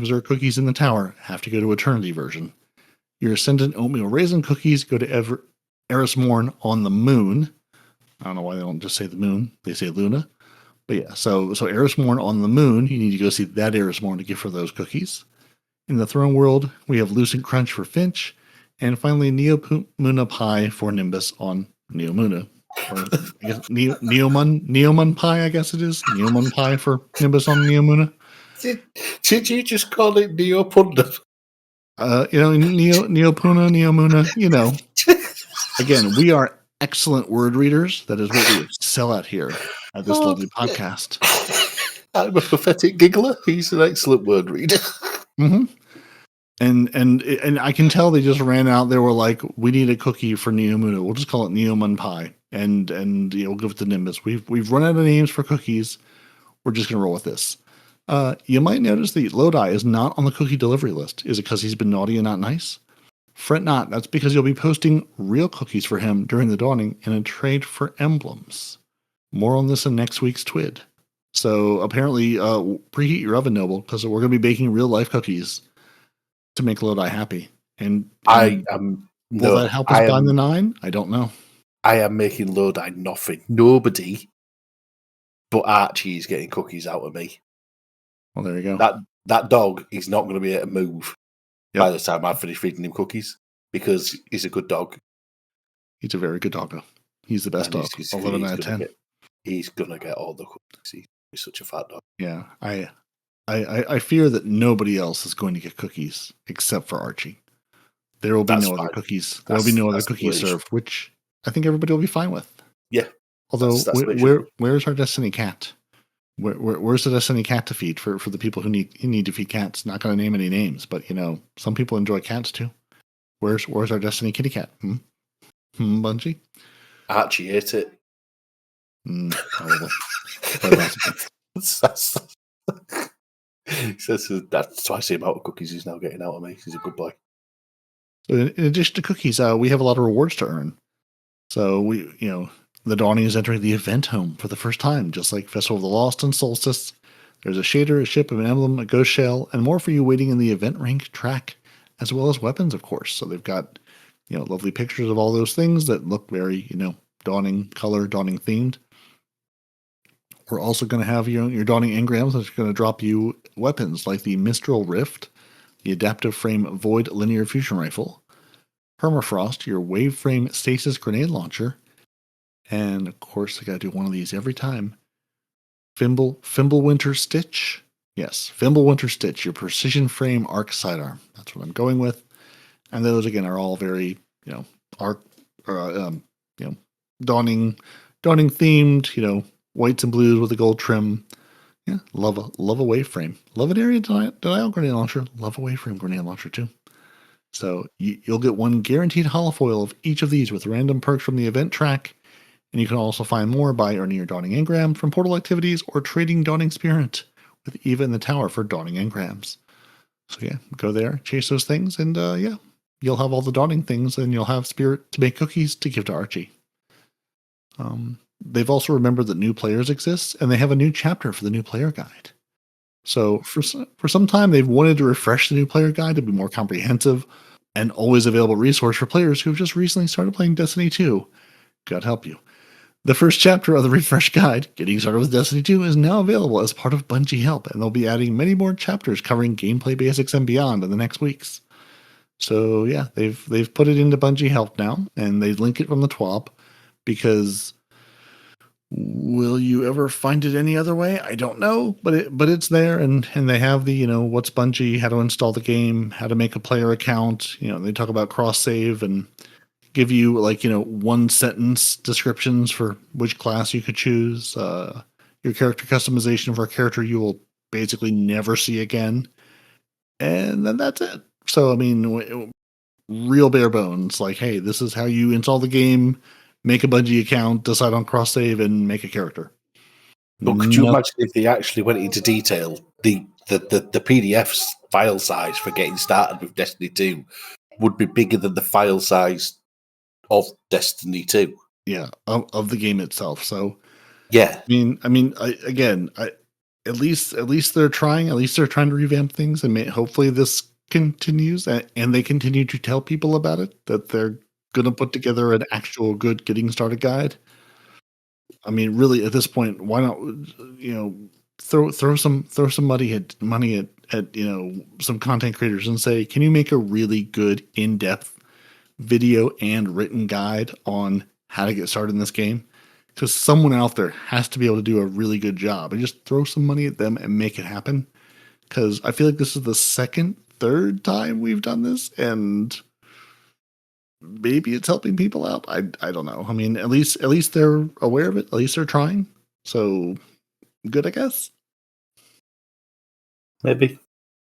Zur cookies in the tower. Have to go to Eternity version. Your Ascendant Oatmeal Raisin Cookies go to Eris Morn on the Moon. I don't know why they don't just say the Moon. They say Luna. But yeah, so Eris Morn on the Moon. You need to go see that Eris Morn to get for those cookies. In the Throne World, we have Lucent Crunch for Finch. And finally, Neomuna Pie for Nimbus on Neomuna. Or I guess Neomun Pie, I guess it is. Neomun Pie for Nimbus on Neomuna. Did you just call it Neopunda? Neopuna, Neomuna, Again, we are excellent word readers. That is what we excel at here at this lovely podcast. I'm a pathetic giggler. He's an excellent word reader. Mm-hmm. And I can tell they just ran out. They were like, we need a cookie for Neomuna. We'll just call it Neomun Pie. And we'll give it to Nimbus. We've run out of names for cookies. We're just gonna roll with this. You might notice that Lodi is not on the cookie delivery list. Is it because he's been naughty and not nice? Fret not. That's because you'll be posting real cookies for him during the dawning in a trade for emblems. More on this in next week's TWID. So apparently, preheat your oven, Noble, because we're going to be baking real life cookies to make Lodi happy. And will that help us bind the 9? I don't know. I am making Lodi nothing. Nobody but Archie is getting cookies out of me. Well, there you go. That dog is not going to be able to move by the time I finish feeding him cookies because he's a good dog. He's a very good doggo. He's the best dog. 11 out of 10. He's going to get all the cookies. He's such a fat dog. Yeah, I fear that nobody else is going to get cookies except for Archie. There will be no other cookies. There will be no other cookies served, which I think everybody will be fine with. Yeah. Although, where's our Destiny cat? Where's the Destiny cat to feed for the people who need to feed cats? Not going to name any names, but some people enjoy cats too. Where's our Destiny kitty cat? Bungie? Archie ate it. Probably. That's twice the amount of cookies he's now getting out of me. He's a good boy. So in addition to cookies, we have a lot of rewards to earn. So the Dawning is entering the event home for the first time, just like Festival of the Lost and Solstice. There's a shader, a ship, an emblem, a ghost shell, and more for you waiting in the event rank track, as well as weapons, of course. So they've got lovely pictures of all those things that look very Dawning color, Dawning themed. We're also going to have your Dawning engrams that's going to drop you weapons like the Mistral Rift, the Adaptive Frame Void Linear Fusion Rifle, Permafrost, your Wave Frame Stasis Grenade Launcher, and of course I got to do one of these every time. Fimblewinter Stitch. Yes, Fimblewinter Stitch, your Precision Frame Arc Sidearm. That's what I'm going with. And those again are all very Dawning themed, whites and blues with a gold trim. Yeah, love a wave frame. Love an area denial grenade launcher. Love a wave frame grenade launcher too. So you'll get one guaranteed holofoil of each of these with random perks from the event track And you can also find more by earning your Dawning Engram from portal activities or trading Dawning Spirit with Eva in the tower for Dawning Engrams. So yeah, go there, chase those things, and yeah, you'll have all the Dawning things, and you'll have Spirit to make cookies to give to Archie. They've also remembered that new players exist, and they have a new chapter for the new player guide. So for some time, they've wanted to refresh the new player guide to be more comprehensive and always available resource for players who've just recently started playing Destiny 2. God help you. The first chapter of the refresh guide, Getting Started with Destiny 2, is now available as part of Bungie Help, and they'll be adding many more chapters covering gameplay basics and beyond in the next weeks. So yeah, they've put it into Bungie Help now, and they link it from the TWAB, because will you ever find it any other way? I don't know, but it's there, and they have the, what's Bungie, how to install the game, how to make a player account. They talk about cross save and give you one sentence descriptions for which class you could choose, your character customization for a character you will basically never see again, and then that's it. So I mean, real bare bones, like, hey, this is how you install the game, make a Bungie account, decide on cross save, and make a character. But could you imagine if they actually went into detail? The PDF file size for getting started with Destiny 2 would be bigger than the file size of Destiny 2. Yeah, of the game itself. So yeah, at least they're trying. At least they're trying to revamp things, and hopefully this continues. And they continue to tell people about it, that they're going to put together an actual good getting started guide. I mean, really, at this point, why not? Throw some money at some content creators and say, can you make a really good in-depth video and written guide on how to get started in this game? Because someone out there has to be able to do a really good job, and just throw some money at them and make it happen. Because I feel like this is the third time we've done this, and maybe it's helping people out. I don't know. I mean, at least they're aware of it. At least they're trying. So good, I guess. Maybe.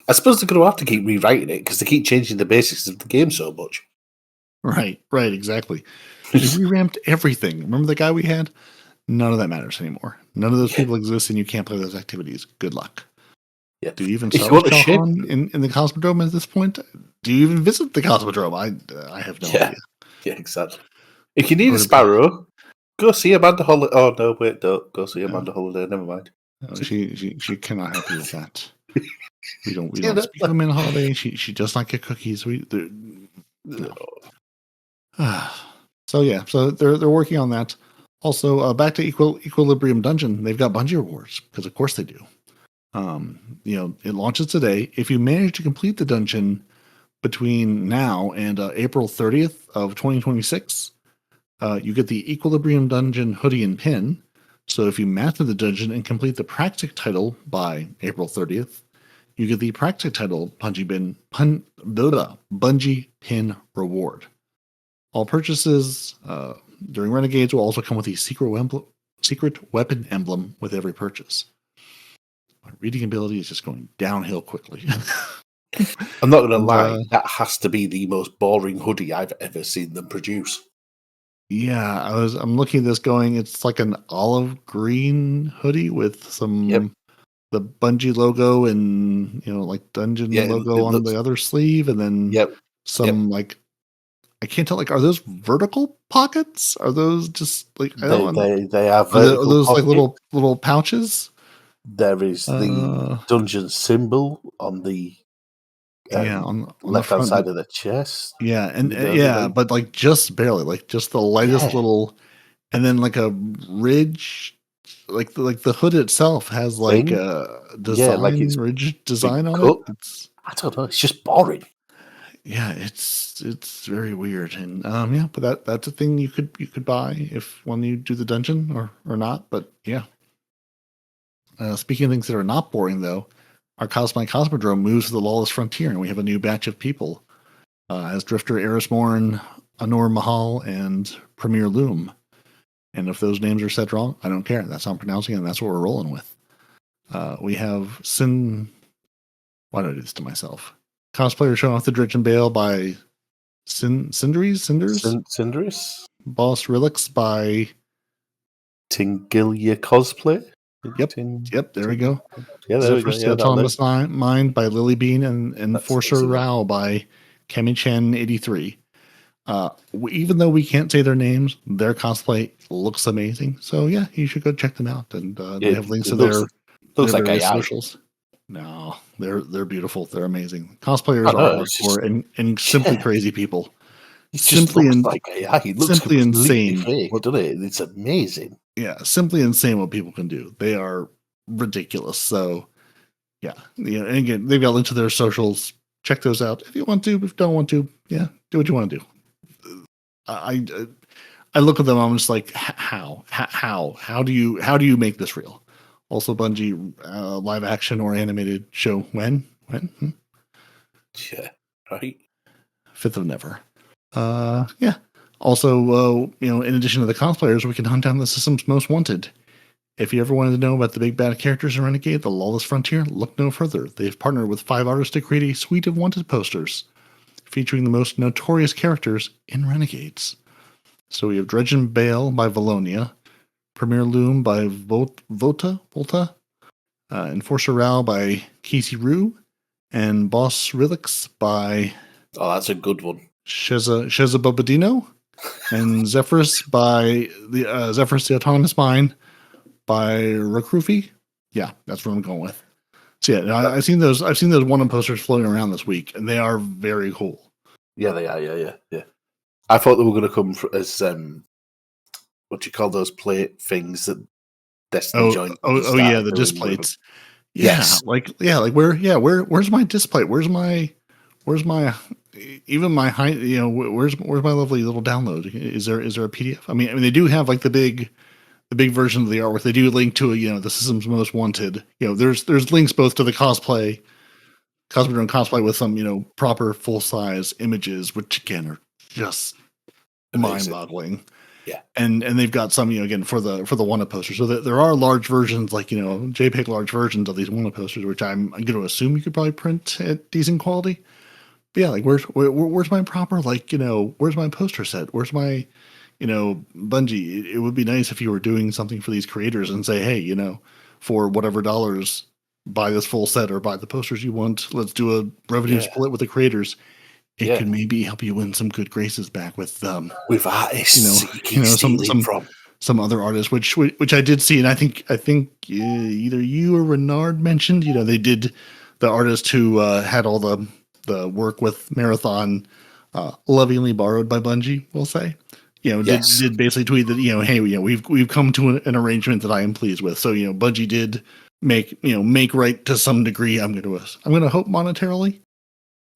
I suppose they're going to have to keep rewriting it because they keep changing the basics of the game so much. Right, exactly. They revamped everything. Remember the guy we had? None of that matters anymore. None of those people exist, and you can't play those activities. Good luck. Yeah. Do you even start with Chalcon in the Cosmodrome at this point? Do you even visit the Cosmodrome? I have no idea. Yeah, exactly. If you need a Sparrow, go see Amanda Holiday. Oh, no, wait, don't. Go see Amanda Holiday. Never mind. No, she cannot help you with that. We don't speak of Amanda Holiday. She does not get cookies. No. So yeah, so they're working on that. Also, back to Equilibrium Dungeon, they've got Bungie Rewards, because of course they do. It launches today. If you manage to complete the dungeon between now and April 30th of 2026, you get the Equilibrium Dungeon hoodie and pin. So if you master the dungeon and complete the Praxic title by April 30th, you get the Praxic title Bungie pin reward. All purchases during Renegades will also come with a secret weapon emblem with every purchase. My reading ability is just going downhill quickly. I'm not going to lie, that has to be the most boring hoodie I've ever seen them produce. Yeah, I'm looking at this going, it's like an olive green hoodie with some the Bungie logo and like dungeon logo on the other sleeve, and then some like, I can't tell, like, are those vertical pockets? Are those just like, they are vertical are those pockets. Like little pouches? There is the dungeon symbol on the on left hand side of the chest. Yeah, and but like just barely, like just the lightest little, and then like a ridge, like the hood itself has like a design, ridge design on it. I don't know. It's just boring. Yeah, it's very weird, and but that's a thing you could buy when you do the dungeon or not. But yeah. Speaking of things that are not boring, though, our Cosplay Cosmodrome moves to the Lawless Frontier, and we have a new batch of people as Drifter Erismorn, Anor Mahal, and Premier Loom. And if those names are said wrong, I don't care. That's how I'm pronouncing it, and that's what we're rolling with. We have Why did I do this to myself? Cosplayer showing off the Dredge and Bale by Cinders? Cinders? Boss Relics by Tingilia Cosplay. Yep, there we go. Yeah, there we go. Zephyrus, Yeah, the Autonomous Mind by Lily Bean and That's Enforcer easy. Rao by Kemi Chen 83. Even though we can't say their names, their cosplay looks amazing. So yeah, you should go check them out. And they have links to their like various AI. socials. No, they're beautiful. They're amazing. Cosplayers I know, are it's hardcore and simply yeah. crazy people. It just looks like AI. It looks simply completely insane. fake, doesn't it? It's amazing. Yeah, simply insane what people can do. They are ridiculous. So yeah, and again, they've got links to their socials. Check those out if you want to. If you don't want to, yeah, do what you want to do. I look at them. I'm just like, how do you make this real? Also, Bungie live action or animated show when? Yeah, right. 5th of never. Yeah. Also, in addition to the cosplayers, we can hunt down the system's most wanted. If you ever wanted to know about the big bad characters in Renegade, the Lawless Frontier, look no further. They've partnered with 5 artists to create a suite of wanted posters featuring the most notorious characters in Renegades. So we have Dredgen Bale by Valonia, Premier Loom by Volta, Enforcer Rao by Casey Rue, and Boss Relix by... Oh, that's a good one. Sheza Bobadino, and Zephyrus by Zephyrus the Autonomous Mind by Rakrufi. Yeah, that's what I'm going with. So yeah, I've seen those wanted posters floating around this week, and they are very cool. Yeah, they are. Yeah. I thought they were going to come as what do you call those plate things that Destiny joined? Yeah, the disc plates. Yes. Where's my disc plate? Where's my even my high? Where's my lovely little download? Is there a PDF? I mean, they do have like the big version of the artwork. They do link to the system's most wanted. There's links both to the Cosplay Cosmodrome with some proper full size images, which again are just mind boggling. Yeah, and they've got some again for the wanted posters. So there are large versions like JPEG large versions of these wanted posters, which I'm going to assume you could probably print at decent quality. But yeah, like where's my proper where's my poster set? Where's my Bungie? It would be nice if you were doing something for these creators and say, hey, for whatever dollars, buy this full set or buy the posters you want. Let's do a revenue split with the creators. It can maybe help you win some good graces back with artists. Some other artists, which I did see, and I think either you or Renard mentioned. They did the artist who had all the work with Marathon, lovingly borrowed by Bungie. We'll say, did basically tweet that hey, we've come to an arrangement that I am pleased with. So Bungie did make right to some degree. I'm gonna hope monetarily.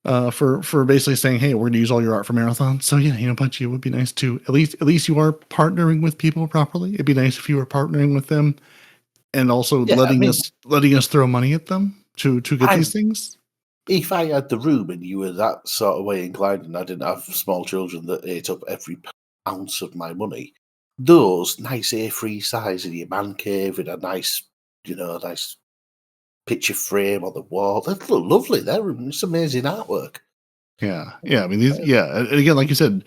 For basically saying, hey, we're going to use all your art for Marathon. So yeah, Bungie, it would be nice to at least you are partnering with people properly. It'd be nice if you were partnering with them and also letting us throw money at them to get these things. If I had the room and you were that sort of way inclined, and I didn't have small children that ate up every ounce of my money, those nice A3 size in your man cave in a nice picture frame on the wall. They look lovely. It's amazing artwork. Yeah. I mean, these. Yeah, and again, like you said,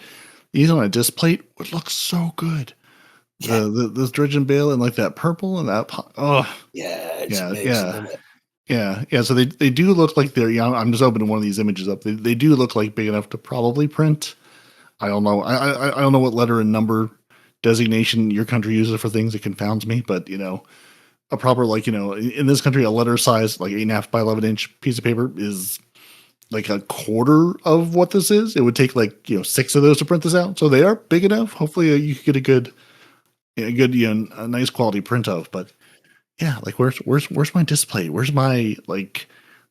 these on a disc plate would look so good. Yeah. This Dredgen Bale and like that purple and that. It's amazing, isn't it? Yeah. So they do look like they're. I'm just opening one of these images up. They do look like big enough to probably print. I don't know. I don't know what letter and number designation your country uses for things. It confounds me, but a proper in this country, a letter size 8.5 by 11 inch piece of paper is like a quarter of what this is. It would take 6 of those to print this out. So they are big enough. Hopefully you could get a nice quality print of. But yeah, where's my display? Where's my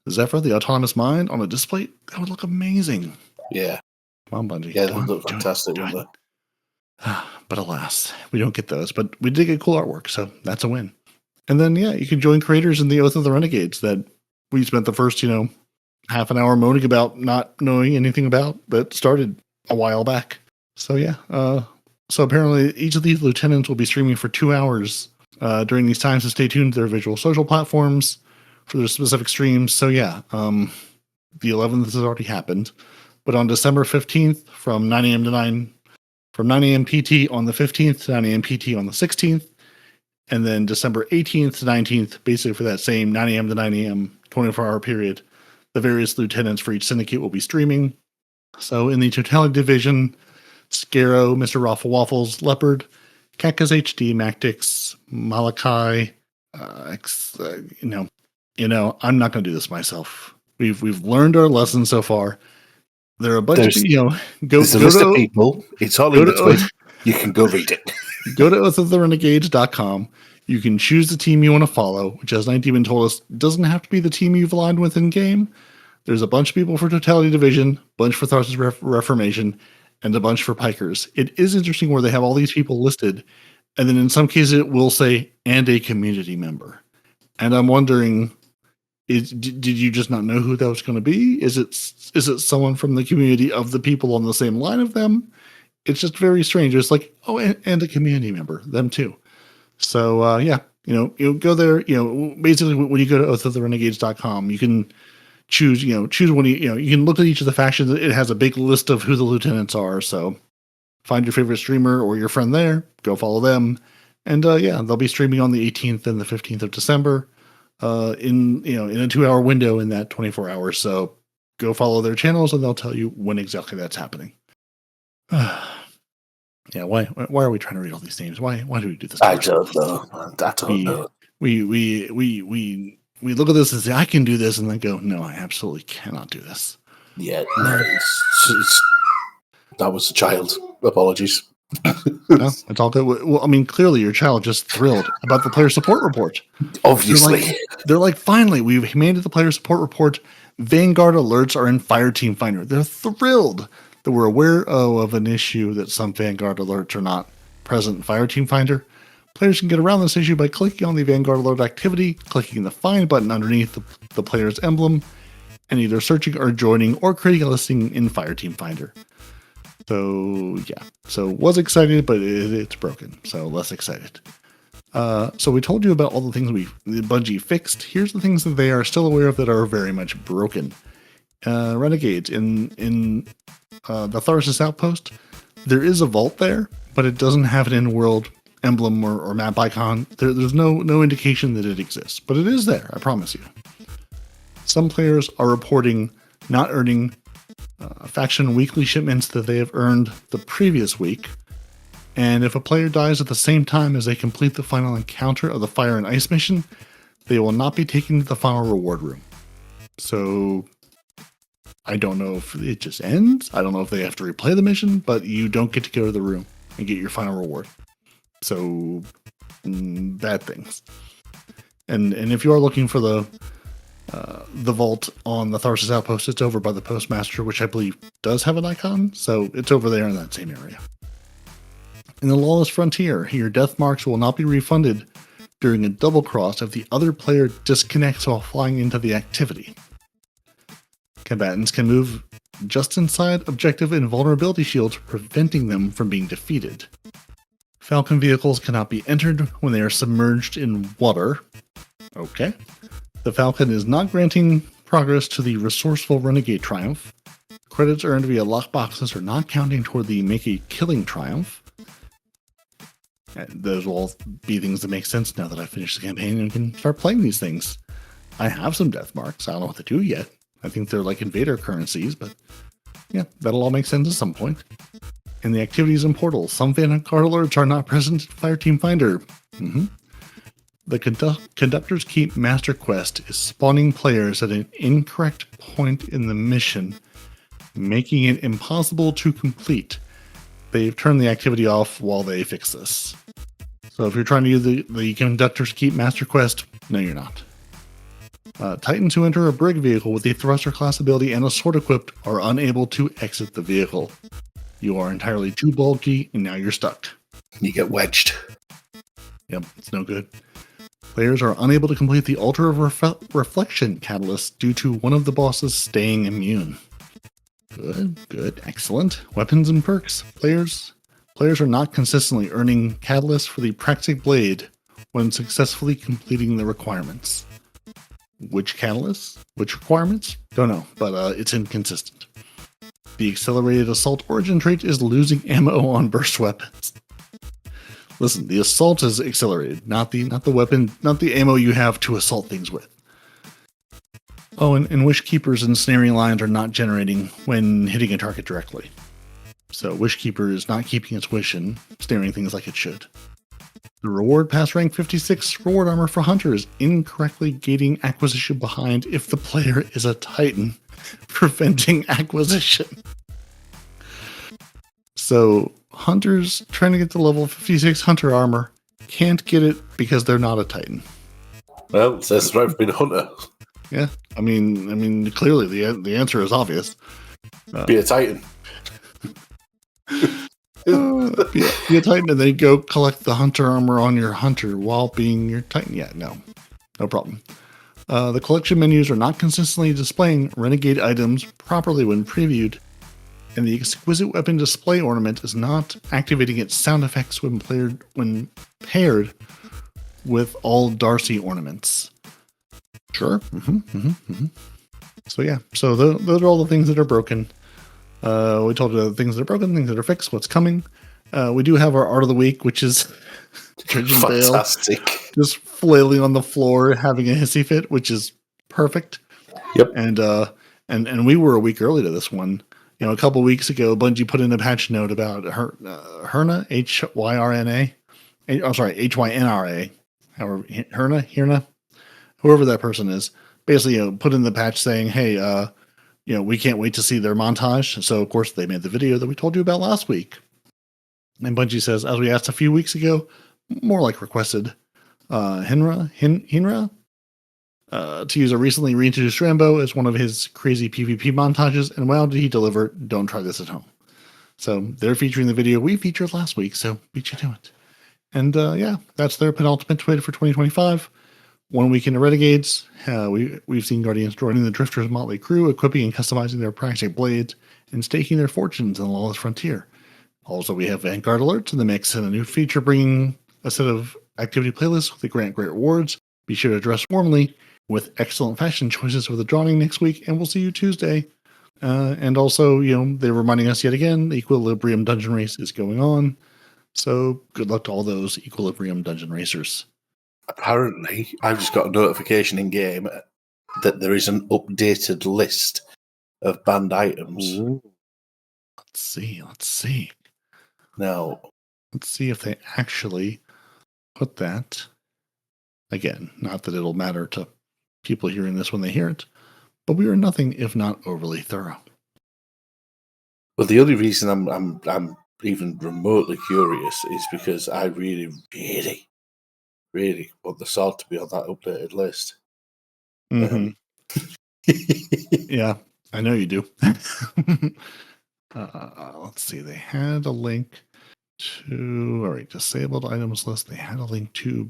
Zephyr the Autonomous Mind on a display? That would look amazing. Yeah, come on, Bungie. Yeah, that would look fantastic, wouldn't it? But alas, we don't get those. But we did get cool artwork, so that's a win. And then, you can join creators in the Oath of the Renegades that we spent the first, half an hour moaning about not knowing anything about that started a while back. So, so apparently each of these lieutenants will be streaming for 2 hours during these times, so stay tuned to their visual social platforms for their specific streams. So, the 11th has already happened. But on December 15th from 9 a.m. PT on the 15th to 9 a.m. PT on the 16th, And then December 18th to 19th, basically for that same 9 a.m. to 9 a.m. 24-hour period, the various lieutenants for each syndicate will be streaming. So in the Totality Division, Scarrow, Mr. Raffle Waffles, Leopard, Kakas HD, Mactix, Malachi, I'm not going to do this myself. We've learned our lesson so far. There are a bunch of, there's a list of people. It's all in between. You can go read it. Go to oathoftherenegades.com. You can choose the team you want to follow, which, as Night Demon told us, doesn't have to be the team you've aligned with in game. There's a bunch of people for Totality Division, a bunch for Tharsis Reformation, and a bunch for Pikers. It is interesting where they have all these people listed, and then in some cases it will say, and a community member. And I'm wondering, did you just not know who that was going to be? Is it someone from the community of the people on the same line of them? It's just very strange. It's like, oh, and a community member, them too. So, you go there, basically when you go to oathoftherenegades.com, you can choose when you can look at each of the factions. It has a big list of who the lieutenants are. So find your favorite streamer or your friend there, go follow them. And they'll be streaming on the 18th and the 15th of December in a 2-hour window in that 24 hours. So go follow their channels and they'll tell you when exactly that's happening. Yeah, why are we trying to read all these names? Why do we do this? I don't know. We look at this and say, I can do this, and then go, no, I absolutely cannot do this. Yeah, no, that was a child. Apologies. No, it's all good. Well, I mean, clearly your child just thrilled about the player support report. Obviously. They're like, finally, we've made it the player support report. Vanguard alerts are in Fireteam Finder. They're thrilled that we're aware of an issue that some Vanguard alerts are not present in Fireteam Finder. Players can get around this issue by clicking on the Vanguard alert activity, clicking the Find button underneath the player's emblem, and either searching or joining or creating a listing in Fireteam Finder. So, yeah. So, was excited, but it's broken. So, less excited. So, we told you about all the things Bungie fixed. Here's the things that they are still aware of that are very much broken. Renegades, in the Tharsis Outpost, there is a vault there, but it doesn't have an in-world emblem or map icon. There's no indication that it exists, but it is there, I promise you. Some players are reporting not earning faction weekly shipments that they have earned the previous week, and if a player dies at the same time as they complete the final encounter of the Fire and Ice mission, they will not be taken to the final reward room. So I don't know if it just ends. I don't know if they have to replay the mission, but you don't get to go to the room and get your final reward. So bad things. And if you are looking for the vault on the Tharsis Outpost, it's over by the Postmaster, which I believe does have an icon. So it's over there in that same area. In the Lawless Frontier, your death marks will not be refunded during a double cross if the other player disconnects while flying into the activity. Combatants can move just inside objective and vulnerability shields, preventing them from being defeated. Falcon vehicles cannot be entered when they are submerged in water. Okay. The Falcon is not granting progress to the Resourceful Renegade Triumph. Credits earned via lockboxes are not counting toward the Make a Killing Triumph. Those will all be things that make sense now that I've finished the campaign and can start playing these things. I have some death marks. I don't know what to do yet. I think they're like invader currencies, but yeah, that'll all make sense at some point. In the activities and portals, some Vanguard alerts are not present in Fireteam Finder. The Conductor's Keep Master Quest is spawning players at an incorrect point in the mission, making it impossible to complete. They've turned the activity off while they fix this. So if you're trying to do the Conductor's Keep Master Quest, no, you're not. Titans who enter a brig vehicle with a thruster class ability and a sword equipped are unable to exit the vehicle. You are entirely too bulky, and now you're stuck. You get wedged. Yep, it's no good. Players are unable to complete the Altar of Reflection catalyst due to one of the bosses staying immune. Good, excellent. Weapons and perks. Players are not consistently earning catalysts for the Praxic blade when successfully completing the requirements. Which catalysts? Which requirements? Don't know, but it's inconsistent. The Accelerated Assault Origin trait is losing ammo on burst weapons. Listen, the assault is accelerated, not the weapon, not the ammo you have to assault things with. Oh, and wish keepers and snaring lines are not generating when hitting a target directly. So wish keeper is not keeping its wish and snaring things like it should. The reward past rank 56 reward armor for Hunter is incorrectly gating acquisition behind if the player is a Titan, preventing acquisition. So Hunters trying to get to level 56 Hunter armor can't get it because they're not a Titan. Well, it says right for being a hunter. Yeah, I mean, clearly the answer is obvious. Be a Titan. Be a Titan and then go collect the Hunter armor on your Hunter while being your Titan. Yeah, no problem. The collection menus are not consistently displaying Renegade items properly when previewed, and the exquisite weapon display ornament is not activating its sound effects when paired with all Darcy ornaments. Sure. So yeah, so those are all the things that are broken. We told you the things that are broken, things that are fixed, what's coming. We do have our art of the week, which is fantastic. Just flailing on the floor, having a hissy fit, which is perfect. Yep. And we were a week early to this one. You know, a couple weeks ago, Bungie put in a patch note about Hyrna, Hyrna, Hynra, however, Hyrna, whoever that person is, basically put in the patch saying, hey, we can't wait to see their montage. So, of course, they made the video that we told you about last week. And Bungie says, as we asked a few weeks ago, more like requested, Hynra, to use a recently reintroduced Rambo as one of his crazy PvP montages, and wow, did he deliver? Don't try this at home. So they're featuring the video we featured last week, so beat you to it. And that's their penultimate tweet for 2025. 1 week into Renegades, we've seen Guardians joining the Drifters' motley crew, equipping and customizing their Praxic blades, and staking their fortunes in the lawless frontier. Also, we have Vanguard Alerts in the mix and a new feature bringing a set of activity playlists that grant great rewards. Be sure to dress warmly with excellent fashion choices for the drawing next week, and we'll see you Tuesday. And also, they're reminding us yet again, the Equilibrium Dungeon Race is going on. So good luck to all those Equilibrium Dungeon Racers. Apparently, I've just got a notification in game that there is an updated list of banned items. Ooh. Let's see. Now, let's see if they actually put that. Again, not that it'll matter to people hearing this when they hear it, but we are nothing if not overly thorough. Well, the only reason I'm even remotely curious is because I really, really, really want the sword to be on that updated list. Mm-hmm. Yeah, I know you do. Let's see. They had a link to disabled items list. They had a link to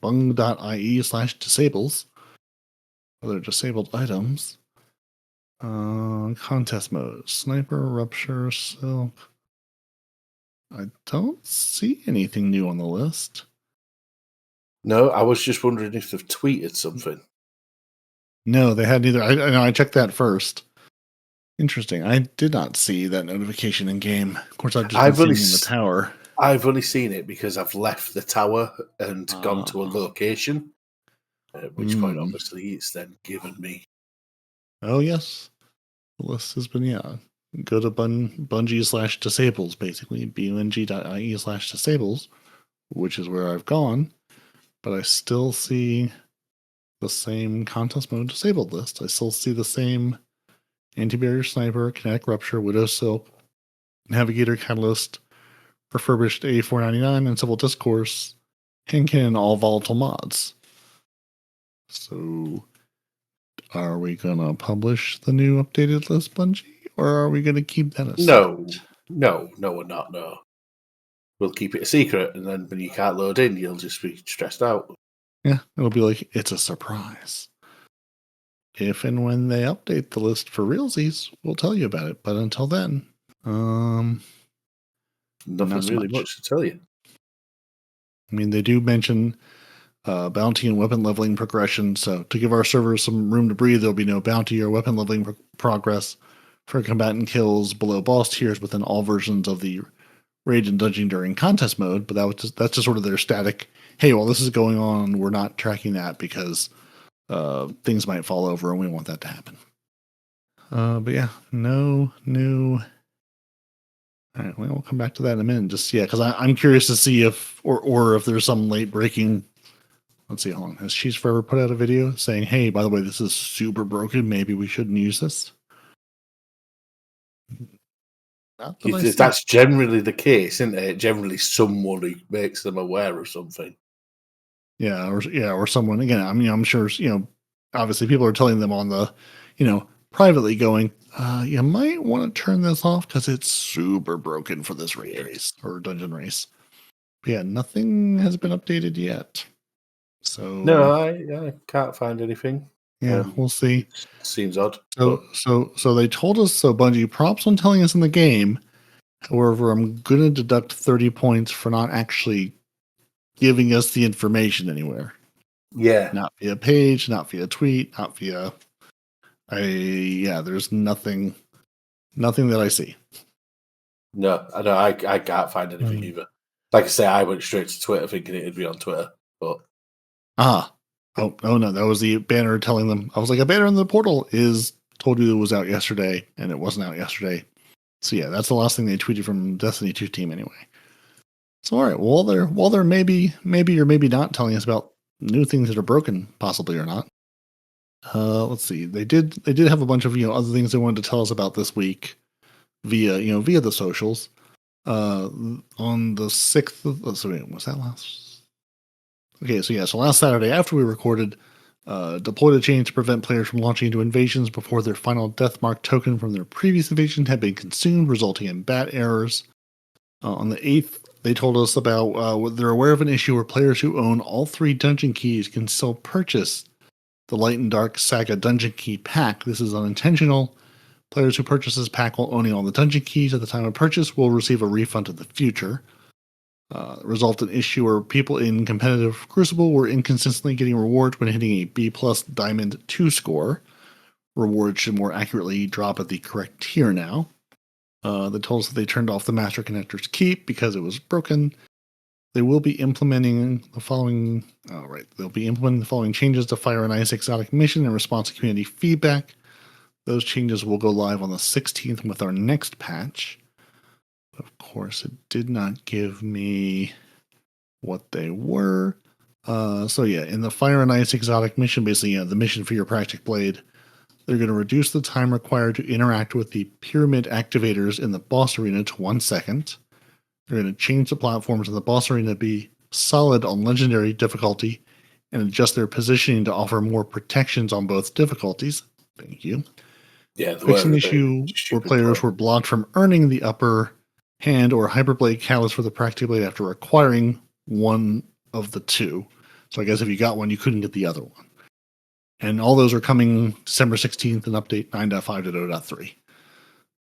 bung.ie/disables. Other disabled items. Contest mode. Sniper, Rupture, Silk. I don't see anything new on the list. No, I was just wondering if they've tweeted something. No, they had neither. I checked that first. Interesting. I did not see that notification in game. Of course, I've just been seeing in the tower. I've only seen it because I've left the tower and gone to a location. At which point, obviously, it's then given me. Oh, yes. The list has been, Go to Bungie/disables, basically. Bung.ie/disables, which is where I've gone. But I still see the same contest mode disabled list. I still see the same anti-barrier sniper, kinetic rupture, widow silk, navigator catalyst, refurbished A499, and civil discourse, and all volatile mods. So, are we gonna publish the new updated list, Bungie, or are we gonna keep that a secret? No, we're not. No, we'll keep it a secret, and then when you can't load in, you'll just be stressed out. Yeah, it'll be like it's a surprise. If and when they update the list for realsies, we'll tell you about it. But until then, nothing really much to tell you. I mean, they do mention bounty and weapon leveling progression. So to give our servers some room to breathe, there'll be no bounty or weapon leveling progress for combatant kills below boss tiers within all versions of the raid and dungeon during contest mode, but that's just sort of their static. Hey, while this is going on, we're not tracking that because things might fall over, and we want that to happen. But yeah, no new. All right, we'll come back to that in a minute. Just because I'm curious to see if or if there's some late breaking. Let's see, hold on. Has She's Forever put out a video saying, "Hey, by the way, this is super broken. Maybe we shouldn't use this." That's generally the case, isn't it? Generally, someone makes them aware of something. Yeah, or someone again. I mean, I'm sure obviously people are telling them on the, privately going, you might want to turn this off because it's super broken for this raid race or dungeon race. But yeah, nothing has been updated yet. So no, I can't find anything. Yeah, we'll see. Seems odd. So they told us. So Bungie, props on telling us in the game. However, I'm gonna deduct 30 points for not actually giving us the information anywhere. Yeah, not via page, not via tweet, not via. There's nothing that I see. No, I can't find anything either. Like I say, I went straight to Twitter thinking it'd be on Twitter, but oh no, that was the banner telling them. I was like, a banner in the portal told you it was out yesterday, and it wasn't out yesterday. So yeah, that's the last thing they tweeted from Destiny 2 team anyway. So all right, while they're maybe or maybe not telling us about new things that are broken, possibly or not. Let's see. They did have a bunch of other things they wanted to tell us about this week via the socials. On the 6th of was that last? Okay, so last Saturday after we recorded, deployed a change to prevent players from launching into invasions before their final death mark token from their previous invasion had been consumed, resulting in bat errors. On the 8th, they told us about they're aware of an issue where players who own all 3 dungeon keys can still purchase the Light and Dark Saga Dungeon Key Pack. This is unintentional. Players who purchase this pack while owning all the dungeon keys at the time of purchase will receive a refund in the future. Result in issue where people in competitive Crucible were inconsistently getting rewards when hitting a B+ Diamond 2 score. Rewards should more accurately drop at the correct tier now. They told us that they turned off the Master Connector's Keep because it was broken. They will be implementing the following. They'll be implementing the following changes to Fire and Ice Exotic Mission in response to community feedback. Those changes will go live on the 16th with our next patch. Of course, it did not give me what they were. In the Fire and Ice Exotic Mission, basically, the mission for your Praxic Blade, they're going to reduce the time required to interact with the pyramid activators in the boss arena to 1 second. They're going to change the platforms in the boss arena to be solid on legendary difficulty and adjust their positioning to offer more protections on both difficulties. Thank you. Yeah, fix an issue where players were blocked from earning the upper hand or Hyperblade Catalyst for the Praxic Blade after acquiring one of the 2. So I guess if you got one, you couldn't get the other one. And all those are coming December 16th in update 9.5 to 0.3.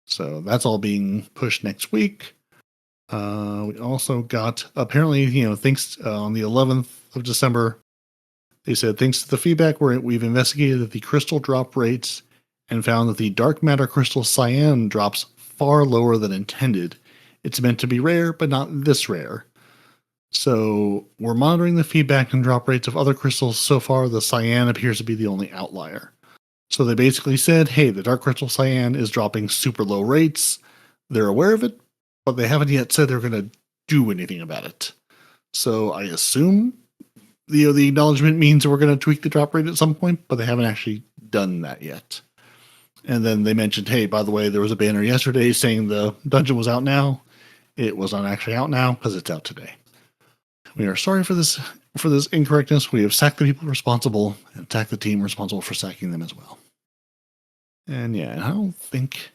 So that's all being pushed next week. We also got, apparently, thanks on the 11th of December, they said, thanks to the feedback, we've investigated the crystal drop rates and found that the dark matter crystal cyan drops far lower than intended. It's meant to be rare, but not this rare. So we're monitoring the feedback and drop rates of other crystals. So far, the cyan appears to be the only outlier. So they basically said, hey, the dark crystal cyan is dropping super low rates. They're aware of it, but they haven't yet said they're going to do anything about it. So I assume the acknowledgement means we're going to tweak the drop rate at some point, but they haven't actually done that yet. And then they mentioned, hey, by the way, there was a banner yesterday saying the dungeon was out now. It was not actually out now because it's out today. We are sorry for this incorrectness. We have sacked the people responsible and attacked the team responsible for sacking them as well. And I don't think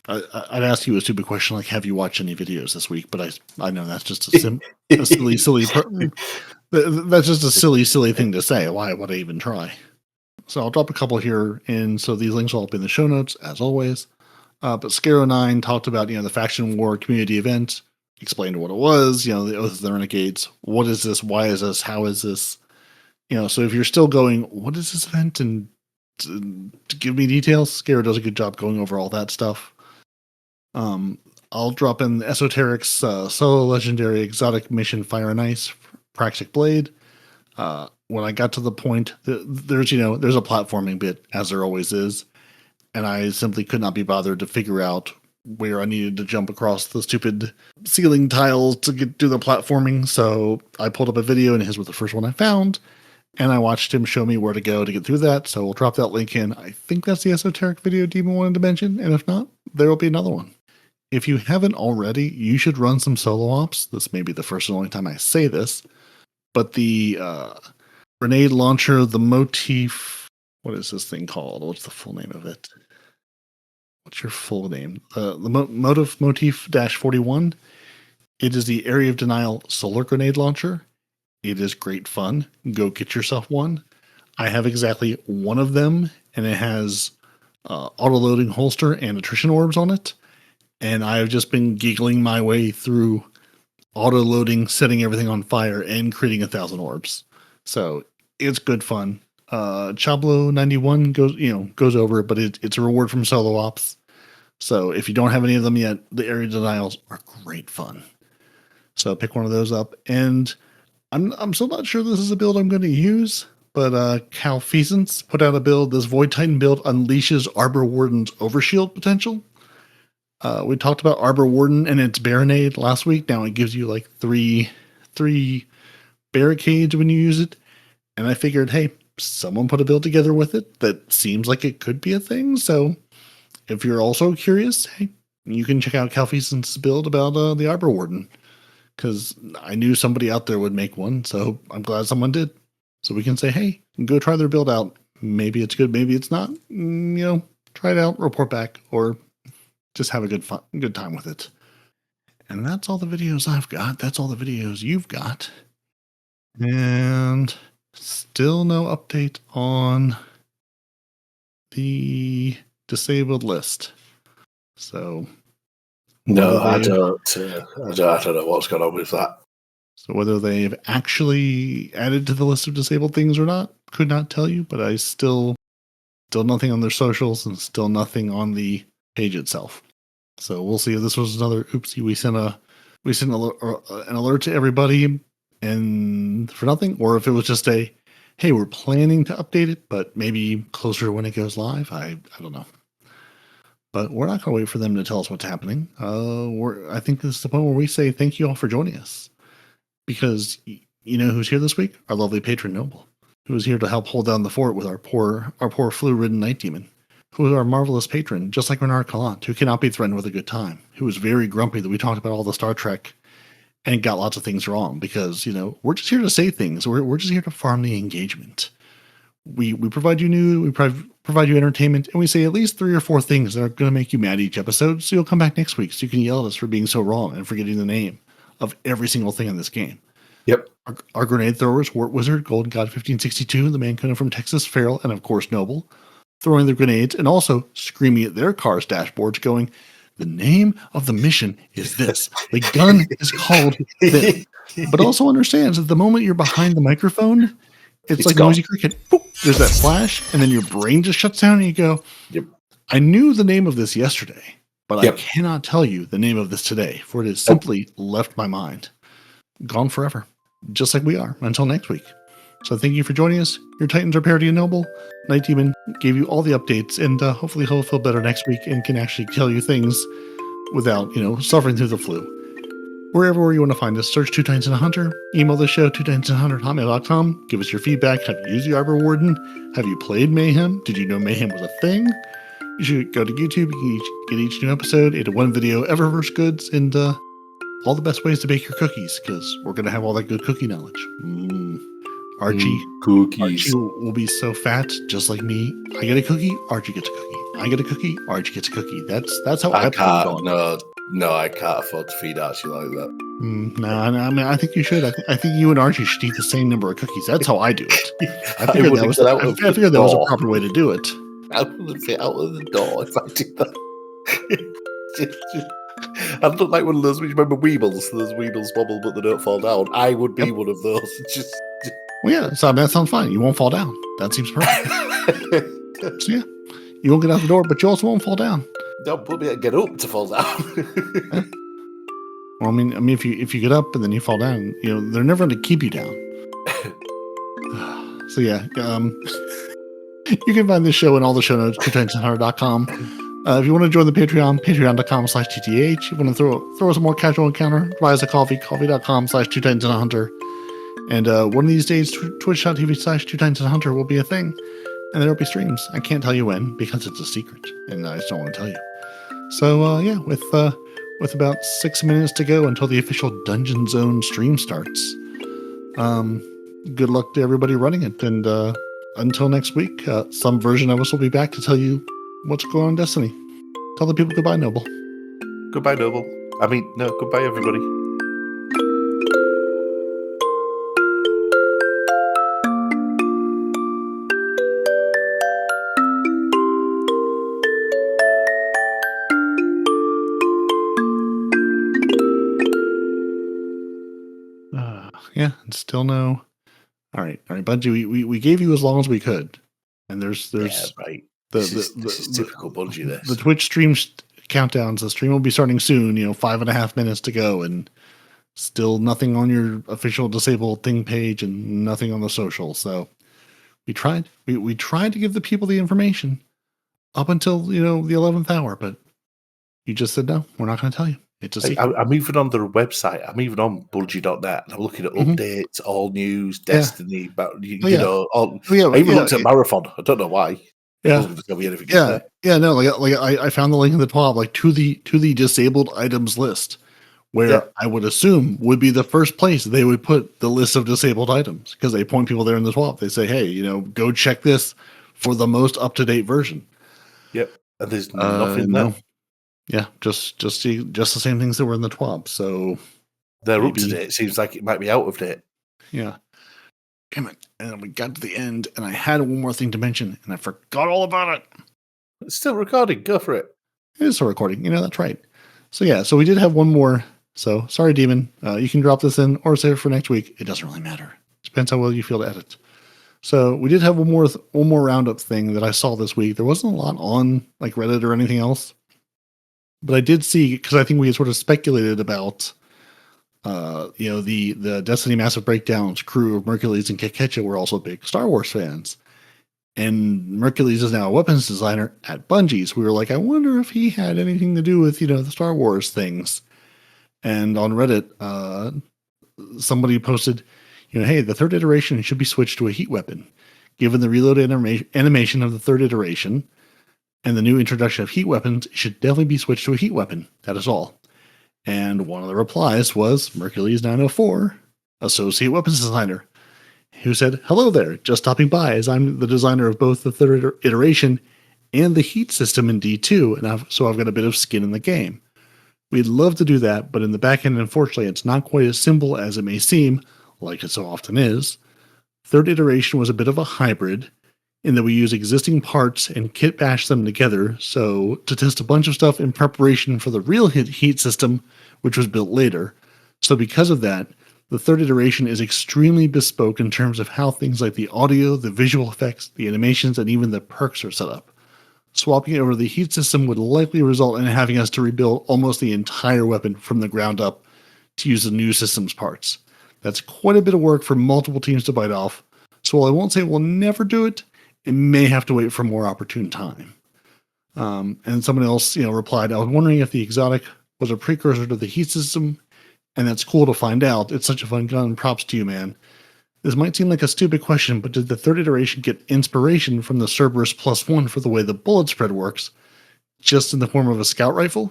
I'd ask you a stupid question like, have you watched any videos this week? But I know that's just a silly that's just a silly thing to say. Why would I even try? So I'll drop a couple here, and so these links will all be in the show notes, as always. But Scaro9 talked about, the Faction War community event, explained what it was, the Oath of the Renegades. What is this? Why is this? How is this? So if you're still going, what is this event? And to give me details, Scaro does a good job going over all that stuff. I'll drop in Esoteric's solo legendary exotic mission Fire and Ice, Praxic Blade. When I got to the point, there's a platforming bit, as there always is, and I simply could not be bothered to figure out where I needed to jump across the stupid ceiling tiles to get do the platforming. So I pulled up a video, and his was the first one I found, and I watched him show me where to go to get through that. So we'll drop that link in. I think that's the Esoteric video Demon wanted to mention, and if not, there will be another one. If you haven't already, you should run some solo ops. This may be the first and only time I say this, but the grenade launcher, the motif, what is this thing called? What's the full name of it? What's your full name? The motif -41. It is the Area of Denial solar grenade launcher. It is great fun. Go get yourself one. I have exactly one of them, and it has auto-loading holster and attrition orbs on it. And I've just been giggling my way through auto-loading, setting everything on fire, and creating 1,000 orbs. So it's good fun. Chablo 91 goes over it, but it's a reward from solo ops. So if you don't have any of them yet, the Area Denials are great fun. So pick one of those up. And I'm still not sure this is a build I'm going to use, but Calfeasance put out a build. This Void Titan build unleashes Arbor Warden's overshield potential. We talked about Arbor Warden and its Baronade last week. Now it gives you like three barricades when you use it. And I figured, hey, someone put a build together with it that seems like it could be a thing. So if you're also curious, hey, you can check out Calfeason's build about the Arbor Warden. Because I knew somebody out there would make one. So I'm glad someone did. So we can say, hey, go try their build out. Maybe it's good, maybe it's not. Try it out, report back, or just have a good time with it. And that's all the videos I've got. That's all the videos you've got. And still no update on the disabled list. So no, I don't know what's going on with that. So whether they've actually added to the list of disabled things or not, could not tell you. But I still nothing on their socials and still nothing on the page itself. So we'll see if this was another oopsie. We sent an alert to everybody and for nothing, or if it was just a, hey, we're planning to update it, but maybe closer when it goes live. I don't know. But we're not going to wait for them to tell us what's happening. I think this is the point where we say thank you all for joining us, because you know who's here this week? Our lovely patron Noble, who is here to help hold down the fort with our poor flu-ridden night demon. Who is our marvelous patron, just like Renard Calant, who cannot be threatened with a good time, who was very grumpy that we talked about all the Star Trek and got lots of things wrong, because, we're just here to say things. We're just here to farm the engagement. We provide you news, we provide you entertainment, and we say at least 3 or 4 things that are going to make you mad each episode, so you'll come back next week so you can yell at us for being so wrong and forgetting the name of every single thing in this game. Yep. Our grenade throwers, Wart Wizard, Golden God 1562, the man from Texas, Feral, and of course Noble, throwing their grenades and also screaming at their cars' dashboards going, the name of the mission is this. The gun is called this. But also understands that the moment you're behind the microphone, it's like gone. Noisy Cricket. Boop, there's that flash, and then your brain just shuts down and you go, yep. I knew the name of this yesterday, but I cannot tell you the name of this today, for it has simply left my mind. Gone forever. Just like we are, until next week. So thank you for joining us. Your Titans are Peroty and Noble. Night Demon gave you all the updates, and hopefully he'll feel better next week and can actually tell you things without, suffering through the flu. Wherever you want to find us, search Two Titans and a Hunter. Email the show, twotitansandahunter@hotmail.com. Give us your feedback. Have you used the Arbor Warden? Have you played Mayhem? Did you know Mayhem was a thing? You should go to YouTube. You can get each new episode, 8 to 1 video, Eververse goods, and all the best ways to bake your cookies, because we're going to have all that good cookie knowledge. Archie will be so fat, just like me. I get a cookie, Archie gets a cookie. I get a cookie, Archie gets a cookie. That's how I plan on. No, I can't afford to feed Archie like that. No, I mean, I think you should. I think you and Archie should eat the same number of cookies. That's how I do it. I figured that was a proper way to do it. I wouldn't fit out of the door if I did that. I'd look like one of those, remember Weebles? Those Weebles wobble but they don't fall down. I would be one of those. Well, yeah, so that sounds fine. You won't fall down. That seems perfect. So yeah, you won't get out the door, but you also won't fall down. Don't put me get up to fall down. Well, I mean, if you get up and then you fall down, they're never going to keep you down. So yeah, you can find this show in all the show notes, TwoTitans.com. If you want to join the Patreon, patreon.com/TTH. If you want to throw us a more casual encounter, buy us a coffee, coffee.com/TwoTitansAndAHunter. And one of these days, twitch.tv/TwoTitansAndHunter will be a thing. And there will be streams. I can't tell you when because it's a secret, and I just don't want to tell you. So yeah, with about 6 minutes to go until the official Dungeon Zone stream starts. Good luck to everybody running it, and until next week, some version of us will be back to tell you what's going on in Destiny. Tell the people goodbye, Noble. Goodbye, Noble. No, goodbye, everybody. Yeah, and still no. All right, Bungie. We gave you as long as we could, and there's right. This is typical Bungie. The Twitch stream countdowns. The stream will be starting soon. 5.5 minutes to go, and still nothing on your official disabled thing page, and nothing on the social. So we tried. We tried to give the people the information up until the 11th hour, but you just said no. We're not going to tell you. I'm even on their website. I'm even on Bungie.net. I'm looking at updates, all news, Destiny. But I even looked at Marathon. I don't know why. Yeah, No. I found the link in the TWAB, to the disabled items list, where I would assume would be the first place they would put the list of disabled items, because they point people there in the TWAB. They say, hey, go check this for the most up to date version. Yep, and there's nothing there. Yeah, just the same things that were in the TWAB. So they're up to date. It seems like it might be out of date. Yeah. Damn it. And we got to the end, and I had one more thing to mention, and I forgot all about it. It's still recording. Go for it. It is still recording. That's right. So yeah, so we did have one more. So sorry, Demon. You can drop this in or save it for next week. It doesn't really matter. Depends how well you feel to edit. So we did have one more roundup thing that I saw this week. There wasn't a lot on Reddit or anything else. But I did see, because I think we had sort of speculated about, the Destiny Massive Breakdown's crew of Mercules and Kekecha were also big Star Wars fans. And Mercules is now a weapons designer at Bungie. So we were like, I wonder if he had anything to do with, the Star Wars things. And on Reddit, somebody posted, hey, the third iteration should be switched to a heat weapon. Given the reload animation of the third iteration, and the new introduction of heat weapons, it should definitely be switched to a heat weapon. That is all. And one of the replies was Mercules 904, associate weapons designer, who said, hello there, just stopping by, as I'm the designer of both the third iteration and the heat system in D2, and so I've got a bit of skin in the game. We'd love to do that, but in the back end, unfortunately, it's not quite as simple as it may seem, like it so often is. Third iteration was a bit of a hybrid, in that we use existing parts and kit bash them together, so to test a bunch of stuff in preparation for the real heat system, which was built later. So because of that, the third iteration is extremely bespoke in terms of how things like the audio, the visual effects, the animations, and even the perks are set up. Swapping it over to the heat system would likely result in having us to rebuild almost the entire weapon from the ground up to use the new system's parts. That's quite a bit of work for multiple teams to bite off, so while I won't say we'll never do it, it may have to wait for a more opportune time. And someone else, replied, I was wondering if the exotic was a precursor to the heat system, and that's cool to find out. It's such a fun gun. Props to you, man. This might seem like a stupid question, but did the third iteration get inspiration from the Cerberus +1 for the way the bullet spread works, just in the form of a scout rifle?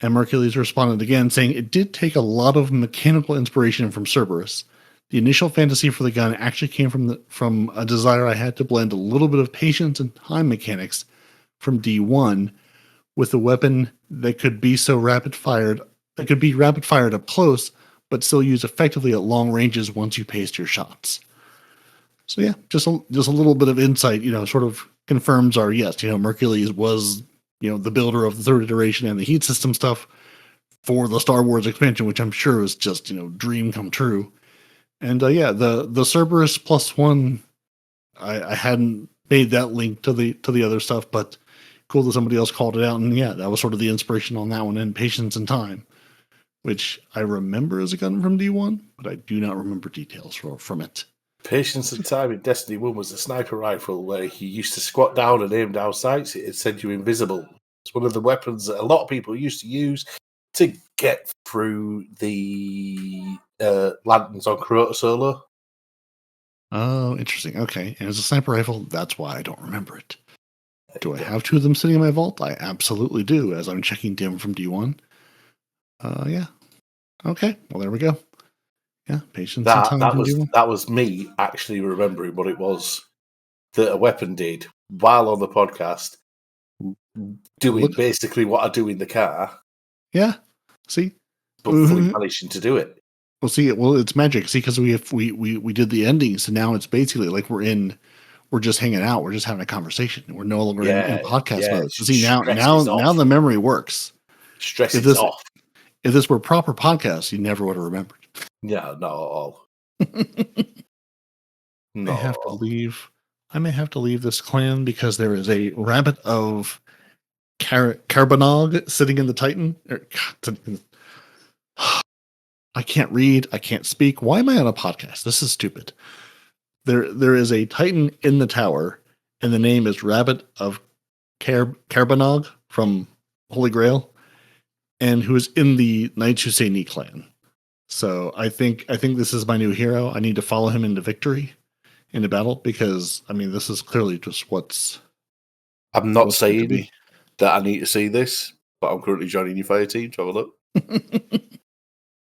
And Mercules responded again, saying it did take a lot of mechanical inspiration from Cerberus. The initial fantasy for the gun actually came from a desire I had to blend a little bit of patience and time mechanics from D1 with a weapon that could be rapid fired up close, but still used effectively at long ranges once you paced your shots. So yeah, just a little bit of insight, sort of confirms our yes. Mercules was the builder of the third iteration and the heat system stuff for the Star Wars expansion, which I'm sure is just dream come true. And the Cerberus +1, I hadn't made that link to the other stuff, but cool that somebody else called it out. And yeah, that was sort of the inspiration on that one, and Patience and Time, which I remember as a gun from D1, but I do not remember details from it. Patience and Time in Destiny 1 was a sniper rifle where you used to squat down and aim down sights. It said you invisible. It's one of the weapons that a lot of people used to use to get through the lanterns on Crota Solo. Oh, interesting. Okay. And as a sniper rifle, that's why I don't remember it. Do I have two of them sitting in my vault? I absolutely do, as I'm checking Dim from D1. Yeah. Okay. Well, there we go. Yeah, Patience and Time from D1. That was me actually remembering what it was that a weapon did while on the podcast, doing basically what I do in the car. Yeah. See? But fully managing to do it. Well, see, it's magic. See, because we did the ending, so now it's basically like we're just hanging out, we're just having a conversation. We're no longer in podcast mode. So see, now the memory works. Stress is off. If this were proper podcast, you never would have remembered. Yeah, not at all. I may have to leave this clan because there is a rabbit of Carbonog sitting in the Titan. I can't read. I can't speak. Why am I on a podcast? This is stupid. There is a Titan in the tower, and the name is Rabbit of Carbonog from Holy Grail, and who is in the Knights Who Say Knee clan. So I think this is my new hero. I need to follow him into victory, into battle, because I mean this is clearly just what's. I'm not saying that I need to see this, but I'm currently joining your fire team to have a look.